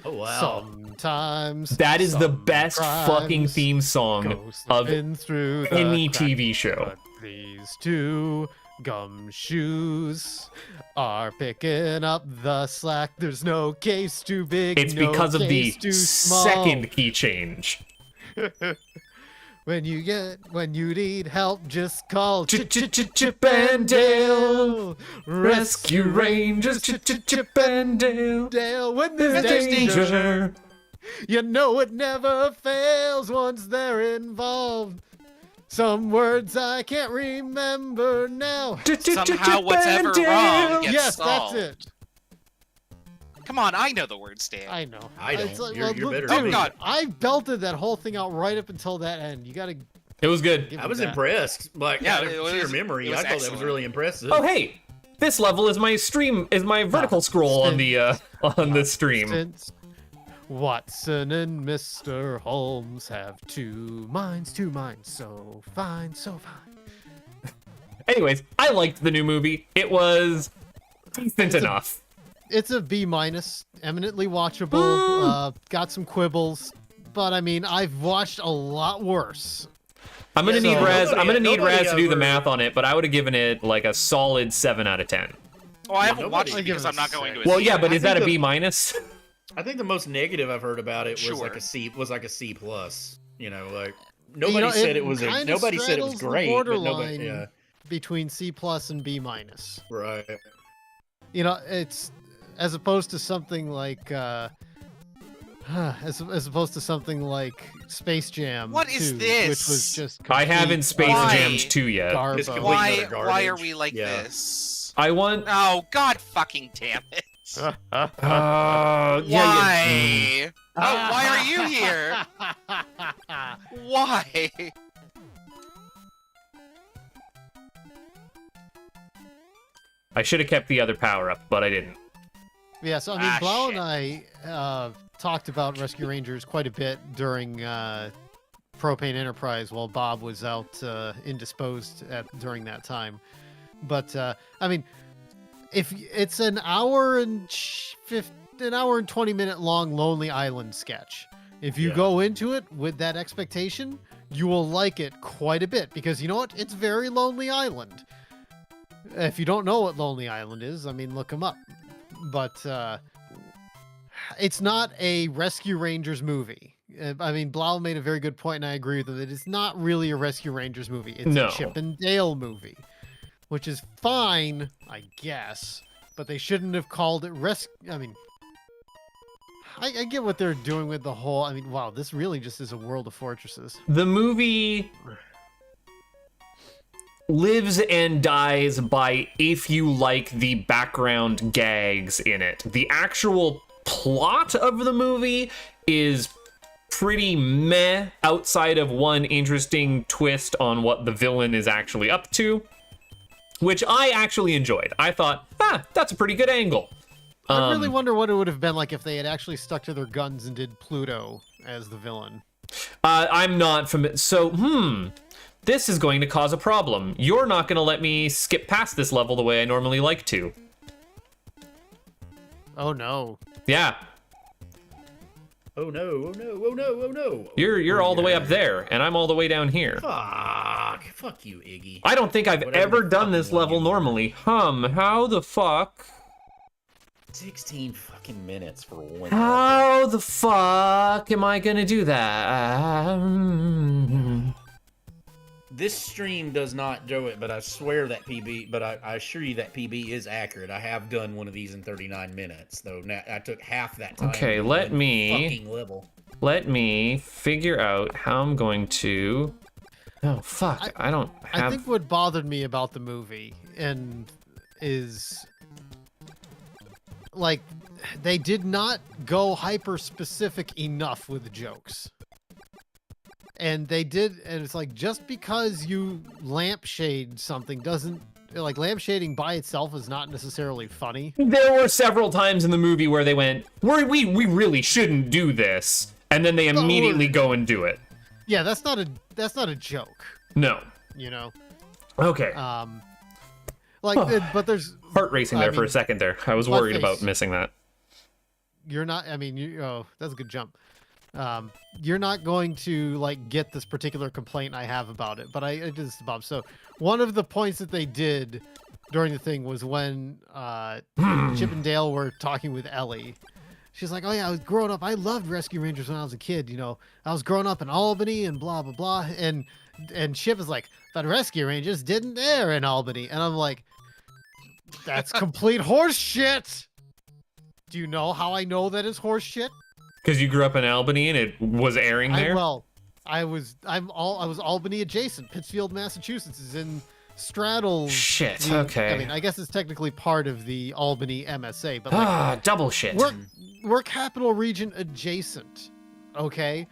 Oh, wow. Sometimes. That is the best fucking theme song of through any TV show. But these two gumshoes are picking up the slack. There's no case too big. It's no because of the case too small. second key change. When you need help, just call Chip and Dale, Rescue Rangers, Chip and Dale. Dale. When there's There's danger, danger. you know it never fails once they're involved. Some words I can't remember now. Somehow what's ever wrong gets Yes, solved. that's it. Come on, I know the words, Dan. I know. I don't. It's like, You're look, better dude, than me. God. I belted that whole thing out right up until that end. You gotta It was good. give I me was that. impressed. Like, Yeah, yeah, it was- memory. it was I thought that was excellent. really impressive. Oh, hey, this level is my vertical scroll on the stream. Since Watson and Mr. Holmes have two minds, so fine, so fine. Anyways, I liked the new movie. It was decent It's a- enough. It's a B-, eminently watchable. Got some quibbles, but I mean, I've watched a lot worse. I'm gonna Yeah, need so Raz. I'm gonna need nobody Raz to do the ever- math on it, but I would have given it like a solid 7 out of 10. Oh, I haven't nobody- watched I it give because it a I'm not going to. six. Well, see yeah, it. but I is that a think B the- minus? I think the most negative I've heard about it was Sure. like a C. Was like a C plus. You know, like You nobody know, said it was. kinda Nobody said it was straddles the great, but nobody. borderline Yeah, between C+ and B-. right. You know, it's as opposed to something like as opposed to something like Space Jam. What is 2, this? Which was just I haven't complete Space Why? Jams 2 yet. garbo. It's complete- Why? utter Why are garbage. we like Yeah. this? I want. Oh God, fucking damn it! Yeah. Why? Oh, why are you here? Why? I should have kept the other power up, but I didn't. Yeah, so I mean, Ah, Blau shit. and I talked about Rescue Rangers quite a bit during Propane Enterprise while Bob was out indisposed during that time. But I mean, if it's an hour and 20-minute long Lonely Island sketch, if you Yeah. go into it with that expectation, you will like it quite a bit because you know what? It's very Lonely Island. If you don't know what Lonely Island is, I mean, look them up. But it's not a Rescue Rangers movie. I mean, Blau made a very good point, and I agree with him. That it's not really a Rescue Rangers movie. It's No. a Chip and Dale movie, which is fine, I guess. But they shouldn't have called it I mean, I get what they're doing with the whole. I mean, wow, this really just is a World of Fortresses. The movie lives and dies by if you like the background gags in it. The actual plot of the movie is pretty meh outside of one interesting twist on what the villain is actually up to, which I actually enjoyed. I thought, that's a pretty good angle. I really wonder what it would have been like if they had actually stuck to their guns and did Pluto as the villain. I'm not familiar. So, this is going to cause a problem. You're not going to let me skip past this level the way I normally like to. Oh no. Yeah, Oh no! Oh no! Oh no! Oh no! you're all the way up there, and I'm all the way down here. Fuck you, Iggy. I don't think I've Whatever ever the done fuck this you want level you. normally. How the fuck? 16 fucking minutes for one. How the fuck am I gonna do that? This stream does not do it, but I swear that PB. But I assure you that PB is accurate. I have done one of these in 39 minutes, though. Now I took half that time. Okay, to do let one me- fucking level. Let me figure out how I'm going to. Oh fuck! I don't I have. think what bothered me about the movie and is like they did not go hyper specific enough with the jokes. And they did, and it's like just because you lampshade something doesn't like lampshading by itself is not necessarily funny. There were several times in the movie where they went, we really shouldn't do this, and then they immediately go and do it. Yeah, that's not a joke. No. You know. Okay. But there's Heart racing there for a second there. I was worried about missing that. You're not. I mean, that's a good jump. You're not going to like get this particular complaint I have about it, but I did this to Bob. So one of the points that they did during the thing was when Chip and Dale were talking with Ellie. She's like, "Oh yeah, I was growing up. I loved Rescue Rangers when I was a kid. You know, I was growing up in Albany and blah blah blah." And Chip is like, "But Rescue Rangers didn't air in Albany," and I'm like, "That's complete horse shit." Do you know how I know that is horse shit? Because you grew up in Albany and it was airing there? I was Albany adjacent. Pittsfield, Massachusetts is in straddles. Shit, okay. I mean, I guess it's technically part of the Albany MSA, but like, double shit. We're capital region adjacent, okay?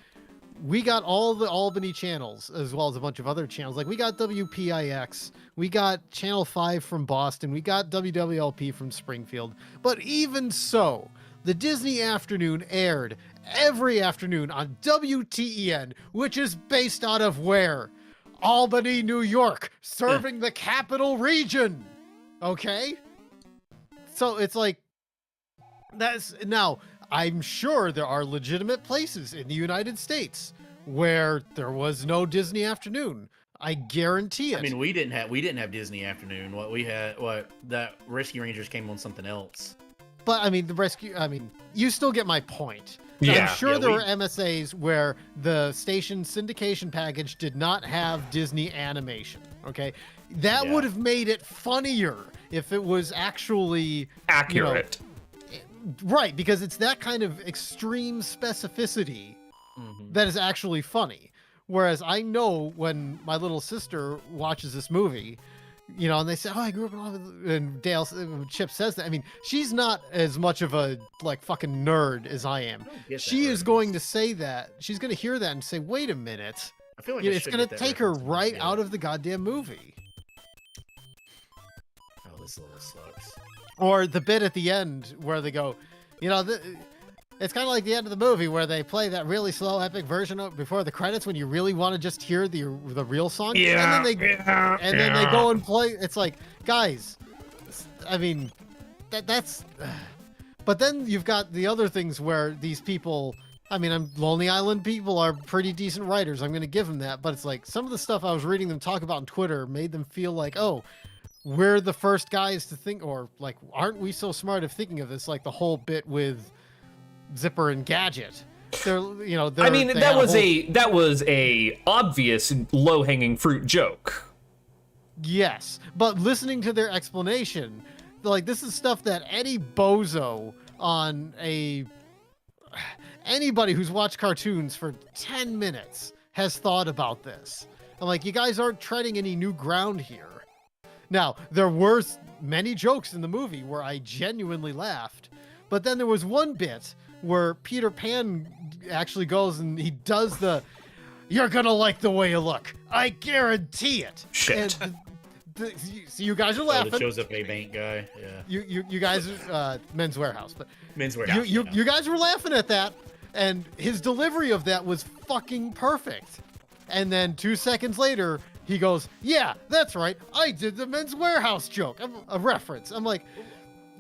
We got all the Albany channels as well as a bunch of other channels. Like we got WPIX, we got Channel 5 from Boston, we got WWLP from Springfield. But even so, the Disney Afternoon aired every afternoon on WTEN, which is based out of where? Albany, New York, serving the capital region. Okay? So it's like, now, I'm sure there are legitimate places in the United States where there was no Disney Afternoon. I guarantee it. I mean, we didn't have Disney Afternoon. That Rescue Rangers came on something else. But I mean, you still get my point. Yeah. I'm sure there were MSAs where the station syndication package did not have Disney animation. Okay, that would have made it funnier if it was actually accurate. Right, because it's that kind of extreme specificity that is actually funny. Whereas I know when my little sister watches this movie, and they say, "Oh, I grew up in Albany," and Chip says that. I mean, she's not as much of a like fucking nerd as I am. She is going to say that. She's going to hear that and say, "Wait a minute." I feel like it's going to take her right out of the goddamn movie. Oh, this little sucks. Or the bit at the end where they go, it's kind of like the end of the movie where they play that really slow epic version before the credits when you really want to just hear the real song. Yeah. And then they go and play. It's like, guys, I mean, that's. But then you've got the other things where these people. I mean, Lonely Island people are pretty decent writers. I'm going to give them that. But it's like some of the stuff I was reading them talk about on Twitter made them feel like, oh, we're the first guys to think, or like, aren't we so smart of thinking of this? Like the whole bit with Zipper and Gadget. That was a obvious low-hanging fruit joke. Yes, but listening to their explanation, like this is stuff that any bozo on anybody who's watched cartoons for 10 minutes has thought about this. I'm like, you guys aren't treading any new ground here. Now, there were many jokes in the movie where I genuinely laughed, but then there was one bit where Peter Pan actually goes and he does the, "You're gonna like the way you look. I guarantee it." Shit. And so you guys are laughing. The Joseph A. Bank guy. Yeah. You guys, Men's Warehouse, but Men's Warehouse. You guys were laughing at that, and his delivery of that was fucking perfect. And then 2 seconds later, he goes, "Yeah, that's right. I did the Men's Warehouse joke." A reference. I'm like,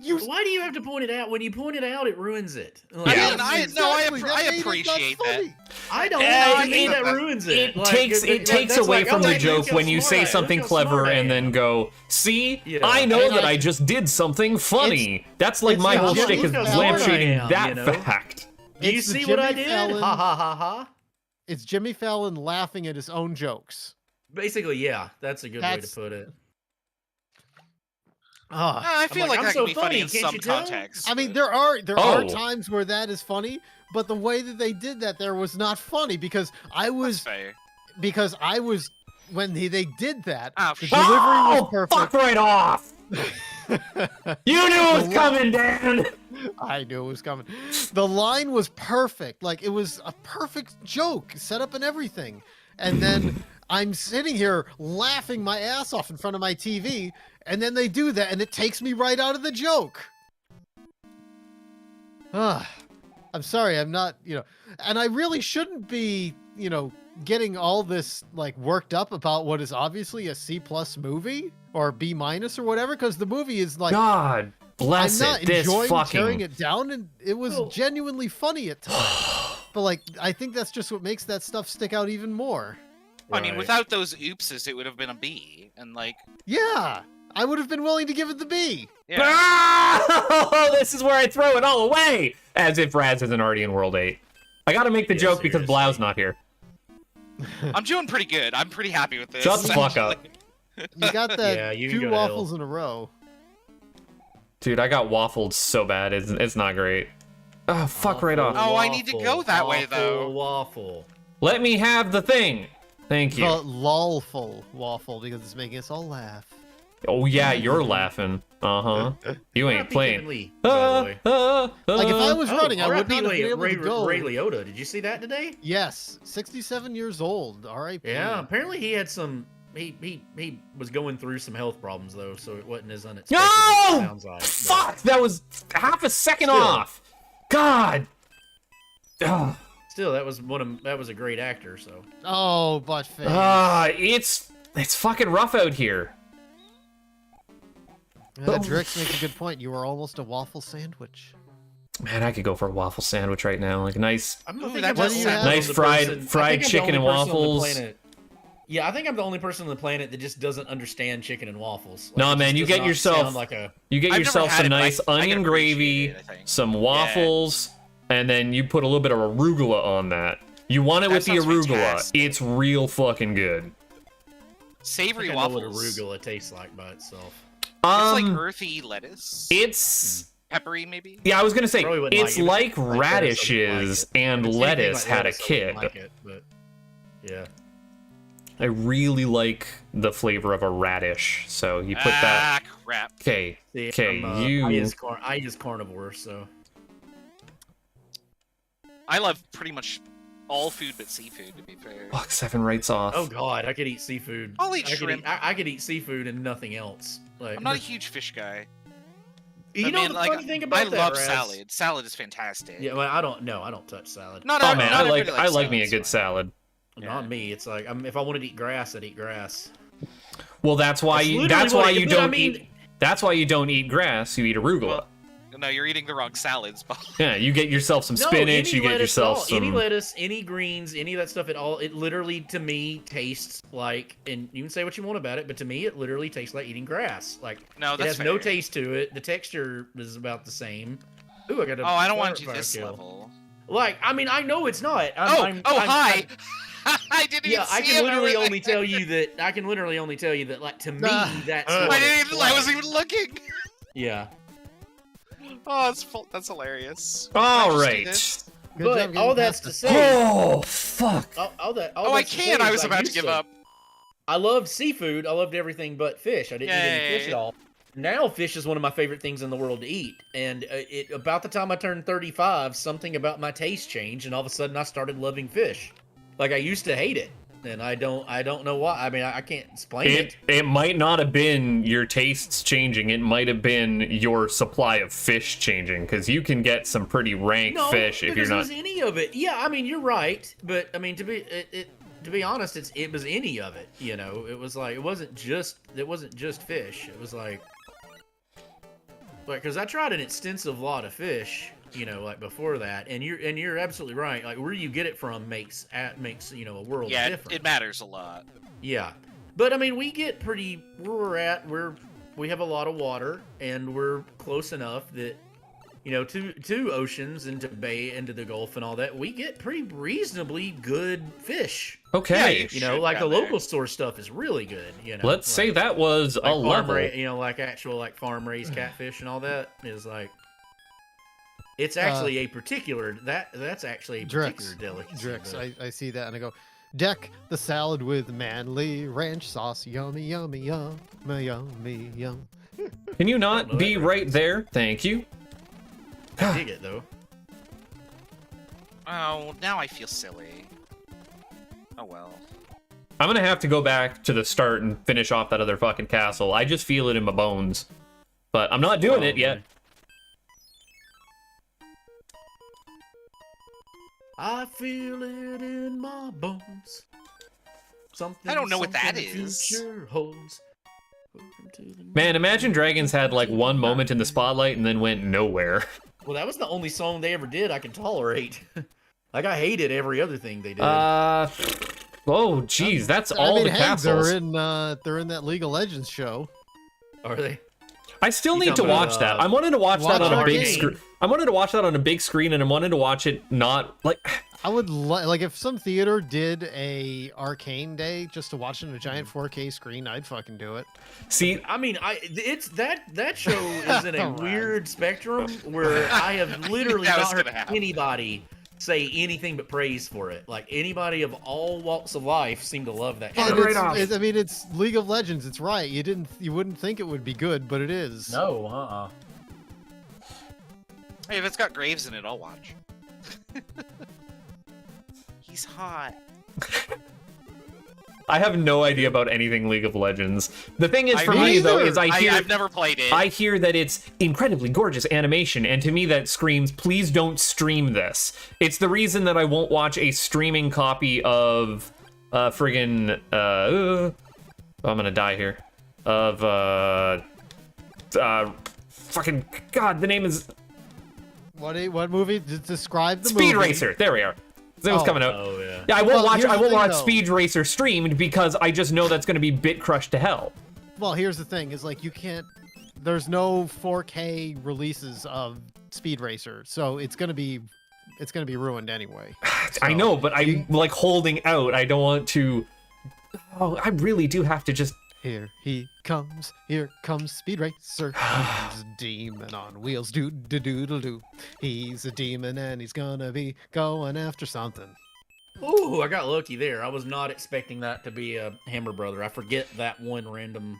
why do you have to point it out? When you point it out, it ruins it. Like, I appreciate that. I don't know. That ruins it. It takes away from the joke when you say something clever and then go, "See, I know that I just did something funny." That's like my whole shtick is lampshading that fact. Do you see what I did? Ha ha ha ha. It's Jimmy Fallon laughing at his own jokes. Basically, yeah, that's a good way to put it. I feel like that can be funny in some contexts. I mean, there are times where that is funny, but the way that they did that there was not funny because I was when they did that. The delivery was perfect. Fuck right off! You knew it was coming, Dan. I knew it was coming. The line was perfect. Like it was a perfect joke, set up and everything. And then I'm sitting here laughing my ass off in front of my TV, and then they do that, and it takes me right out of the joke. I'm sorry, I'm not, and I really shouldn't be, getting all this like worked up about what is obviously a C+ movie or B- or whatever, because the movie is like God bless I'm not it. This enjoying tearing fucking. it down, and it was genuinely funny at times. But like, I think that's just what makes that stuff stick out even more. I mean, without those oopses, it would have been a B, and like, Yeah, I would have been willing to give it the B. yeah. Ah! This is where I throw it all away! As if Raz isn't already in World 8. I gotta make the joke because seriously. Blau's not here. I'm doing pretty good. I'm pretty happy with this. Shut the fuck up. actually. You got that Yeah, you can 2 go to hell. waffles in a row. Dude, I got waffled so bad. It's not great. Oh, fuck right off. Oh, I need to go that way, though. Waffle. Let me have the thing. Thank The you. lolful waffle because it's making us all laugh. Oh, yeah, you're laughing. Uh-huh. You ain't playing. Lee, by the way. Like if I was running, I would R.I.P. not have been able Ray, to go. Ray Liotta. Did you see that today? Yes, 67 years old. R.I.P. Yeah, apparently he had some. He was going through some health problems though, so it wasn't as unexpected as it No! sounds like. but- Fuck! That was half a second Still. off. God. Ugh. Still, that was a great actor. So Oh, butt face. It's fucking rough out here. Drix makes a good point. You were almost a waffle sandwich. Man, I could go for a waffle sandwich right now. Like a nice. I'm Ooh, thinking that I'm does the sound- only Nice person- fried- I think fried I'm the chicken only and person on the waffles. planet- Yeah, I think I'm the only person on the planet that just doesn't understand chicken and waffles. Like, Nah, it man, just you does get not yourself- sound like a. You get I've yourself never had some it, but nice I can onion appreciate gravy, it, I think. some waffles, and then you put a little bit of arugula on that. You want it That with the sounds arugula. fantastic. It's real fucking good. Savory I know what waffles. arugula tastes like by itself. It's like Um, earthy lettuce. it's Peppery, maybe. yeah. I was gonna say Probably wouldn't it's like it. like Like lettuce, I wouldn't radishes like it. and If it's anything lettuce like had a lettuce, I wouldn't kid. like it, but yeah. I really like the flavor of a radish, so you put that. Crap. Okay, See, okay, I'm, you. I is carnivore, so I love pretty much all food but seafood, to be fair. Fuck, 7 rights off. oh god, I could eat seafood. I'll eat I could shrimp. I could eat seafood and nothing else. Like I'm not a huge fish guy. You I know mean, the like, funny thing about I that, love Raz? salad. Salad is fantastic. Yeah, well, I don't touch salad. Not Oh every- man, not I like everybody likes me a salad, good it's fine. salad. Not Yeah. me. It's like if I wanted to eat grass, I'd eat grass. Well, that's why That's you. literally That's what why I- you but I don't mean- eat. That's why you don't eat grass. You eat arugula. Well, no, you're eating the wrong salads, Bob. Yeah, you get yourself some No, spinach. any You get lettuce yourself at all, any some. lettuce, any greens, any of that stuff at all. It literally, to me, tastes like, and you can say what you want about it, but to me, it literally tastes like eating grass. Like No, it that's has no fair. taste to it. The texture is about the same. Ooh, I got a. Oh, I don't want fire- to do fire this kill. level. Like, I mean, I know it's not. Hi! I didn't even Yeah, see I it can literally over only there. tell you that. I can literally only tell you that. Like to me, that's. I what didn't it's even, I like. wasn't even looking. Yeah, Oh, that's hilarious. All Can I just do right. this? Good but job all getting that's past to the- say. Oh fuck! All that. All Oh, I that's to say can. is I was about to used give up. I loved seafood. I loved everything but fish. I didn't eat any fish Yay. at all. Now fish is one of my favorite things in the world to eat. And about the time I turned 35, something about my taste changed, and all of a sudden I started loving fish. Like I used to hate it, and I don't know why. I mean, I can't explain it. It might not have been your tastes changing. It might have been your supply of fish changing, because you can get some pretty rank No, fish if you're because not. it was any of it. Yeah, I mean you're right, but I mean to be honest, it was any of it. You know, it was like it wasn't just fish. It was like because I tried an extensive lot of fish. You know, like before that, and you're absolutely right. Like where you get it from makes a world Yeah, of it difference. matters a lot. Yeah, but I mean we get pretty where we're at. We have a lot of water, and we're close enough that. You know, to oceans and to bay into the Gulf and all that, we get pretty reasonably good fish. Okay, Yeah, You know, Shoot like the down there. local store stuff is really good. You know, let's say that was a farm level. you know, like actual like farm raised catfish and all that is like. It's actually a particular that's actually a particular Drix. delicacy. Drix, but- I see that and I go, deck the salad with manly ranch sauce. Yummy, yummy, yum, yummy, yum. Can you I don't know not be that right there? Thank you. I dig it though. Oh, now I feel silly. Oh well. I'm gonna have to go back to the start and finish off that other fucking castle. I just feel it in my bones. But I'm not doing it yet. I feel it in my bones. Something. I don't know what that something is. future holds. Welcome to the Man, Imagine Dragons had like one moment in the spotlight and then went nowhere. Well, that was the only song they ever did I can tolerate. Like, I hated every other thing they did. Oh, geez, that's I all mean, the hey, castles. they're in that League of Legends show. Are they? I still You need to talking watch about, that. I wanted to watch that on a big Arcane? screen. I wanted to watch that on a big screen, and I wanted to watch it not like. I would like if some theater did a Arcane day just to watch it on a giant 4K screen. I'd fucking do it. See, I mean, it's that show is in a Right. weird spectrum where I have literally That was not heard gonna happen. anybody say anything but praise for it. Like, anybody of all walks of life seem to love that show. I mean, it's League of Legends. It's right. You wouldn't think it would be good, but it is. No, Hey, if it's got Graves in it, I'll watch. He's hot. I have no idea about anything League of Legends. The thing is, for Me me though, either. is I've never played it. I hear that it's incredibly gorgeous animation, and to me that screams, please don't stream this. It's the reason that I won't watch a streaming copy of friggin' I'm gonna die here. Of fucking God, the name is What movie? Describe the Speed movie. Racer. There we are. It was Oh. coming out. Oh yeah. Yeah, I won't Well, here's the thing, watch though. Speed Racer streamed because I just know that's gonna be bit crushed to hell. Well, here's the thing: is like you can't. There's no 4K releases of Speed Racer, so it's gonna be ruined anyway. I So, know, but I'm like holding out. I don't want to. Oh, I really do have to just. Here comes Speed Racer. He's a demon on wheels, do. He's a demon and he's gonna be going after something. Ooh, I got lucky there. I was not expecting that to be a Hammer Brother. I forget that one random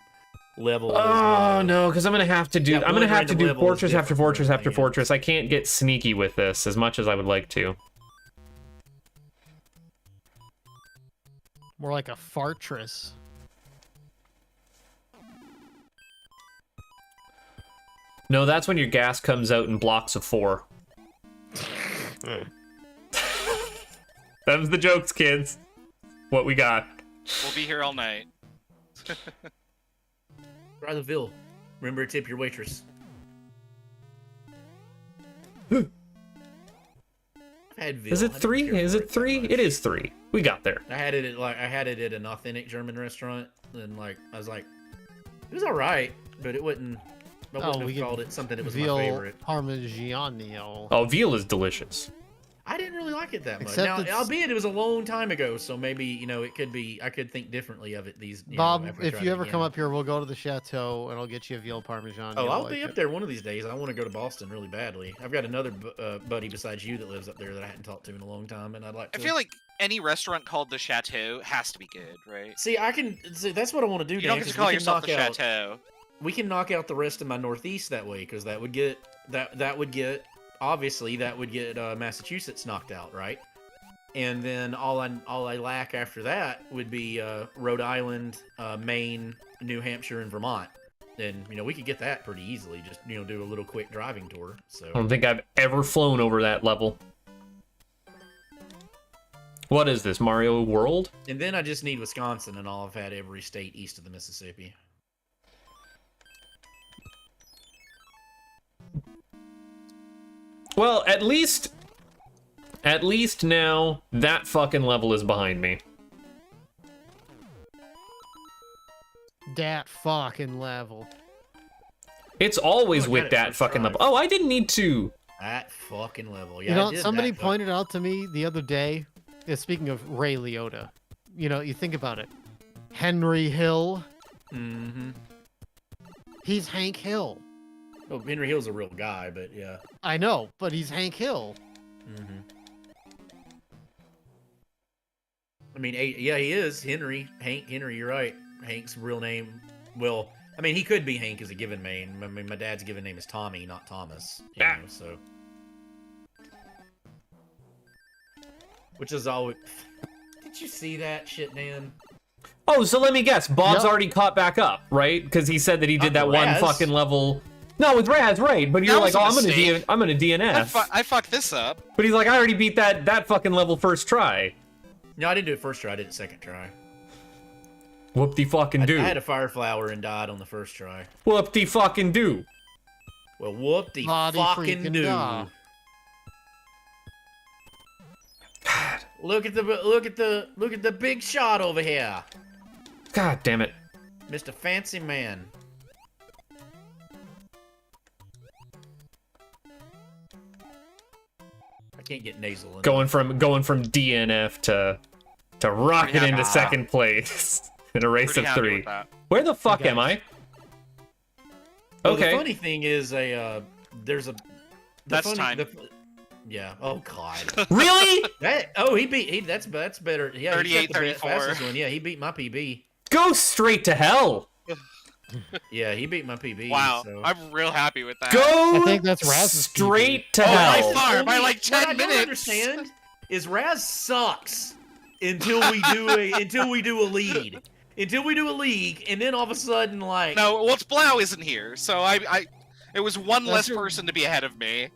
level. Oh no, because I'm gonna have to do. That I'm gonna one have to random do level is fortress after different from fortress after everything fortress. I can't get sneaky with this as much as I would like to. More like a fartress. No, that's when your gas comes out in blocks of 4. Them's the jokes, kids. What we got. We'll be here all night. Try the Ville. Remember to tip your waitress. I've had Ville. Is I it don't 3? care Is for it that 3? much. It is 3. We got there. I had it at an authentic German restaurant, and like I was like, it was all right, but it wouldn't. I wouldn't we have get called it something that was my Veal favorite. Parmigiano. Oh, veal is delicious. I didn't really like it that much. Except Now, it's- albeit it was a long time ago, so maybe it could be. I could think differently of it. Bob, after I if tried you it ever again. come up here, we'll go to the chateau and I'll get you a veal parmesan. Oh, You'll I'll like be up it. there one of these days. I want to go to Boston really badly. I've got another buddy besides you that lives up there that I hadn't talked to in a long time, and I'd like I to. feel like any restaurant called the Chateau has to be good, right? See, that's what I want to do. You don't Dan, get to 'cause call we can yourself the knock out- Chateau. We can knock out the rest of my Northeast that way, because that would get obviously Massachusetts knocked out, right? And then all I lack after that would be Rhode Island, Maine, New Hampshire, and Vermont. And we could get that pretty easily. Just do a little quick driving tour. So I don't think I've ever flown over that level. What is this, Mario World? and then I just need Wisconsin, and I'll have had every state east of the Mississippi. Well, at least now that fucking level is behind me. That fucking level. It's always Oh, I with got it that first fucking try. level. Oh, I didn't need to. That fucking level. Yeah, You know, I did somebody that, but- pointed out to me the other day. Speaking of Ray Liotta, you think about it. Henry Hill. Mhm. He's Hank Hill. Oh, Henry Hill's a real guy, but yeah. I know, but he's Hank Hill. Mm-hmm. I mean, yeah, he is Hank Henry. You're right. Hank's real name. Well, I mean, he could be Hank as a given name. I mean, my dad's given name is Tommy, not Thomas. So, which is always. Did you see that shit, Dan? Oh, so let me guess. Bob's Yep. already caught back up, right? Because he said that he did that Uncle one Raz. fucking level. No, with Raz, right? But you're That like, was a oh, mistake. I'm gonna DNF. I fucked this up. But he's like, I already beat that fucking level first try. No, I didn't do it first try. I did it second try. Whoop de fucking do. I had a fire flower and died on the first try. Whoop de fucking do. Well, whoop de Body fucking freaking do. da. Look at the big shot over here, God damn it. Mr. Fancy Man. I can't get nasal. Going from DNF to rocket Pretty into happy. second place in a race Pretty of happy 3. with that. Where the fuck Okay. am I? Well, Okay. The funny thing is, there's a. That's time. Yeah. Oh God. Really? That's better. Yeah. 38-34. Fastest one. Yeah, he beat my PB. Go straight to hell. Yeah, he beat my PB. Wow, So. I'm real happy with that. Go I think that's Raz's straight to Oh, hell. by far, by like 10 what I minutes. don't understand is Raz sucks until we do a lead. Until we do a league, and then all of a sudden, like No, well, it's Blau isn't here, so it was one That's less your- person to be ahead of me.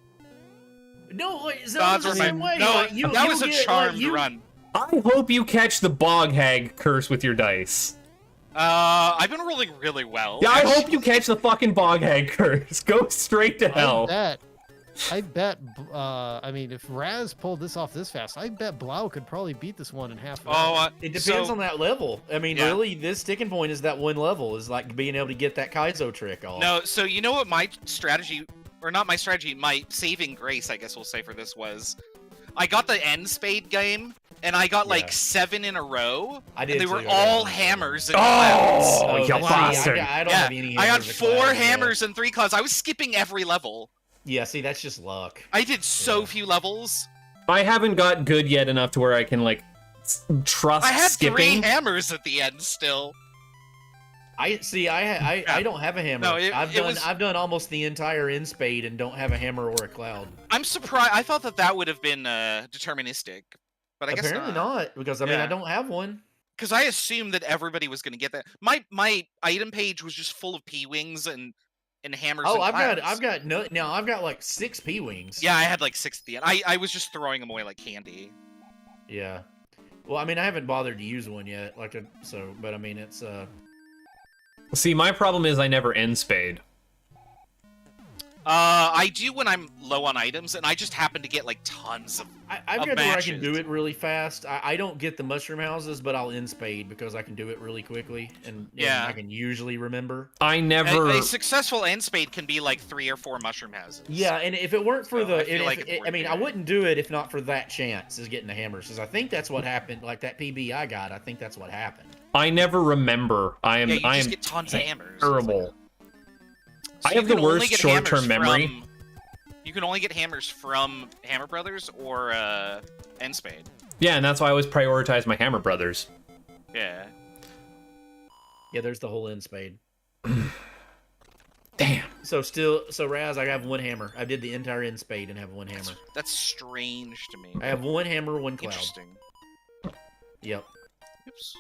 no, like, Odds Zelda's the were same my- way. No, like, you, that you was a get, charmed like, you, run. I hope you catch the bog hag curse with your dice. I've been rolling really well. Yeah, I hope you catch the fucking bog hag curse. Go straight to hell. I bet, I mean, if Raz pulled this off this fast, I bet Blau could probably beat this one in half an hour. Oh, It depends so, on that level. I mean, Yeah. really, this sticking point is that one level is like being able to get that Kaizo trick off. No, so you know what my strategy, or not my strategy, my saving grace, I guess we'll say for this was, I got the end spade game, and I got like Yeah. 7 in a row, I did and they too, were I got all them. hammers and clouds. Oh, you see, bastard. I don't Yeah, have any. I got hammers or 4 clouds, hammers and 3 clouds. I was skipping every level. Yeah, see, that's just luck. I did so Yeah. few levels. I haven't got good yet enough to where I can, like, trust I had skipping. 3 hammers at the end still. I see. I don't have a hammer. No, I've done almost the entire end spade and don't have a hammer or a cloud. I'm surprised. I thought that would have been deterministic, but I guess Apparently not, because I mean Yeah. I don't have one. Because I assumed that everybody was going to get that. My item page was just full of P-wings and hammers. Oh, and I've clouds. got like 6 P-wings. Yeah, I had like 6 at the end. I was just throwing them away like candy. Yeah. Well, I mean, I haven't bothered to use one yet. But I mean, it's See, my problem is I never end spade. I do when I'm low on items, and I just happen to get like tons of. I've Of got to where I can matches. do it really fast. I don't get the mushroom houses, but I'll end spade because I can do it really quickly and Yeah. I can usually remember. I never. A successful end spade can be like 3 or 4 mushroom houses. Yeah, and if it weren't for So the, I feel like it's I worth mean, it. I wouldn't do it if not for that chance is getting the hammers. Because I think that's what happened. Like that PB I got, I think that's what happened. I never remember. I am. Yeah, you I just am get tons of hammers. terrible. So I you have the can only worst get short-term hammers memory. from- You can only get hammers from Hammer Brothers or End Spade. Yeah, and that's why I always prioritize my Hammer Brothers. Yeah. Yeah, there's the whole end spade. Damn. So Raz, I have one hammer. I did the entire end spade and have one hammer. That's strange to me. I have one hammer, one cloud. Interesting. Yep. Oops.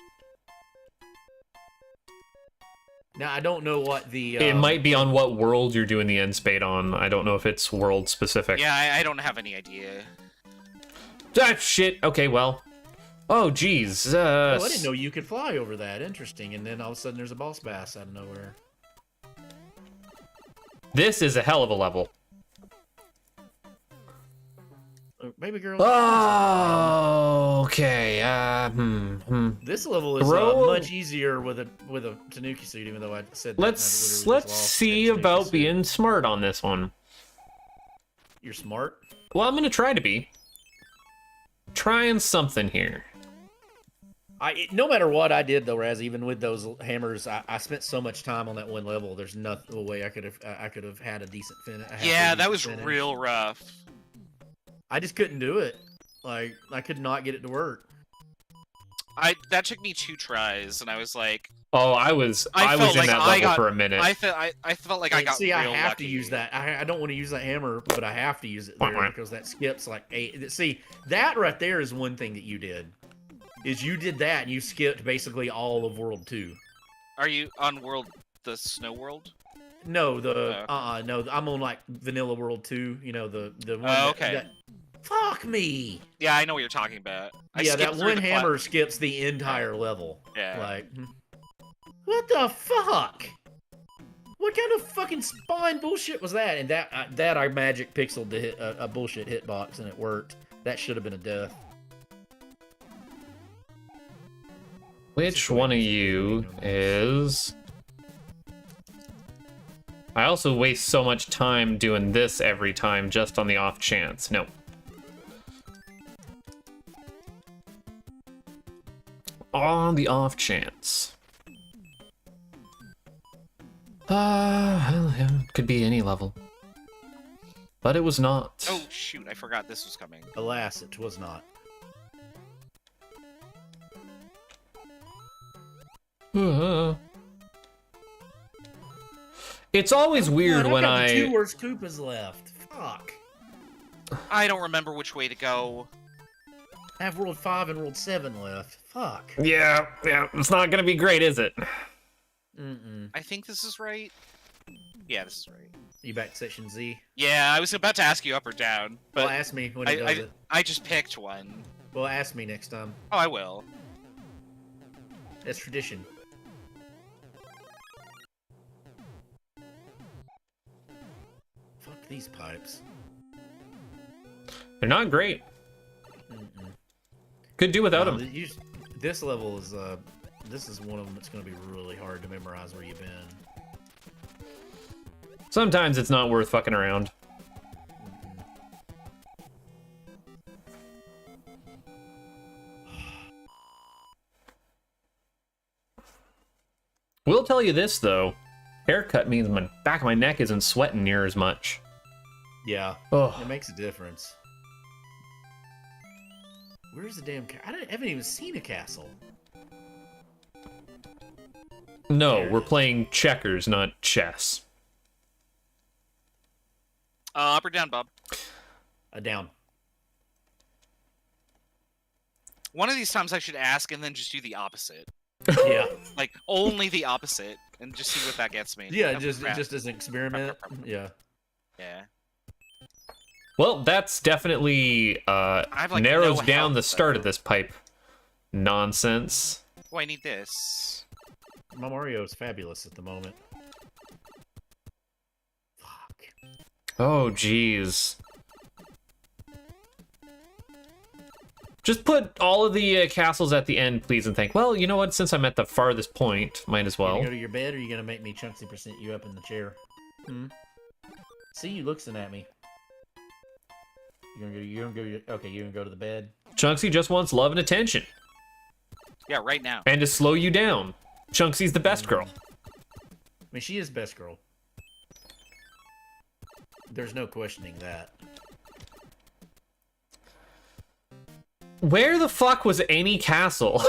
Now I don't know what the. It might be on what world you're doing the end spade on. I don't know if it's world specific. Yeah, I don't have any idea. Ah, shit. Okay, well. Oh, jeez. Oh, I didn't know you could fly over that. Interesting. And then all of a sudden there's a boss bass out of nowhere. This is a hell of a level. Baby girl. Oh, okay. This level is Throw- much easier with a Tanuki suit, even though I said that, and I Let's literally just lost see that Tanuki about suit. being smart on this one. You're smart. Well, I'm gonna try to be. Trying something here. No matter what I did though, Raz, even with those hammers, I spent so much time on that one level. There's no way I could have had a decent finish. Yeah, that was real rough. I just couldn't do it. Like I could not get it to work. That took me 2 tries, and I was like, Oh, I was I felt in like that I level got- for a minute. I felt like I got See, I real have lucky. to use that. I don't want to use that hammer, but I have to use it there because that skips like 8. See, that right there is one thing that you did. Is you did that and you skipped basically all of World 2. Are you on the snow world? No, no, I'm on like Vanilla World 2. You know the one. Okay. Fuck me. Yeah, I know what you're talking about. I Yeah, skipped that through one the hammer skips the entire level. Yeah. Like, what the fuck? What kind of fucking spine bullshit was that? And that I magic pixeled to hit a bullshit hitbox and it worked. That should have been a death. Which one of you is... I also waste so much time doing this every time just on the off chance. No. On the off chance. Well, yeah, could be any level. But it was not. Oh, shoot, I forgot this was coming. Alas, it was not. It's always weird God, when I've got I... the 2 worst Koopas left. Fuck. I don't remember which way to go. I have World 5 and World 7 left. Fuck. Yeah, it's not gonna be great, is it? I think this is right. Yeah, this is right. You back to Section Z? Yeah, I was about to ask you up or down, but Well, ask me when it does it. I just picked one. Well, ask me next time. Oh, I will. It's tradition. Fuck these pipes. They're not great. Could do without them. This level is this is one of them that's going to be really hard to memorize where you've been. Sometimes it's not worth fucking around. Will tell you this though, haircut means my back of my neck isn't sweating near as much. Yeah, Oh, it makes a difference. Where's the damn? I haven't even seen a castle. no, There it we're is. playing checkers, not chess. Up or down, Bob? Down. One of these times I should ask and then just do the opposite. Yeah. Like, only the opposite, and just see what that gets me. Yeah, Oh, just crap. as an experiment. Yeah. Yeah. Well, that's definitely have, like, narrows no down health, the start though. of this pipe nonsense. Oh, I need this. My Mario is fabulous at the moment. Fuck. Oh, jeez. Just put all of the castles at the end, please, and think, well, you know what? Since I'm at the farthest point, might as You well. gonna go to your bed, or you gonna make me chunksy percent you up in the chair? See you looking at me. Okay, you gonna go to the bed? Chunksy just wants love and attention. Yeah, right now. And to slow you down. Chunksy's the best girl. I mean, she is best girl. There's no questioning that. Where the fuck was any castle?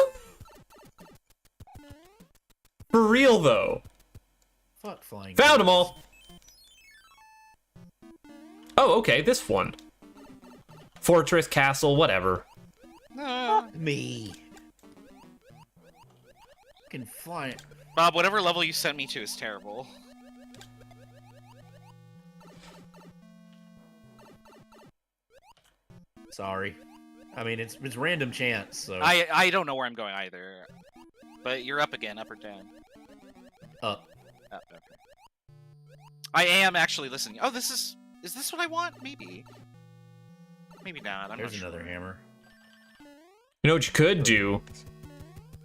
For real, though. Fuck flying. Found them all. Oh, okay, this one. Fortress, castle, whatever. Fuck me. Fucking fly. Bob, whatever level you sent me to is terrible. Sorry. I mean, it's random chance, so. I don't know where I'm going either. But you're up again, up or down? Up. Up, okay. I am actually listening. Oh, is this what I want? Maybe. Maybe not. I'm There's not another sure. hammer. You know what you could do?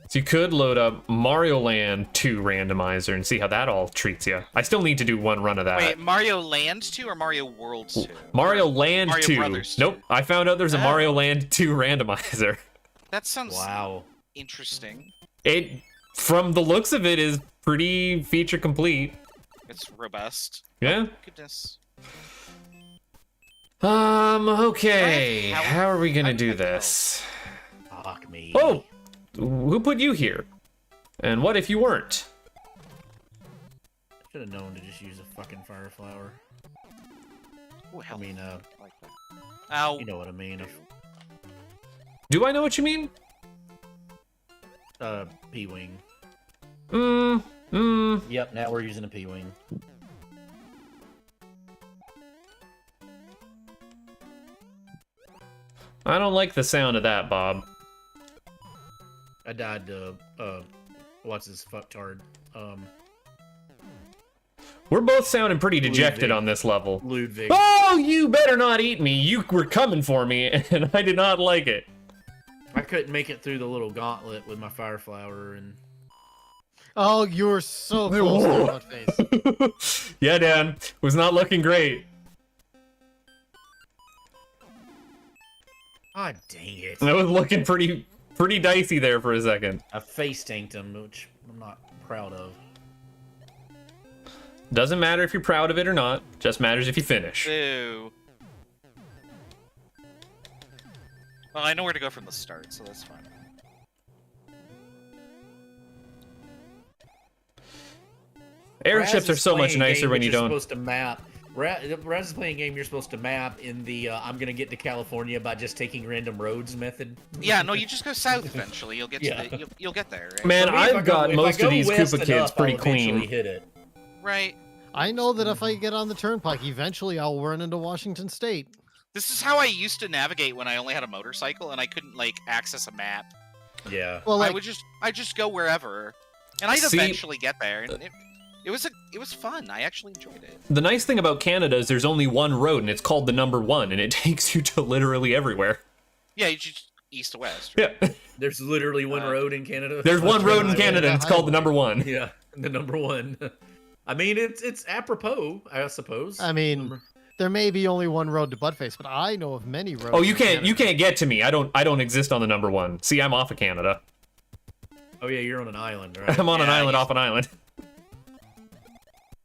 So you could load up Mario Land 2 randomizer and see how that all treats you. I still need to do one run of that. Wait, Mario Land 2 or Mario World 2? Mario Land Mario 2. Brothers 2. Nope, I found out there's a Oh. Mario Land 2 randomizer. That sounds Wow. interesting. It, from the looks of it, is pretty feature complete. It's robust. Yeah. Goodness. Okay. How- How are we gonna how did do that go? this? Fuck me. Oh! Who put you here? And what if you weren't? Should have known to just use a fucking fire flower. Ooh, I hell, mean, I like that. Ow. you know what I mean. Do I know what you mean? P-wing. Mm. Yep, now we're using a P-wing. I don't like the sound of that, Bob. I died to what's his fucktard? We're both sounding pretty dejected Ludwig. on this level. Ludwig. Oh, you better not eat me. You were coming for me, and I did not like it. I couldn't make it through the little gauntlet with my fire flower and. Oh, you were so close to that face. Yeah, Dan. Was not looking great. God dang it! That was looking pretty dicey there for a second. I face tanked him, which I'm not proud of. Doesn't matter if you're proud of it or not. Just matters if you finish. Ew. Well, I know where to go from the start, so that's fine. Airships are so much nicer when you don't. Supposed to map. Raz is playing a game you're supposed to map in the I'm gonna get to California by just taking random roads method. Yeah, no, you just go south eventually. You'll get Yeah. to the, you'll get there. Right? Man, For me, if I I've go- got if I most go of these west Koopa kids enough, pretty I'll eventually clean. hit it. Right. I know that if I get on the turnpike, eventually I'll run into Washington State. This is how I used to navigate when I only had a motorcycle and I couldn't like access a map. Yeah. Well, like, I just go wherever, and I'd See- eventually get there. And it was fun. I actually enjoyed it. The nice thing about Canada is there's only one road, and it's called the number 1, and it takes you to literally everywhere. Yeah, you just east to west. Yeah. There's literally one road in Canada. There's one road in highway. Canada, and it's called the number 1. Yeah, the number one. I mean, it's apropos, I suppose. I mean, there may be only one road to Buttface, but I know of many roads. Oh, you in can't Canada. get to me. I don't exist on the number 1. See, I'm off of Canada. Oh yeah, you're on an island, right? I'm on an Yeah, island he's- off an island.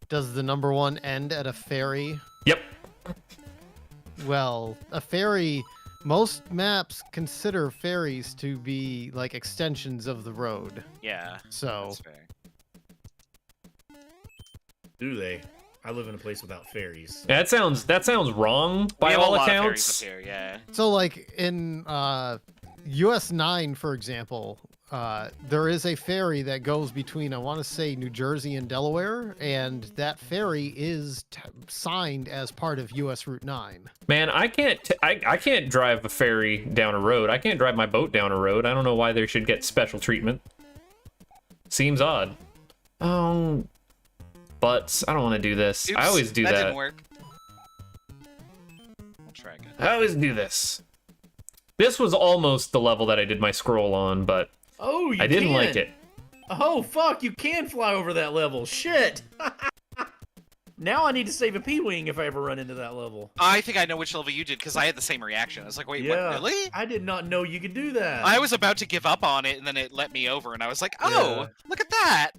Does the number 1 end at a ferry? Yep. Well, a ferry. Most maps consider ferries to be like extensions of the road. Yeah, So that's fair. Do they? I live in a place without ferries. Yeah, that sounds wrong by We have all a lot accounts. of ferries up here, yeah. So, like in US 9, for example, there is a ferry that goes between, I want to say, New Jersey and Delaware, and that ferry is signed as part of US Route 9. Man, I can't drive a ferry down a road. I can't drive my boat down a road. I don't know why they should get special treatment. Seems odd. But I don't want to do this. Oops, I always do that. that. Didn't work. I'll try again. I always do this. This was almost the level that I did my scroll on, but Oh, you I didn't can. like it. Oh fuck! You can fly over that level. Shit. Now I need to save a P-wing if I ever run into that level. I think I know which level you did because I had the same reaction. I was like, wait, Yeah. what, really? I did not know you could do that. I was about to give up on it, and then it let me over, and I was like, oh, Yeah. look at that!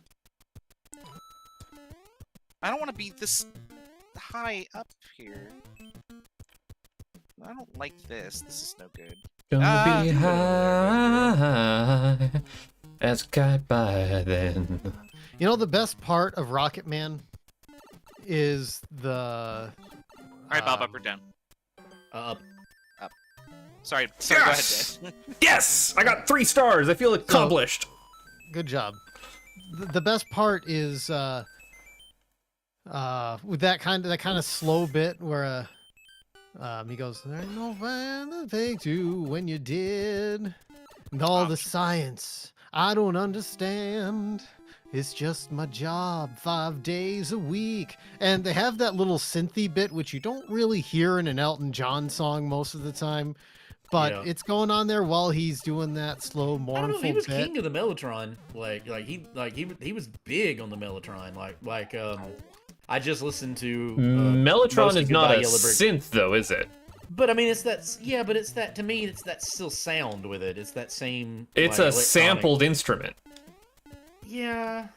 I don't want to be this high up here. I don't like this. This is no good. Gonna be high as a kite by then. You know, the best part of Rocket Man is the. Alright, Bob, up or down? Up. Sorry, Yes! go ahead, Dan. Yes! I got 3 stars. I feel accomplished. Good job. The best part is with that kind of slow bit where he goes, "There ain't no fan to take to when you did, and all the science I don't understand. It's just my job 5 days a week." And they have that little synthy bit which you don't really hear in an Elton John song most of the time, but Yeah. it's going on there while he's doing that slow I don't mournful know. He was bit. king of the Mellotron. He was big on the Mellotron. I just listened to Mellotron Mostly is not Goodbye a Yellow Brick. synth, though, is it? But I mean, it's that. Yeah, but it's that. To me, it's that still sound with it. It's that same. It's like, a electronic- sampled instrument. Yeah.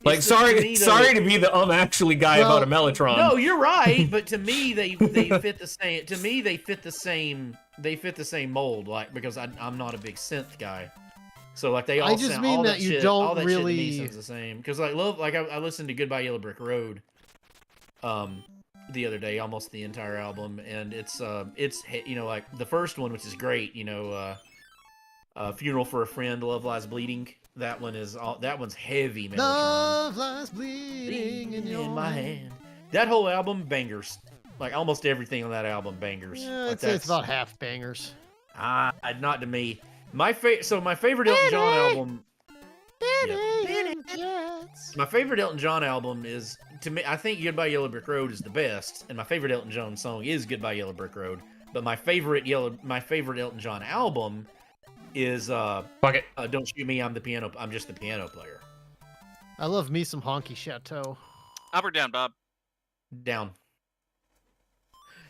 Like, It's the- to sorry me, though, sorry to be the actually guy Well, about a Mellotron. No, you're right. But to me, they fit the same. To me, they fit the same. They fit the same mold. Like, because I'm not a big synth guy. So like they all. I just sound, mean all that you shit, don't all that shit to me really- sounds the same. Because I listened to Goodbye Yellow Brick Road. The other day, almost the entire album, and it's like the first one, which is great. Funeral for a Friend, Love Lies Bleeding. That one's heavy Mellotron. Love lies bleeding in your my hand. That whole album, bangers. Like almost everything on that album bangers. Yeah, Like, I'd say it's about half bangers. Not to me. My favorite Elton John album. My favorite Elton John album is, to me, I think Goodbye Yellow Brick Road is the best, and my favorite Elton John song is Goodbye Yellow Brick Road. But my favorite Elton John album is Fuck it. Don't Shoot Me, I'm just the piano player. I love me some Honky Chateau. Up or down, Bob? Down.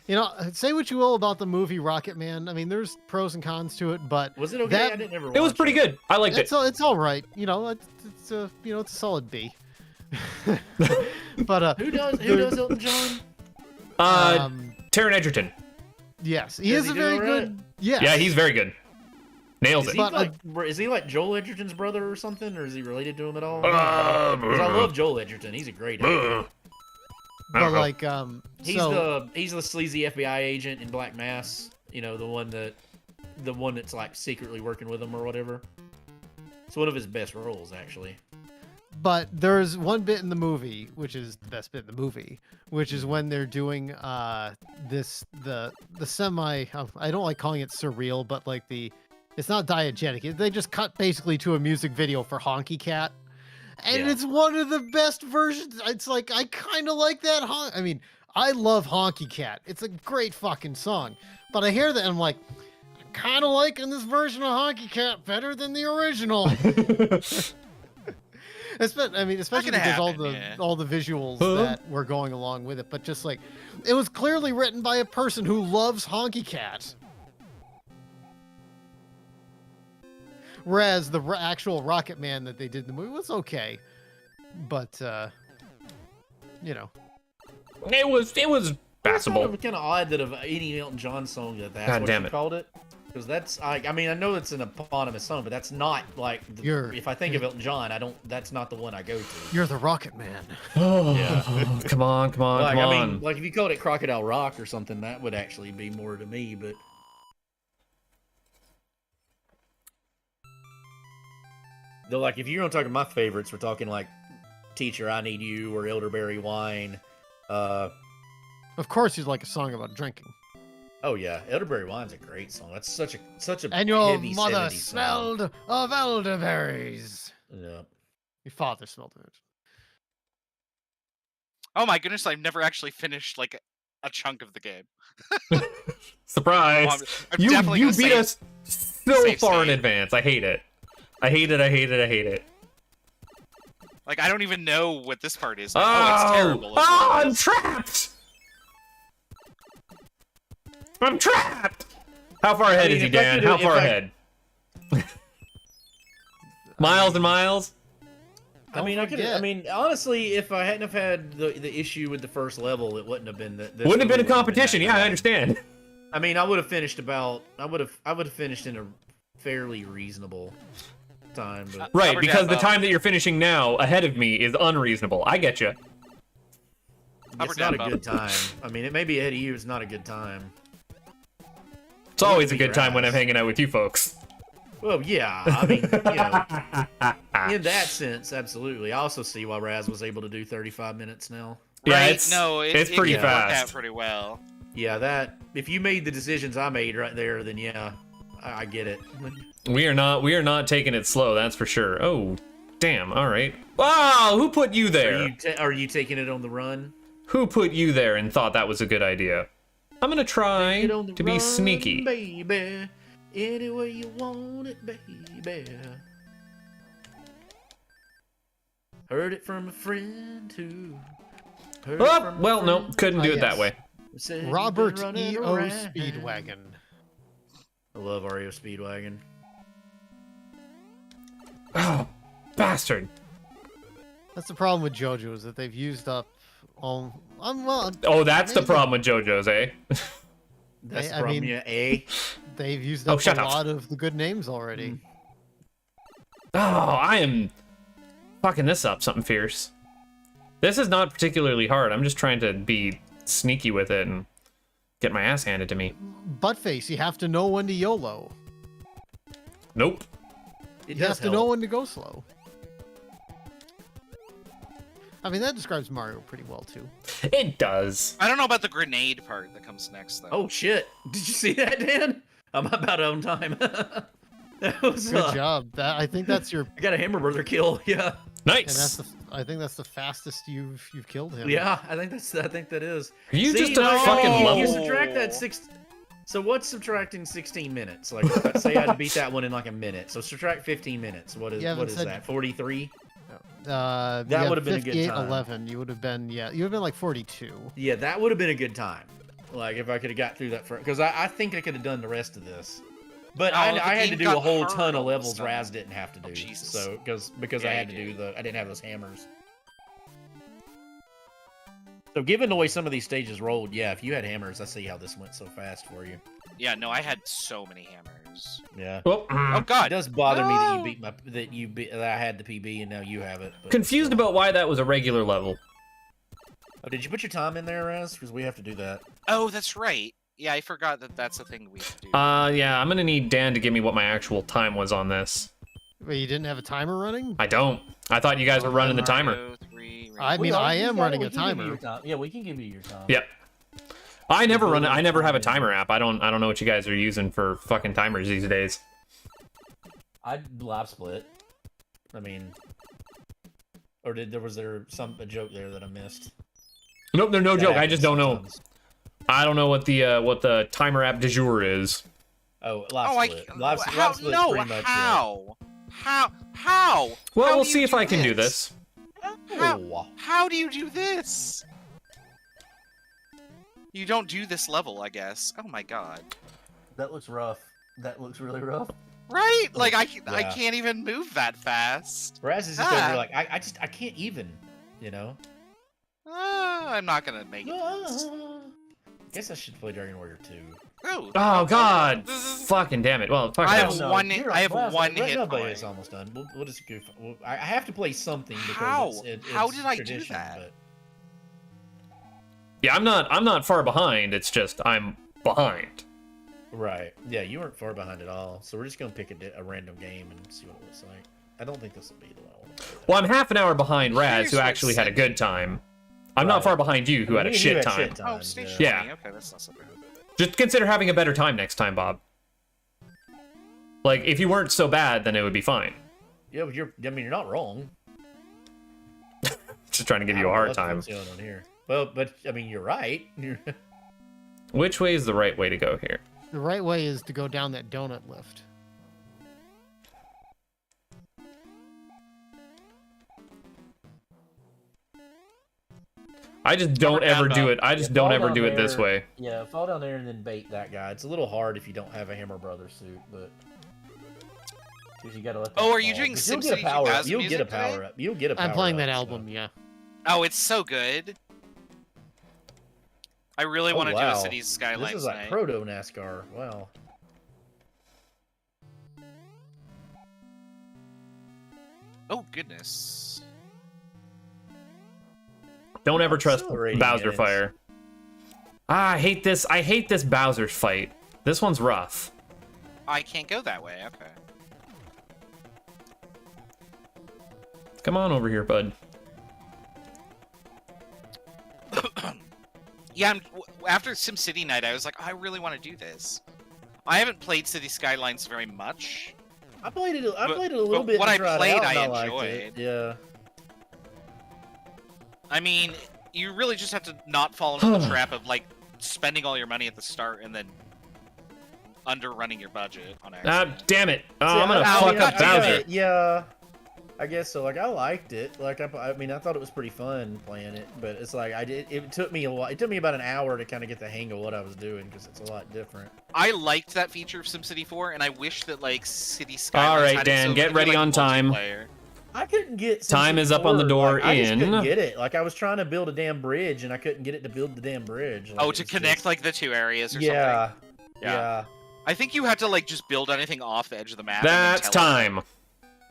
You know, say what you will about the movie Rocket Man. I mean, there's pros and cons to it, but Was it okay? That- I didn't ever It was watch pretty good. I liked it. it's all right. You know, it's a solid B. But Who does Elton John? Taron Egerton. yes, he Does is he a do very all right? good. Yes. Yeah, he's very good. Nails Is it. he, But, is he like Joel Edgerton's brother or something, or is he related to him at all? Uh, 'Cause I love Joel Edgerton. He's a great actor. I don't But know. like He's the sleazy FBI agent in Black Mass. You know, the one that's like secretly working with him or whatever. It's one of his best roles, actually. But there's one bit in the movie, which is the best bit in the movie, which is when they're doing the semi. I don't like calling it surreal, but like it's not diegetic. They just cut basically to a music video for Honky Cat, and Yeah. it's one of the best versions. It's like I kind of like that. I mean, I love Honky Cat. It's a great fucking song, but I hear that and I'm like, I'm kind of liking this version of Honky Cat better than the original. Especially can because happen, all the visuals Huh? that were going along with it, but just like it was clearly written by a person who loves Honky Cat. Whereas the actual Rocket Man that they did in the movie was okay, but you know, It was passable. It's kind of odd that of any Elton John song that's God what damn you it. called it. Because that's I mean I know it's an eponymous song, but that's not like if I think of Elton John, that's not the one I go to. you're the Rocket Man. Yeah. Come on, come on, Like come I on. mean, like if you called it Crocodile Rock or something, that would actually be more to me. But though, like if you're gonna talk about my favorites, we're talking like Teacher, I Need You, or Elderberry Wine. Of course, you'd like a song about drinking. Oh yeah, Elderberry Wine's a great song. That's such a And your heavy mother 70s song. smelled of elderberries. Yeah. Your father smelled of it. Oh my goodness, I've never actually finished like a chunk of the game. Surprise! Well, I'm You definitely gonna beat save- us so save far in state. advance. I hate it. I hate it. I hate it. I hate it. Like I don't even know what this part is. Oh, it's terrible. is what Oh, it I'm is. trapped! I'm trapped! How far ahead is he, if I Dan? could- How if far I- ahead? Miles and miles? I mean, forget. I mean, honestly, if I hadn't have had the issue with the first level, it wouldn't have been that. Wouldn't have been a competition. Yeah, I understand. I mean, I would have finished I would have finished in a fairly reasonable time, but Right, Upper because down, the Bob. time that you're finishing now ahead of me is unreasonable. I get you. Up or it's down, not a Bob? good time. I mean, it may be ahead of you. It's not a good time. It's always a beat good time when I'm your ass. hanging out with you folks. Well, yeah. I mean, in that sense, absolutely. I also see why Raz was able to do 35 minutes now. Yeah, Right, it's no, it's it pretty can work out fast. pretty well. Yeah, that if you made the decisions I made right there, then yeah, I get it. We are not taking it slow. That's for sure. Oh, damn. All right. Wow, who put you there? Are you taking it on the run? Who put you there and thought that was a good idea? I'm gonna try Get on the to be run, sneaky. baby. Any way you want it, baby. Heard it from a friend too. Heard it Oh, from a well, no, friend. couldn't do Ah, it that yes. way. Said you've Robert been running E.O. around. Speedwagon. I love REO Speedwagon. Oh, bastard. That's the problem with JoJo is that they've used up all. Well, Oh, that's the maybe problem with JoJo's, eh? That's the I problem, mean, yeah, eh? they've used Oh, up shut a up. lot of the good names already. Oh, I am fucking this up something fierce. This is not particularly hard. I'm just trying to be sneaky with it and get my ass handed to me. Buttface, you have to know when to YOLO. Nope. It You have does to know when to go slow. I mean, that describes Mario pretty well, too. It does. I don't know about the grenade part that comes next, though. Oh shit! Did you see that, Dan? I'm about on time. That was Good job. I think that's your... I got a Hammer Brother kill. Yeah. Nice. And I think that's the fastest you've killed him. Yeah, I think that is. Are you See, just a fucking level? You subtract that 6. So what's subtracting 16 minutes? Like, let's say I had to beat that one in like a minute. So subtract 15 minutes. What is that? 43? That would have been a good time. 11. You would have been you would have been like 42. Yeah, that would have been a good time. Like if I could have got through that because I think I could have done the rest of this. But Oh, I the had to game do got a whole hard ton of all of a levels sudden. Raz didn't have to do. Oh, Jesus. So because Yeah, I had to you do I didn't have those hammers. So given the way some of these stages rolled, yeah, if you had hammers, I see how this went so fast for you. Yeah, no, I had so many hammers. Yeah. Oh, Oh It God. does bother me that No! you beat that I had the PB and now you have it. But confused still. about why that was a regular level. Oh, did you put your time in there, Raz? Because we have to do that. Oh, that's right. Yeah, I forgot that that's a thing we do. Yeah, I'm gonna need Dan to give me what my actual time was on this. Wait, you didn't have a timer running? I don't. I thought you guys were running the timer. Mario 3, I mean, I am running a timer. Yeah, we can give you your time. Yep. I never run it. I never have a timer app. I don't know what you guys are using for fucking timers these days. I live split. I mean, or was there a joke there that I missed? Nope, there's no That joke. I happens just don't know. sometimes. I don't know what the timer app du jour is. Oh, live Oh, split. Live how? split No, pretty much. how? How? Well, How we'll do see you if I can do this? this. How do you do this? You don't do this level, I guess. Oh my God. That looks rough. That looks really rough. Right? Like I Yeah. can't even move that fast. Raz is just over Ah. here like I can't even, you know. I'm not gonna make it. Guess I should play Dragon Warrior 2. Oh. Oh God! This is- Fucking damn it! Well, fuck I it. have one- I have one hit Nobody point. is almost done. We'll just goof. I have to play something because How? it's How did I do tradition, that? but- Yeah, I'm not far behind. It's just I'm behind. Right. Yeah, you weren't far behind at all. So we're just gonna pick a random game and see what it looks like. I don't think this will be the one I want to play. Well, I'm half an hour behind Raz, Here's who what actually had a said- good time. I'm not Right. far behind you, who had a Me and you shit had time. shit Oh, times, station Yeah. 20. Okay, that's not so bad. Just consider having a better time next time, Bob. Like, if you weren't so bad, then it would be fine. Yeah, but you're not wrong. Just trying to give you a I don't know hard what's time. going on here. Well, but I mean, you're right. Which way is the right way to go here? The right way is to go down that donut lift. I just don't ever do it. I just don't ever fall do down it this there. way. Yeah, fall down there and then bait that guy. It's a little hard if you don't have a Hammer Brother suit, but because you gotta let. That Oh, are you fall. doing 'Cause you'll get a SimCity power up. 2000 You'll get a music power today? up. You'll get a power I'm playing that up, so- album, yeah. Oh, it's so good. I really want to do a Cities Skylines This is like night. proto NASCAR. Wow. Oh goodness. Don't ever trust Accelerating Bowser minutes. Fire. Ah, I hate this. I hate this Bowser fight. This one's rough. I can't go that way. Okay. Come on over here, bud. Yeah, after SimCity night, I was like, I really want to do this. I haven't played City Skylines very much. I played it. I But- played it a little but bit. what to I try it played, out, and I liked it. enjoyed. Yeah. I mean, you really just have to not fall into the trap of like spending all your money at the start and then underrunning your budget on accident. Ah, damn it. Oh, See, I'm gonna I- fuck I- up I- Bowser. Yeah. I guess so. Like I liked it. Like I mean, I thought it was pretty fun playing it, but it's like it took me a while. It took me about an hour to kind of get the hang of what I was doing because it's a lot different. I liked that feature of SimCity 4, and I wish that like City Skylines. All right, had it Dan, so get it could be, ready like, on time. multiplayer. I couldn't get Time SimCity is up on the 4, door like, I just couldn't in- get it. Like I was trying to build a damn bridge and I couldn't get it to build the damn bridge. Like, Oh, it to was connect just- like the two areas or Yeah. something. Yeah. I think you had to like just build anything off the edge of the map. and then That's teleport. time.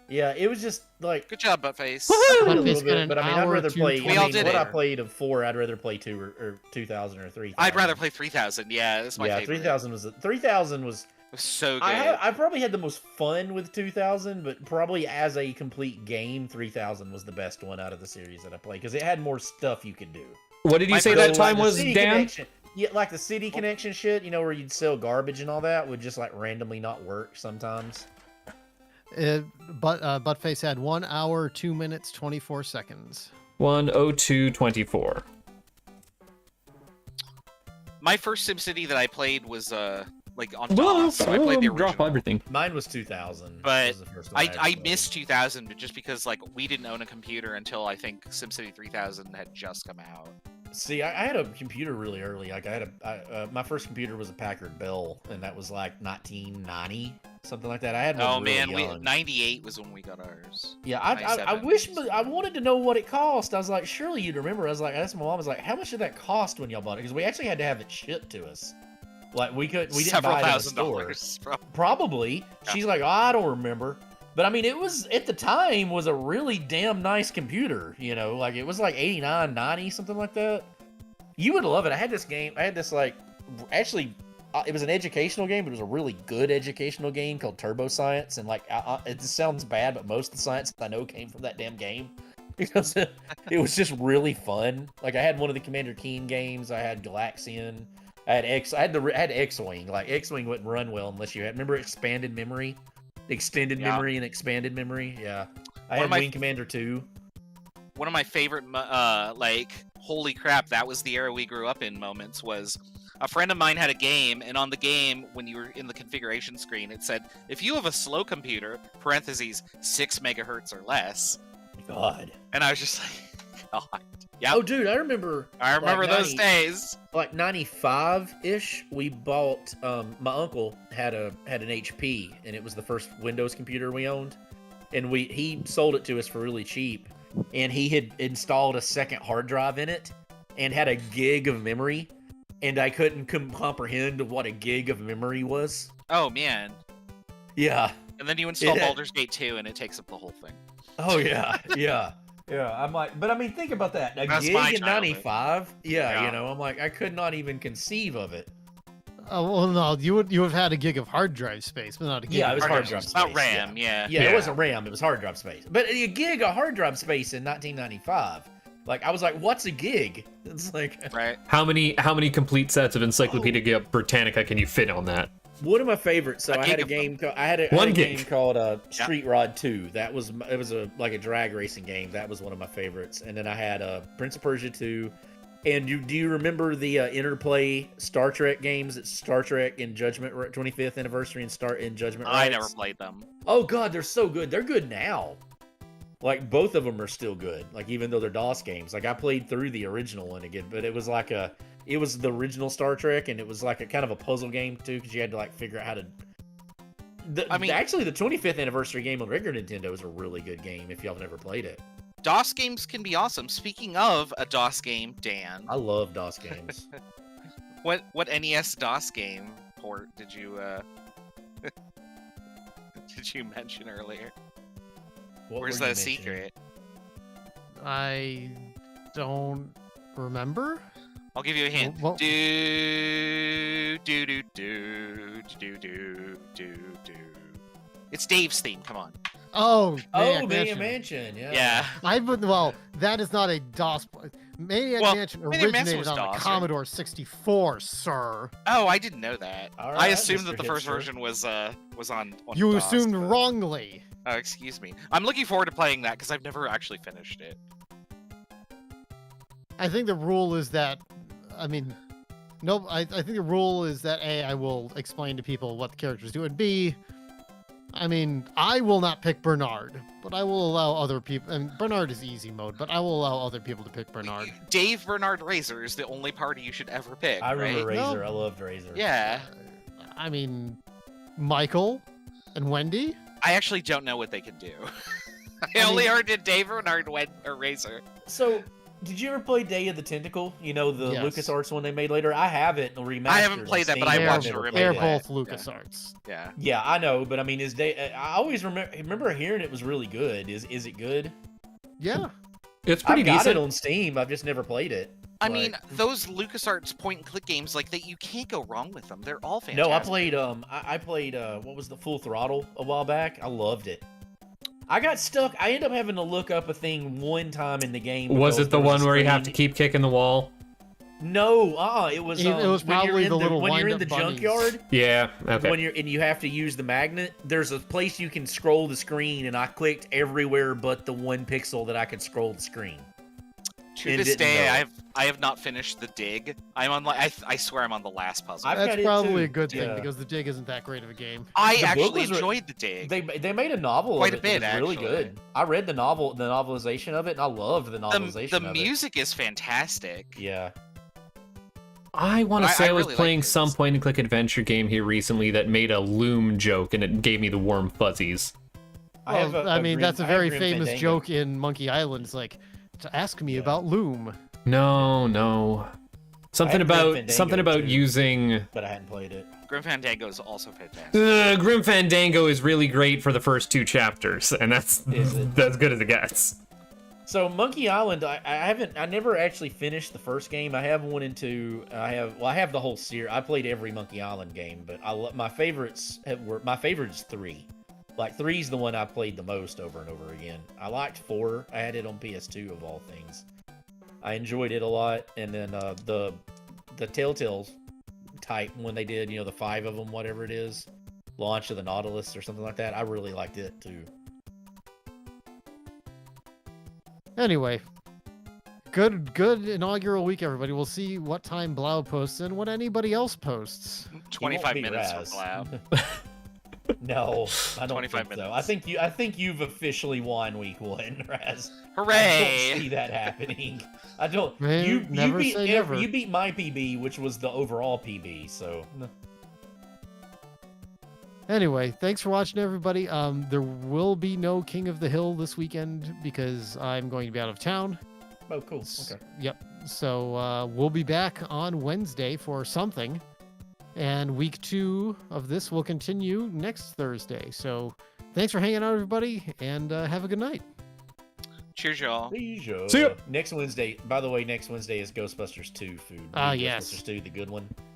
Yeah. It was just like. Good job, Buttface. I played a Buttface little spent bit, an but I mean, I'd hour rather to play. We all I mean, did what it. I played of 4, I'd rather play 2 or 2000 or 3000. I'd rather play 3000. Yeah, that's my Yeah, favorite. 3000 was was so good. I probably had the most fun with 2000, but probably as a complete game, 3000 was the best one out of the series that I played because it had more stuff you could do. What did you say So, that like, time the was, city Dan? connection- Yeah, like the city connection shit, where you'd sell garbage and all that would just like randomly not work sometimes. Buttface had 1 hour, 2 minutes, 24 seconds. 1:02:24. My first SimCity that I played was like on Well, DOS, so I played the drop original. everything. Mine was 2000. But was the first one I ever played. missed 2000 just because like we didn't own a computer until I think SimCity 3000 had just come out. See, I had a computer really early. Like I had my first computer was a Packard Bell, and that was like 1990, something like that. I had one Oh really man, young. 98 was when we got ours. Yeah, I 97. wish, but I wanted to know what it cost. I was like, surely you'd remember. I was like, I asked my mom, I was like, how much did that cost when y'all bought it? Because we actually had to have it shipped to us. Like we didn't Several buy it in the $1,000s, store. probably. Probably. Yeah. She's like, oh, I don't remember. But I mean, it was at the time was a really damn nice computer. Like it was like 89, 90, something like that. You would love it. I had this game. I had this like, actually, it was an educational game, but it was a really good educational game called Turbo Science. And like, it sounds bad, but most of the science I know came from that damn game because it was just really fun. Like I had one of the Commander Keen games. I had Galaxian. I had X-Wing. Like X-Wing wouldn't run well unless you had. Remember expanded memory, extended memory, and expanded memory. Yeah, I had Wing Commander 2. One of my favorite like holy crap, that was the era we grew up in moments was a friend of mine had a game, and on the game when you were in the configuration screen it said if you have a slow computer parentheses 6 megahertz or less. God. And I was just like, God. Yeah. Oh, dude, I remember like those days. Like 95-ish, we bought. My uncle had an HP, and it was the first Windows computer we owned, and he sold it to us for really cheap, and he had installed a second hard drive in it, and had a gig of memory, and I couldn't comprehend what a gig of memory was. Oh man. Yeah. And then you install Baldur's Gate 2 and it takes up the whole thing. Oh yeah, yeah. Yeah, I'm like, but I mean, think about that. A That's gig my in childhood. 95? Yeah, Yeah. I'm like, I could not even conceive of it. Well, no, you would have had a gig of hard drive space, but not a gig. Yeah, of it was hard drive space. Not RAM, yeah. Yeah, it wasn't RAM, it was hard drive space. But a gig of hard drive space in 1995. Like, I was like, what's a gig? It's like, Right. How many complete sets of Encyclopedia Britannica can you fit on that? one of my favorites. So A I had gig a of- game. I had a game called Street Rod 2. It was a drag racing game. That was one of my favorites. And then I had Prince of Persia 2. And do you remember the Interplay Star Trek games? It's Star Trek in Judgment 25th anniversary and in Judgment. I Rights? never played them. Oh god, they're so good. They're good now. Like both of them are still good. Like even though they're DOS games. Like I played through the original one again, but it was the original Star Trek, and it was like a kind of a puzzle game too, because you had to like figure out how to. Actually, the 25th anniversary game on regular Nintendo is a really good game if y'all have never played it. DOS games can be awesome. Speaking of a DOS game, Dan, I love DOS games. what NES DOS game port did you did you mention earlier? What Where's were you that mentioning? secret? I don't remember. I'll give you a hint. Well- Do do do do do do do do. It's Dave's theme. Come on. Oh, Oh, Maniac Maniac Mansion. Mansion. Yeah. Yeah. Well, that is not a DOS. Maniac Well, Mansion Maniac Mansion originated was on DOS, the right? Commodore 64, sir. Oh, I didn't know that. All I right, assumed Mr. that the first Hipster. version was on You DOS, assumed but- wrongly. Oh, excuse me. I'm looking forward to playing that because I've never actually finished it. I think the rule is that, I think the rule is that A, I will explain to people what the characters do, and B, I will not pick Bernard, but I will allow other people, and Bernard is easy mode, but I will allow other people to pick Bernard. Dave Bernard Razor is the only party you should ever pick. I remember right? Razor. No. I loved Razor. Yeah. Michael and Wendy? I actually don't know what they can do. I only heard it Dave Bernard Razor. So, did you ever play Day of the Tentacle? You know, the Yes. LucasArts one they made later? I have it remastered. I haven't played that, but I Steam. watched I've a never remake They're played of that. both LucasArts. Yeah. Yeah, I know, but is Day? I always remember hearing it was really good. Is it good? Yeah. It's pretty I've got decent. it on Steam. I've just never played it. I mean, those LucasArts point-and-click games, like that, you can't go wrong with them. They're all fantastic. No, I played what was the Full Throttle a while back. I loved it. I got stuck. I ended up having to look up a thing one time in the game. Was because it the there was one a where you have to screen- keep kicking the wall? No, it was. It was when you're probably in the little when you're in the wind-up bunnies. junkyard. Yeah. Okay. When you have to use the magnet, there's a place you can scroll the screen, and I clicked everywhere but the 1 pixel that I could scroll the screen. To and this didn't day, know. I have not finished the dig. I'm on like I swear I'm on the last puzzle. I've got That's it probably too, a good thing yeah. because the dig isn't that great of a game. I The book actually was enjoyed the dig. They made a novel Quite of a it bit, that was really actually. good. I read the novelization of it, and I loved the novelization The of it. music is fantastic. Yeah. I want to I say I was really playing liked it. some point-and-click adventure game here recently that made a loom joke, and it gave me the warm fuzzies. Well, I mean, that's a very famous joke in Monkey Island. It's like, to ask me about Loom. No. Something have Grim about Fandango, too. using. But I hadn't played it. Grim Fandango is also fantastic. Grim Fandango is really great for the first 2 chapters, and that's Is it? as good as it gets. So Monkey Island, I never actually finished the first game. I have 1 and 2. I have the whole series. I played every Monkey Island game, but my favorite is 3. Like 3's the one I played the most over and over again. I liked 4. I had it on PS2 of all things. I enjoyed it a lot, and then the Telltale type when they did, the 5 of them, whatever it is, Launch of the Nautilus or something like that. I really liked it too. Anyway, good inaugural week, everybody. We'll see what time Blau posts and what anybody else posts. 25 be minutes Raz. for Blab. No, I don't 25 think so. minutes. I think you've officially won week 1, Raz. I Hooray! don't see that happening. I don't. Man, you never beat say never. You beat my PB, which was the overall PB. So Anyway, thanks for watching, everybody. There will be no King of the Hill this weekend because I'm going to be out of town. oh, cool. Okay. Yep. So we'll be back on Wednesday for something. And week 2 of this will continue next Thursday. So thanks for hanging out, everybody, and have a good night. Cheers, y'all. See ya. Next Wednesday. By the way, next Wednesday is Ghostbusters 2 food. Ah, yes. Ghostbusters 2, the good one.